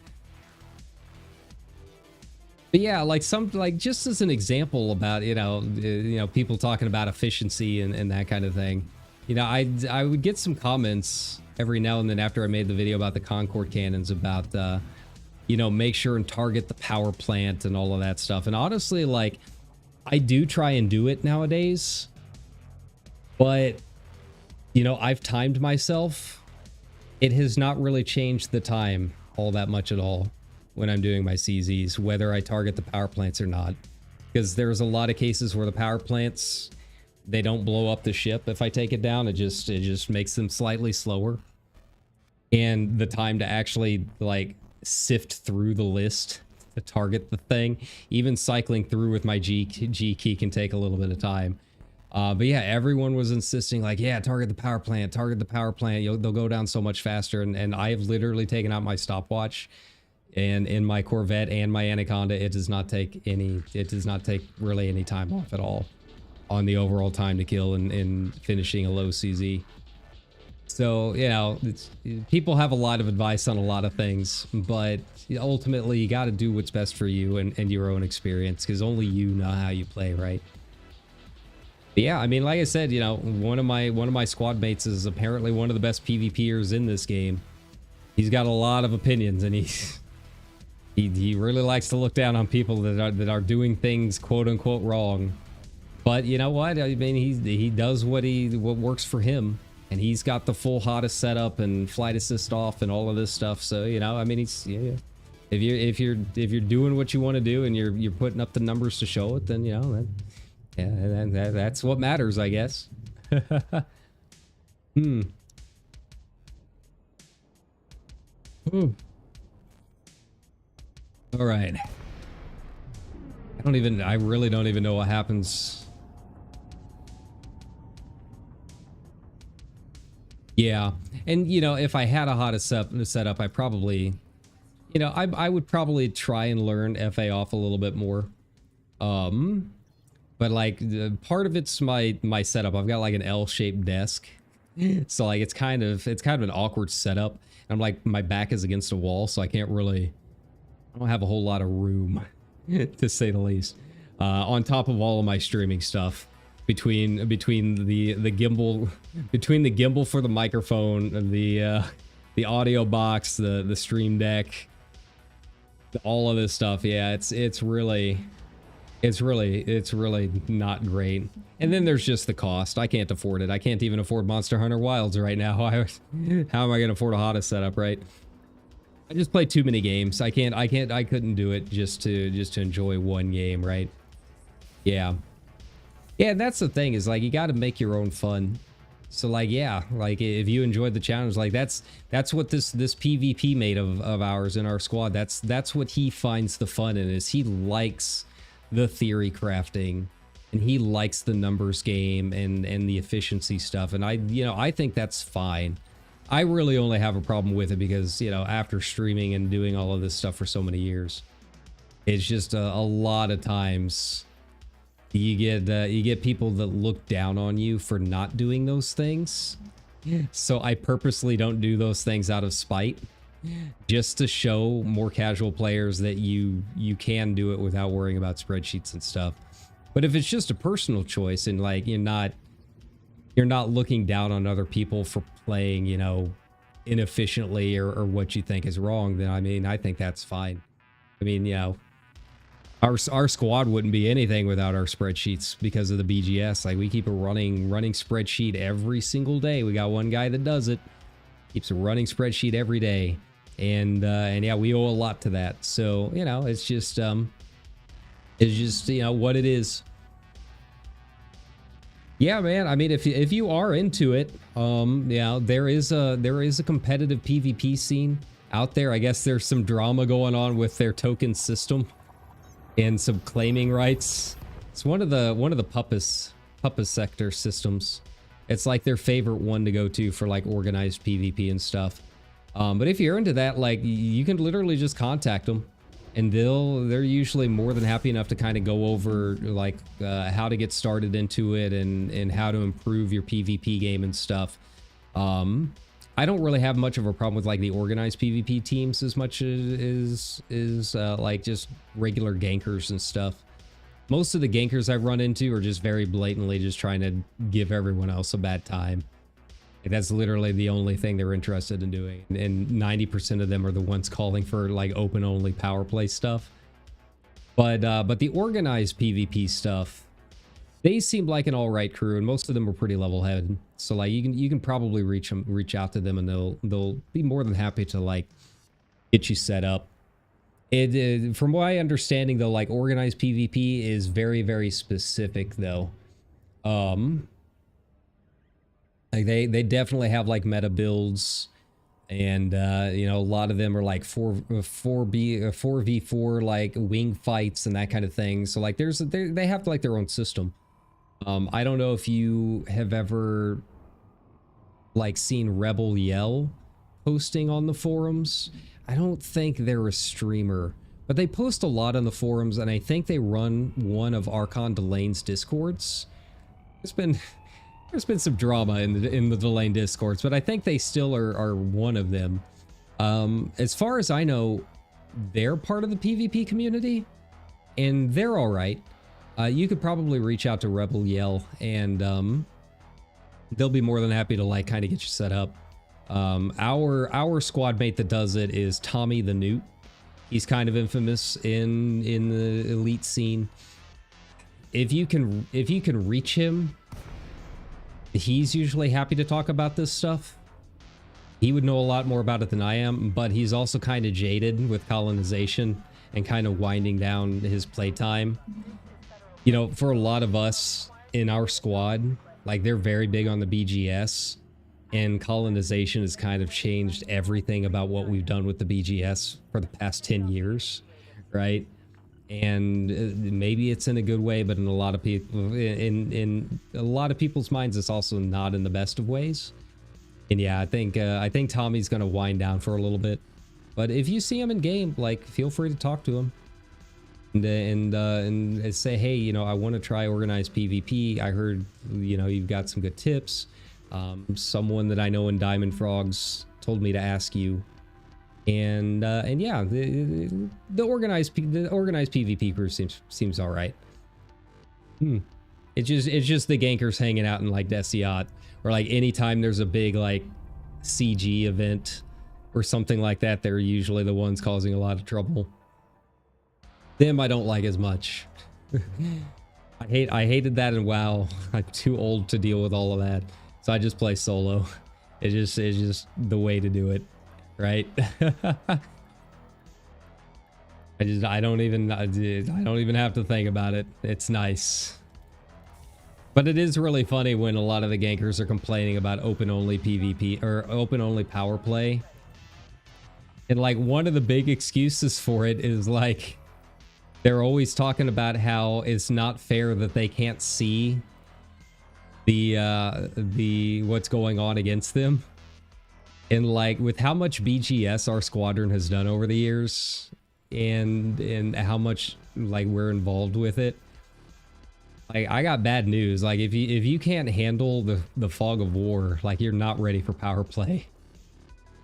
yeah, like just as an example about, you know, people talking about efficiency and that kind of thing. You know, I would get some comments every now and then after I made the video about the Concord cannons about, you know, make sure and target the power plant and all of that stuff. And honestly, like, I do try and do it nowadays, but, you know, I've timed myself. It has not really changed the time all that much at all when I'm doing my CZs, whether I target the power plants or not. Because there's a lot of cases where the power plants, they don't blow up the ship if I take it down. It just makes them slightly slower. And the time to actually, like, sift through the list to target the thing, even cycling through with my G key can take a little bit of time. But yeah, everyone was insisting, like, yeah, target the power plant, target the power plant. They'll go down so much faster. And I have literally taken out my stopwatch. And in my Corvette and my Anaconda, it does not take really any time off at all on the overall time to kill in finishing a low CZ. So, you know, people have a lot of advice on a lot of things, but ultimately you got to do what's best for you and your own experience, because only you know how you play, right? But yeah, I mean, like I said, you know, one of my squad mates is apparently one of the best PvPers in this game. He's got a lot of opinions, and he really likes to look down on people that are doing things quote unquote wrong. But you know what? I mean, he does what works for him, and he's got the full hottest setup and flight assist off and all of this stuff. So, you know, I mean, if you're doing what you want to do and you're putting up the numbers to show it, then, you know, that's what matters, I guess. All right. I really don't even know what happens. Yeah. And, you know, if I had a hottest setup, I probably, you know, I would probably try and learn FA off a little bit more. But like part of it's my setup. I've got like an L-shaped desk. So like it's kind of an awkward setup. I'm like, my back is against a wall, so I don't have a whole lot of room, to say the least. On top of all of my streaming stuff, between the gimbal for the microphone, the audio box, the stream deck, all of this stuff. Yeah, it's really not great. And then there's just the cost. I can't afford it. I can't even afford Monster Hunter Wilds right now. How am I gonna afford a hottest setup, right? I just play too many games. I couldn't do it just to enjoy one game, right? Yeah. Yeah, that's the thing, is like, you got to make your own fun. So like, yeah, like if you enjoyed the challenge, like that's what this PvP mate of ours in our squad, that's what he finds the fun in, is he likes the theory crafting and he likes the numbers game and the efficiency stuff. And I think that's fine. I really only have a problem with it because, you know, after streaming and doing all of this stuff for so many years, it's just a lot of times you get people that look down on you for not doing those things. So I purposely don't do those things out of spite, just to show more casual players that you can do it without worrying about spreadsheets and stuff. But if it's just a personal choice and like you're not looking down on other people for playing, you know, inefficiently or what you think is wrong, then I mean, I think that's fine. I mean, you know, our squad wouldn't be anything without our spreadsheets because of the BGS. Like, we keep a running spreadsheet every single day. We got one guy that does it. Keeps a running spreadsheet every day. And yeah, we owe a lot to that. So, you know, it's just, you know, what it is. Yeah, man. I mean, if you are into it, yeah, there is a competitive PvP scene out there. I guess there's some drama going on with their token system and some claiming rights. It's one of the Puppet sector systems. It's like their favorite one to go to for like organized PvP and stuff. But if you're into that, like, you can literally just contact them, and they're usually more than happy enough to kind of go over like how to get started into it and how to improve your PvP game and stuff. I don't really have much of a problem with like the organized PvP teams as much as like just regular gankers and stuff. Most of the gankers I've run into are just very blatantly just trying to give everyone else a bad time. Like, that's literally the only thing they're interested in doing. And 90% of them are the ones calling for like open only power play stuff. But the organized PvP stuff, they seem like an all right crew, and most of them are pretty level-headed. So like you can probably reach out to them, and they'll be more than happy to like get you set up. From my understanding though, like organized PvP is very, very specific though. Like they definitely have like meta builds, and you know, a lot of them are like 4v4 like wing fights and that kind of thing. So like they have like their own system. I don't know if you have ever like seen Rebel Yell posting on the forums. I don't think they're a streamer, but they post a lot on the forums, and I think they run one of Archon Delane's discords. There's been some drama in the Delane discords, but I think they still are one of them. As far as I know, they're part of the PvP community, and they're all right. You could probably reach out to Rebel Yell, and they'll be more than happy to like kind of get you set up. Our squad mate that does it is Tommy the Newt. He's kind of infamous in the elite scene. If you can reach him, he's usually happy to talk about this stuff. He would know a lot more about it than I am, but he's also kind of jaded with colonization and kind of winding down his playtime. You know, for a lot of us in our squad, like, they're very big on the BGS, and colonization has kind of changed everything about what we've done with the BGS for the past 10 years, right? And maybe it's in a good way, but in a lot of people, in a lot of people's minds, it's also not in the best of ways. And yeah, I think Tommy's gonna wind down for a little bit. But if you see him in game, like, feel free to talk to him and say, hey, you know, I want to try organized PvP. I heard, you know, you've got some good tips. Someone that I know in Diamond Frogs told me to ask you. And yeah, the organized PvP crew seems all right. It's just the gankers hanging out in like Desiat, or like anytime there's a big like CG event or something like that, they're usually the ones causing a lot of trouble. Them I don't like as much. I hated that in WoW. I'm too old to deal with all of that, so I just play solo. It's just the way to do it, right? I don't even have to think about it. It's nice. But it is really funny when a lot of the gankers are complaining about open-only PvP or open-only power play. And like, one of the big excuses for it is like, they're always talking about how it's not fair that they can't see the what's going on against them. And like, with how much BGS our squadron has done over the years, and how much like we're involved with it, like, I got bad news. Like, if you can't handle the fog of war, like, you're not ready for power play.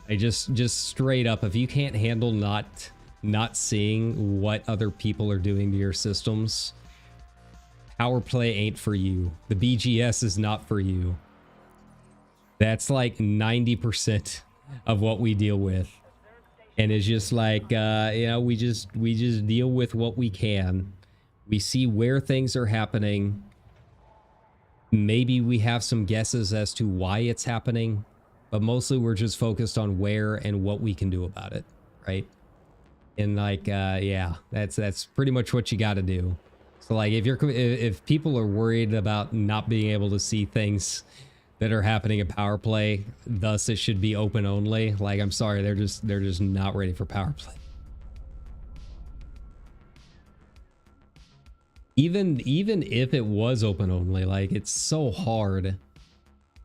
I just straight up, if you can't handle not seeing what other people are doing to your systems, power play ain't for you. The BGS is not for you. That's like 90% of what we deal with. And it's just like, you know, we just deal with what we can. We see where things are happening. Maybe we have some guesses as to why it's happening, but mostly we're just focused on where and what we can do about it, right? And like, yeah, that's pretty much what you got to do. So like, if people are worried about not being able to see things that are happening at power play, thus it should be open only. Like, I'm sorry, they're just not ready for power play. Even if it was open only, like, it's so hard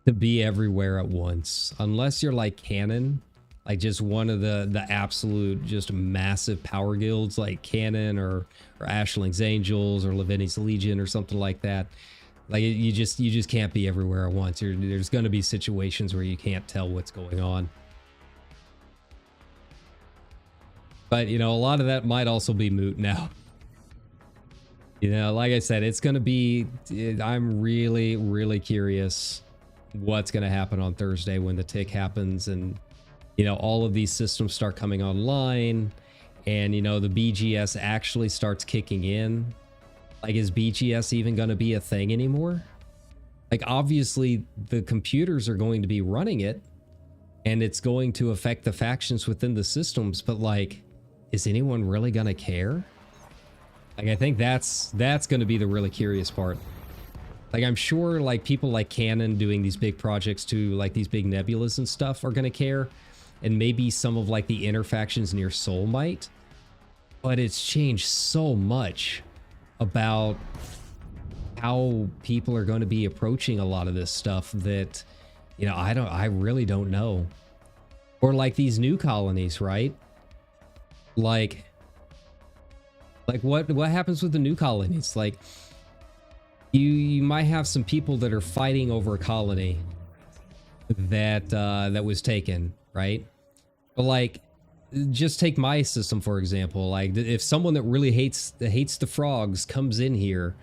to be everywhere at once unless you're like Canon, like just one of the absolute just massive power guilds like Canon or Ashling's Angels or Lavini's Legion or something like that. Like, you just can't be everywhere at once. There's going to be situations where you can't tell what's going on. But, you know, a lot of that might also be moot now. You know, like I said, it's going to be... I'm really, really curious what's going to happen on Thursday when the tick happens and, you know, all of these systems start coming online and, you know, the BGS actually starts kicking in. Like, is BGS even going to be a thing anymore? Like, obviously, the computers are going to be running it, and it's going to affect the factions within the systems, but, like, is anyone really going to care? Like, I think that's going to be the really curious part. Like, I'm sure, like, people like Canon doing these big projects to, like, these big nebulas and stuff are going to care, and maybe some of, like, the inner factions near Seoul might, but it's changed so much about how people are going to be approaching a lot of this stuff that, you know, I really don't know. Or like these new colonies, right? Like what happens with the new colonies? Like, you might have some people that are fighting over a colony that that was taken, right? But like, just take my system, for example. Like, if someone that really hates the frogs comes in here,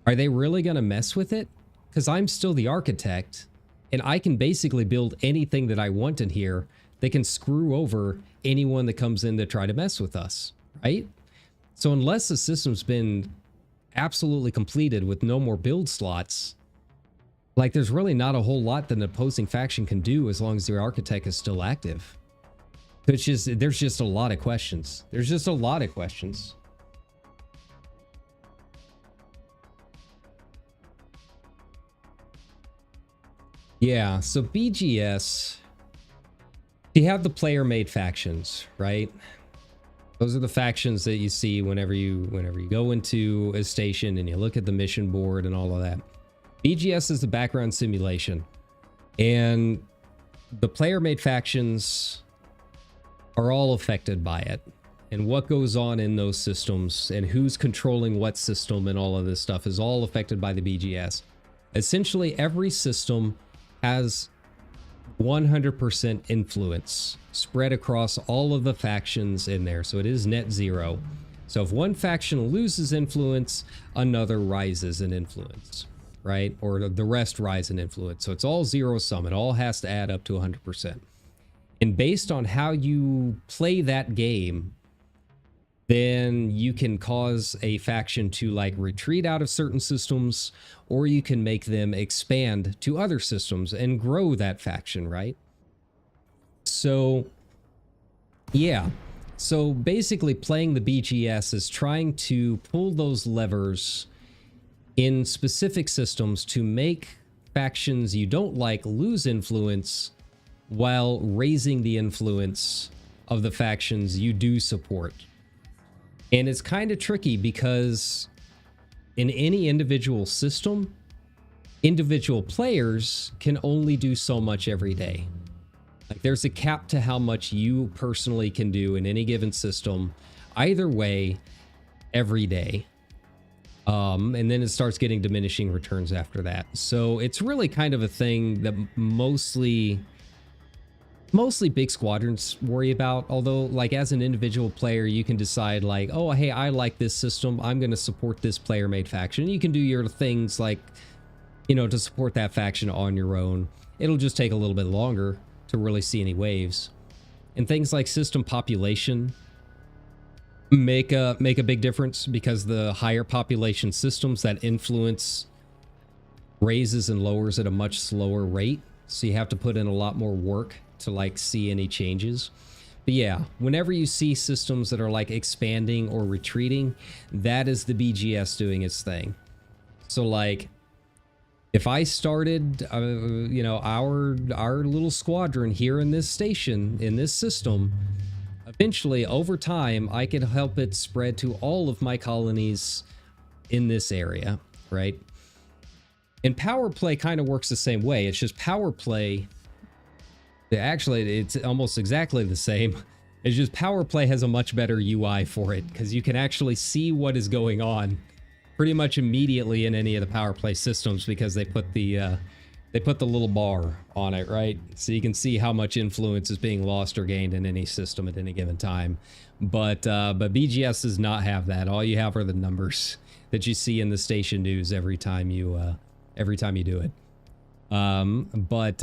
are they really going to mess with it? Because I'm still the architect, and I can basically build anything that I want in here that can screw over anyone that comes in to try to mess with us, right? So unless the system's been absolutely completed with no more build slots, like, there's really not a whole lot that an opposing faction can do as long as the architect is still active. It's just, there's just a lot of questions. There's just a lot of questions. Yeah, so BGS, you have the player-made factions, right? Those are the factions that you see whenever you go into a station and you look at the mission board and all of that. BGS is the background simulation, and the player-made factions are all affected by it, and what goes on in those systems and who's controlling what system and all of this stuff is all affected by the BGS. Essentially, every system has 100% influence spread across all of the factions in there, so it is net zero. So if one faction loses influence, another rises in influence, right? Or the rest rise in influence. So it's all zero sum. It all has to add up to 100%. And based on how you play that game, then you can cause a faction to, like, retreat out of certain systems, or you can make them expand to other systems and grow that faction, right? So, yeah. So basically, playing the BGS is trying to pull those levers in specific systems to make factions you don't like lose influence, while raising the influence of the factions you do support. And it's kind of tricky because in any individual system, individual players can only do so much every day. Like, there's a cap to how much you personally can do in any given system, either way, every day. And then it starts getting diminishing returns after that. So it's really kind of a thing that mostly big squadrons worry about, although, like, as an individual player, you can decide, like, oh, hey, I like this system, I'm going to support this player-made faction. You can do your things, like, you know, to support that faction on your own. It'll just take a little bit longer to really see any waves. And things like system population make a big difference, because the higher population systems, that influence raises and lowers at a much slower rate. So you have to put in a lot more work to like see any changes. But yeah, whenever you see systems that are like expanding or retreating, that is the BGS doing its thing. So like, if I started, you know, our little squadron here in this station, in this system, eventually over time, I could help it spread to all of my colonies in this area, right? And power play kind of works the same way. It's just power play. Actually, it's almost exactly the same. It's just power play has a much better UI for it, because you can actually see what is going on pretty much immediately in any of the power play systems, because they put the little bar on it, right? So you can see how much influence is being lost or gained in any system at any given time. But BGS does not have that. All you have are the numbers that you see in the station news every time you do it. But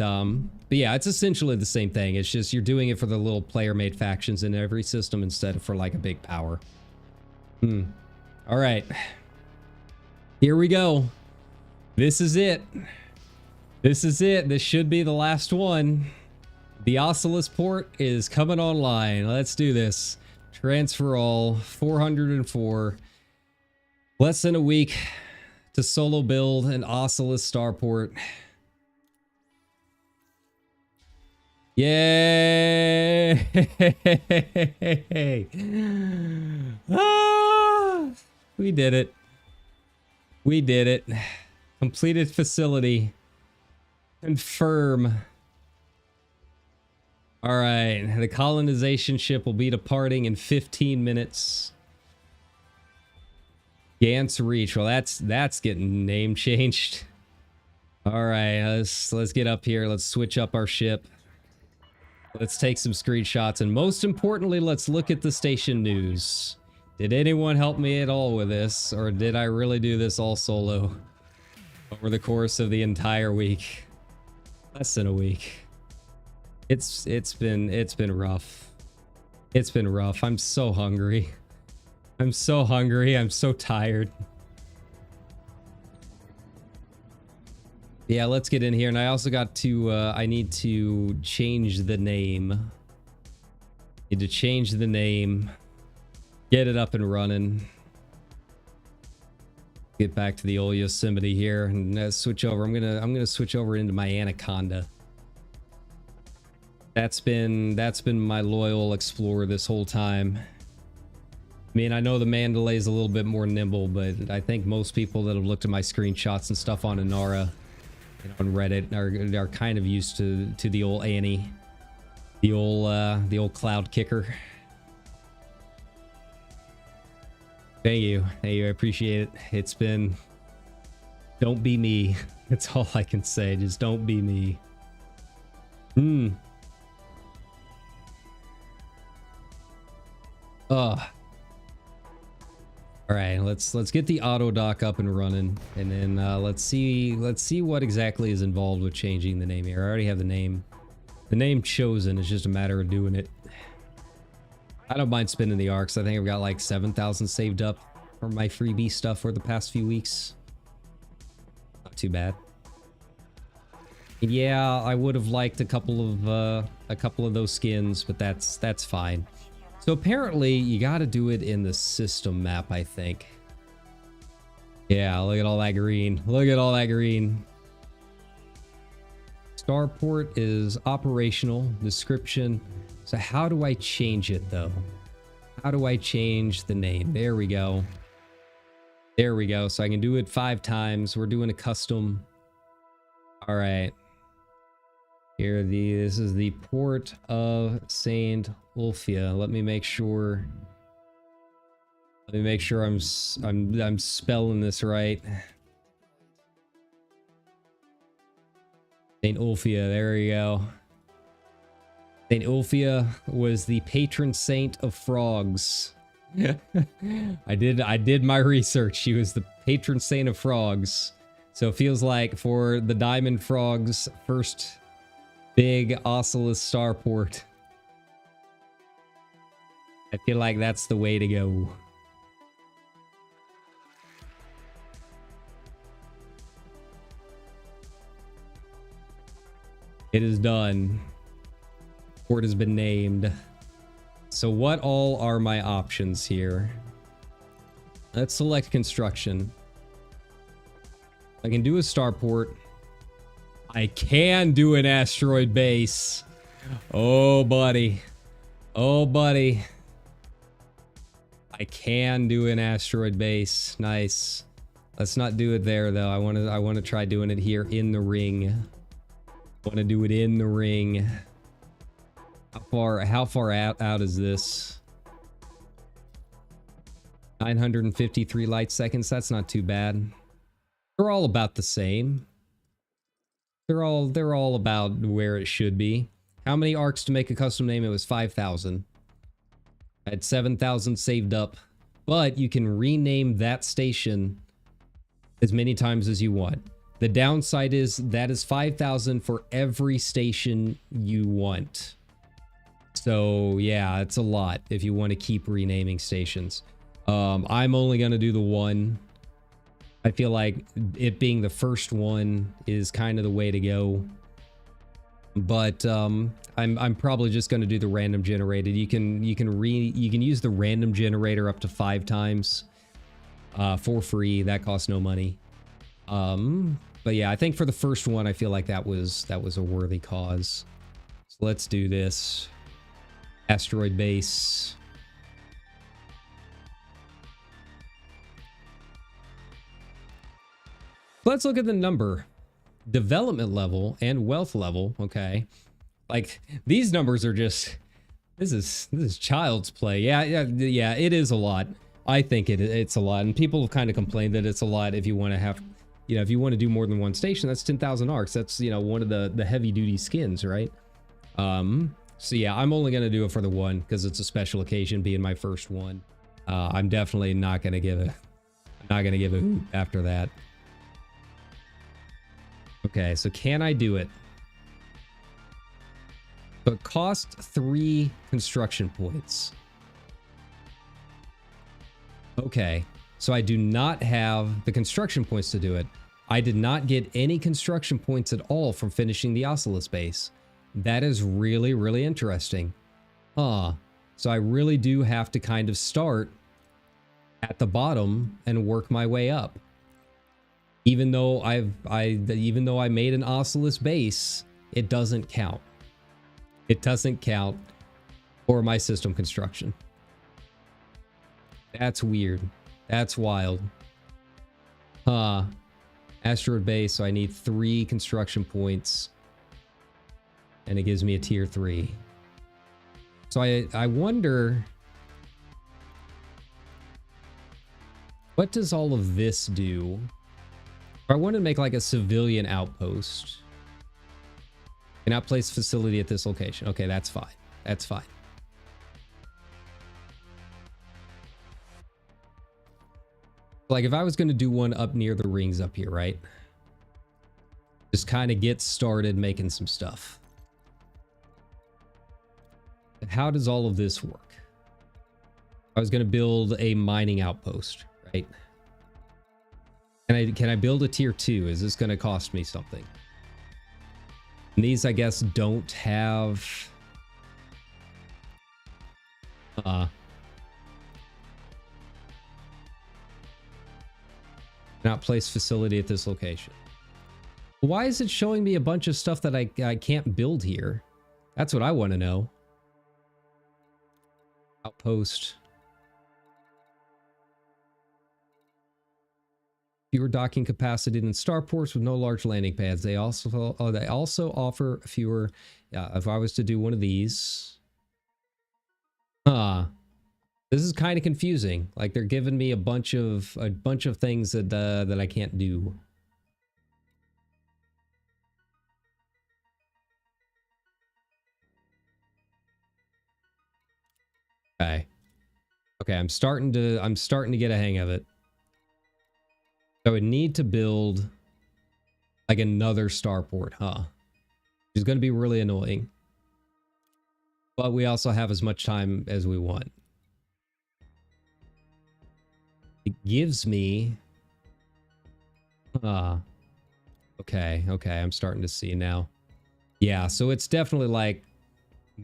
yeah, it's essentially the same thing. It's just you're doing it for the little player-made factions in every system instead of for like a big power. All right. Here we go. This is it. This is it. This should be the last one. The Ocellus port is coming online. Let's do this. Transfer all. 404. Less than a week to solo build an Ocellus starport. Yay! Ah, we did it. We did it. Completed facility. Confirm. All right. The colonization ship will be departing in 15 minutes. Gant's Reach. Well, that's getting name changed. All right. Let's get up here. Let's switch up our ship. Let's take some screenshots, and most importantly, let's look at the station news. Did anyone help me at all with this, or did I really do this all solo over the course of the entire week? Less than a week. It's been rough. It's been rough. I'm so hungry. I'm so hungry. I'm so tired. Yeah, let's get in here. And I also got to, I need to change the name. Need to change the name. Get it up and running. Get back to the old Yosemite here and switch over. I'm gonna switch over into my Anaconda. That's been my loyal explorer this whole time. I mean, I know the Mandalay is a little bit more nimble, but I think most people that have looked at my screenshots and stuff on Inara, on Reddit, are kind of used to the old Annie, the old cloud kicker. Thank you, I appreciate it. It's been, don't be me. That's all I can say. Just don't be me. All right, let's get the auto dock up and running, and then let's see what exactly is involved with changing the name here. I already have the name chosen. It's just a matter of doing it. I don't mind spinning the arcs. I think I've got like 7,000 saved up for my freebie stuff for the past few weeks. Not too bad. And yeah, I would have liked a couple of those skins, but that's fine. So apparently you got to do it in the system map, I think. Yeah, look at all that green. Look at all that green. Starport is operational. Description. So how do I change it though? How do I change the name? There we go. There we go. So I can do it 5 times. We're doing a custom. All right. Here, this is the port of Saint Ulfia. Let me make sure. I'm spelling this right. Saint Ulfia. There we go. Saint Ulfia was the patron saint of frogs. I did my research. She was the patron saint of frogs. So it feels like for the Diamond Frogs' first big Ocellus starport, I feel like that's the way to go. It is done. Port has been named. So what all are my options here? Let's select construction. I can do a starport. I can do an asteroid base. Oh, buddy. Oh, buddy. I can do an asteroid base. Nice. Let's not do it there though. I want to try doing it here in the ring. I want to do it in the ring. How far out is this? 953 light seconds. That's not too bad. They're all about the same. They're all about where it should be. How many arcs to make a custom name? It was 5,000. I had 7,000 saved up, but you can rename that station as many times as you want. The downside is that is 5,000 for every station you want. So yeah, it's a lot if you want to keep renaming stations. I'm only going to do the one. I feel like it being the first one is kind of the way to go. But I'm probably just going to do the random generated. You can use the random generator up to 5 times for free. That costs no money. But yeah, I think for the first one, I feel like that was a worthy cause. So let's do this. Asteroid base. Let's look at the number. Development level and wealth level. Okay. Like these numbers are just, this is child's play. Yeah, it is a lot. I think it's a lot. And people have kind of complained that it's a lot if you want to have, if you want to do more than one station, that's 10,000 arcs. That's, one of the heavy duty skins, right? So yeah, I'm only going to do it for the one because it's a special occasion being my first one. I'm definitely not going to give it, hoot after that. Okay, so can I do it? So it cost 3 construction points. Okay, so I do not have the construction points to do it. I did not get any construction points at all from finishing the Ocellus base. That is really, really interesting. So I really do have to kind of start at the bottom and work my way up. Even though I made an Ocellus base, it doesn't count. It doesn't count for my system construction. That's weird. That's wild. Asteroid base, so I need 3 construction points. And it gives me a tier 3. So I wonder, what does all of this do? If I want to make like a civilian outpost. Cannot place facility at this location. Okay, that's fine. That's fine. Like if I was going to do one up near the rings up here, right? Just kind of get started making some stuff. How does all of this work? I was going to build a mining outpost, right? Can I build a tier 2? Is this going to cost me something? And these, I guess, don't have... Not place facility at this location. Why is it showing me a bunch of stuff that I can't build here? That's what I want to know. Outpost. Fewer docking capacity than starports with no large landing pads. They also offer fewer. If I was to do one of these, this is kind of confusing. Like they're giving me a bunch of things that I can't do. Okay. Okay, I'm starting to get a hang of it. So I would need to build like another starport, which is going to be really annoying. But we also have as much time as we want. It gives me... Okay, I'm starting to see now. Yeah, so it's definitely like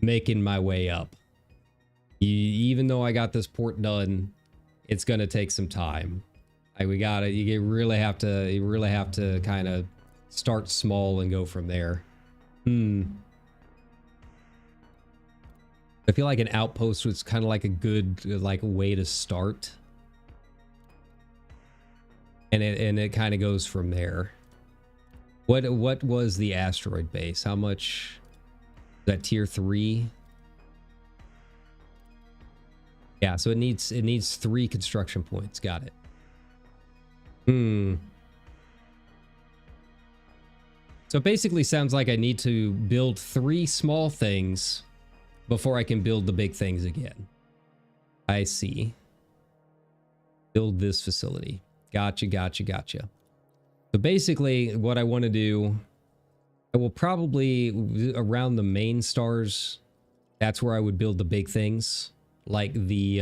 making my way up. Even though I got this port done, it's gonna take some time. Like you really have to kind of start small and go from there. I feel like an outpost was kind of like a good like way to start. And it kind of goes from there. What was the asteroid base? How much? That tier 3? Yeah, so it needs 3 construction points. Got it. So it basically sounds like I need to build 3 small things before I can build the big things again. I see. Build this facility. Gotcha. So basically what I want to do, I will probably around the main stars, that's where I would build the big things. Like the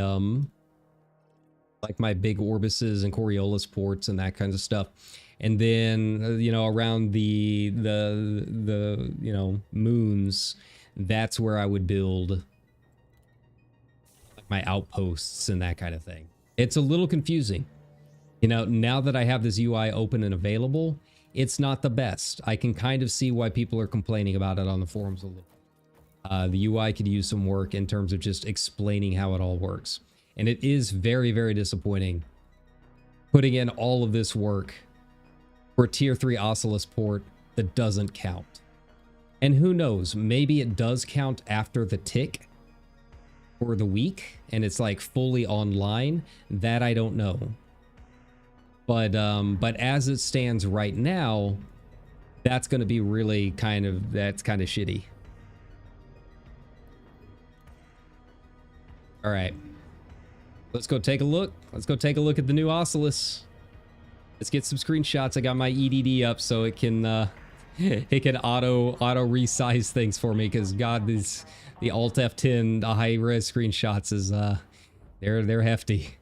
like my big Orbises and Coriolis ports and that kind of stuff. And then you know, around the you know, moons, that's where I would build my outposts and that kind of thing. It's a little confusing. You know, now that I have this UI open and available, it's not the best. I can kind of see why people are complaining about it on the forums a little. The UI could use some work in terms of just explaining how it all works. And it is very, very disappointing putting in all of this work for a tier 3 Ocellus port that doesn't count. And who knows, maybe it does count after the tick for the week and it's like fully online. That I don't know. But as it stands right now, that's going to be really kind of shitty. All right, let's go take a look. Let's go take a look at the new Ocellus. Let's get some screenshots. I got my EDD up so it can auto resize things for me, because God, the Alt F10 high res screenshots is they're hefty.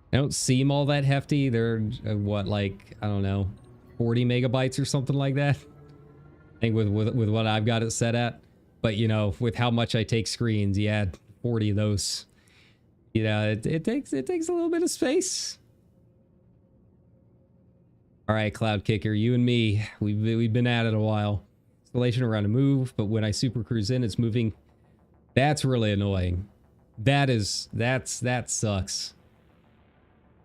They don't seem all that hefty. They're what, like, I don't know, 40 megabytes or something like that. I think with what I've got it set at. But you know, with how much I take screens, you add 40 of those. You know, it takes a little bit of space. All right, Cloud Kicker, you and me, we've been at it a while. Installation around a move, but when I super cruise in, it's moving. That's really annoying. That sucks.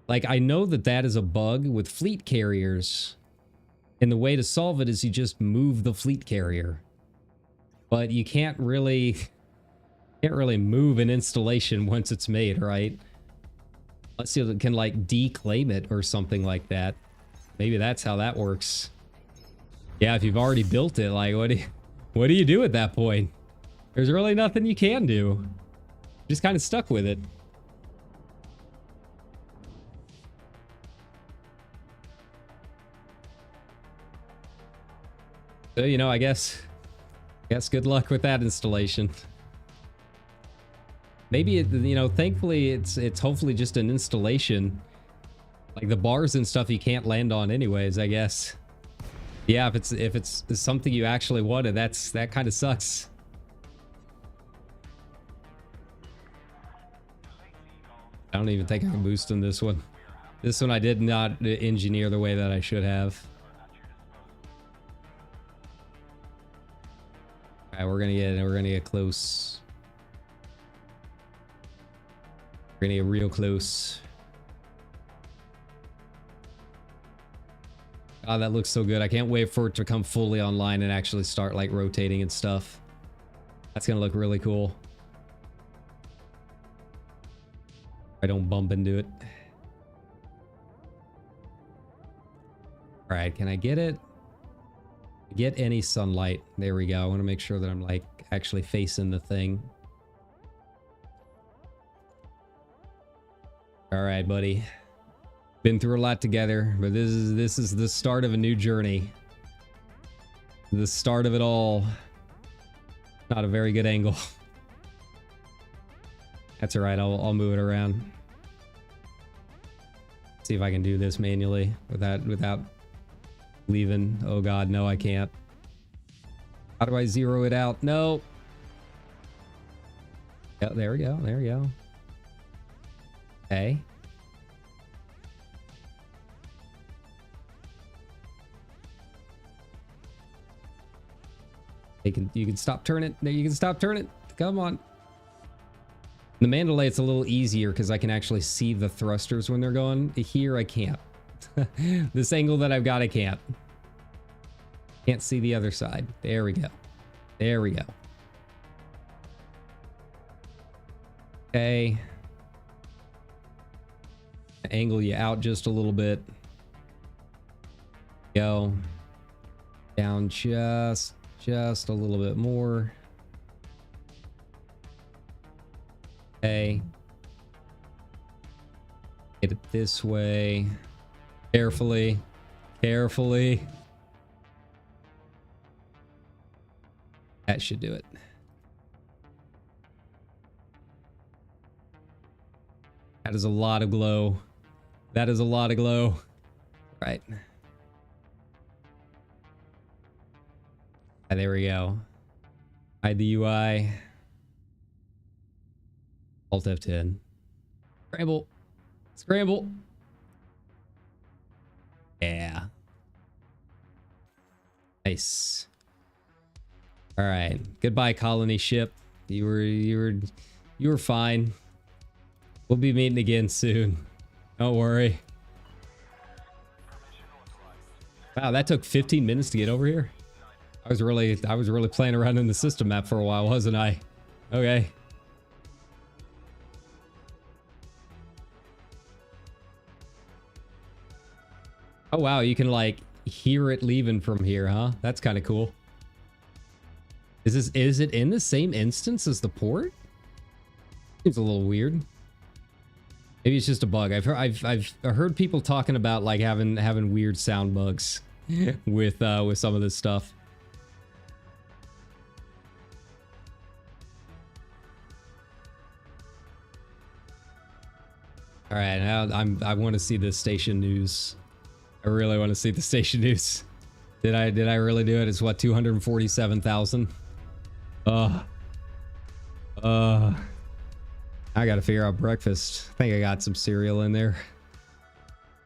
Like, I know that is a bug with fleet carriers, and the way to solve it is you just move the fleet carrier. But you can't really move an installation once it's made, right? Let's see if it can like declaim it or something like that. Maybe that's how that works. Yeah, if you've already built it, like what do you do at that point? There's really nothing you can do. Just kind of stuck with it. So, you know, I guess good luck with that installation. Maybe it, you know, thankfully it's hopefully just an installation. Like the bars and stuff you can't land on anyways, I guess. Yeah, if it's something you actually wanted, that kind of sucks. I don't even think I can boost in this one. This one I did not engineer the way that I should have. Alright, we're gonna get close. We're gonna get real close. Oh, that looks so good. I can't wait for it to come fully online and actually start like rotating and stuff. That's gonna look really cool. I don't bump into it. Alright, can I get it? Get any sunlight. There we go. I want to make sure that I'm like actually facing the thing. All right, buddy. Been through a lot together, but this is the start of a new journey. The start of it all. Not a very good angle. That's all right. I'll move it around. See if I can do this manually without leaving. Oh god, no, I can't. How do I zero it out? No. Yeah, there we go. There we go. Okay. You can stop turning. There, you can stop turning. Come on. The Mandalay, it's a little easier because I can actually see the thrusters when they're going. Here, I can't. This angle that I've got, I can't. Can't see the other side. There we go. There we go. Okay. Angle you out just a little bit. Go. Down just a little bit more. Okay. Get it this way. Carefully. Carefully. That should do it. That is a lot of glow. That is a lot of glow. Right. Ah, there we go. Hide the UI. Alt F10. Scramble. Scramble. Yeah. Nice. All right. Goodbye, colony ship. You were fine. We'll be meeting again soon. Don't worry. Wow, that took 15 minutes to get over here. I was really playing around in the system map for a while, wasn't I? Okay. Oh wow, you can like hear it leaving from here, huh? That's kind of cool. Is it in the same instance as the port? Seems a little weird. Maybe it's just a bug. I've heard people talking about like having weird sound bugs with some of this stuff. All right, now I want to see the station news. I really want to see the station news. Did I really do it? It's what, 247,000? I gotta figure out breakfast. I think I got some cereal in there.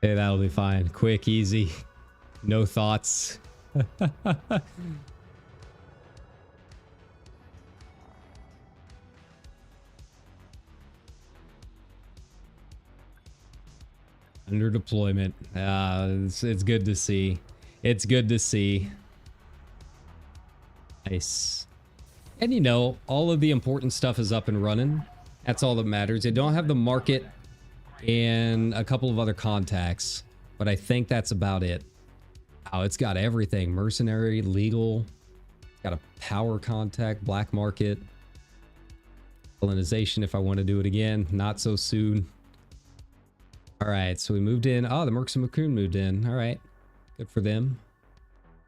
Hey, that'll be fine. Quick, easy. No thoughts. Under deployment. It's good to see. It's good to see. Nice. And you know, all of the important stuff is up and running. That's all that matters. They don't have the market and a couple of other contacts, but I think that's about it. Oh, it's got everything. Mercenary, legal. It's got a power contact, black market. Colonization if I want to do it again. Not so soon. All right, so we moved in. Oh, the Mercs and Macoon moved in. All right. Good for them.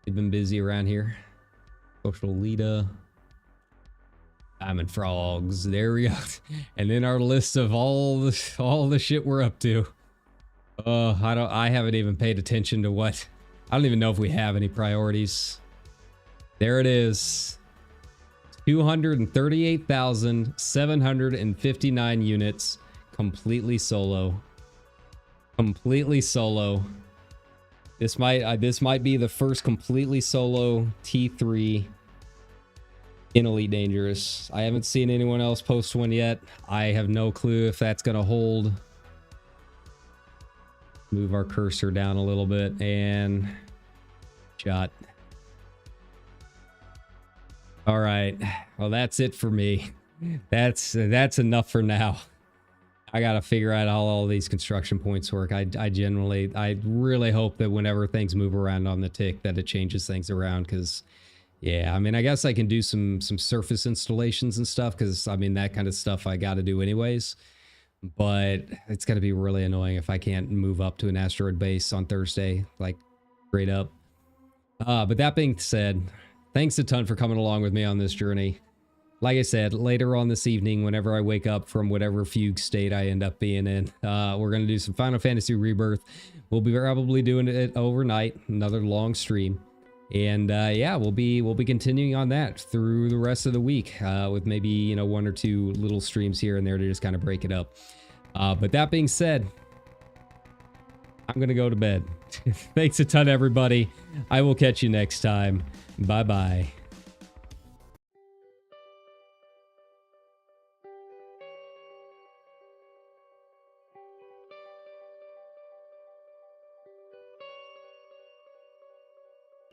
They've been busy around here. Social Lita. Diamond Frogs. There we go. And then our list of all the shit we're up to. I haven't even paid attention to what. I don't even know if we have any priorities. There it is. 238,759 units. Completely solo. Completely solo. This might be the first completely solo T3 in Elite Dangerous. I haven't seen anyone else post one yet. I have no clue if that's gonna hold. Move our cursor down a little bit and shot. All right. Well, that's it for me. That's enough for now. I gotta figure out how all these construction points work. I really hope that whenever things move around on the tick that it changes things around, because yeah, I mean, I guess I can do some surface installations and stuff, because I mean that kind of stuff I got to do anyways, but it's gonna be really annoying if I can't move up to an asteroid base on Thursday, like straight up. But that being said, thanks a ton for coming along with me on this journey. like I said, later on this evening, whenever I wake up from whatever fugue state I end up being in, we're going to do some Final Fantasy Rebirth. We'll be probably doing it overnight, another long stream. And yeah, we'll be continuing on that through the rest of the week, with maybe, you know, 1 or 2 little streams here and there to just kind of break it up. But that being said, I'm going to go to bed. Thanks a ton, everybody. I will catch you next time. Bye-bye.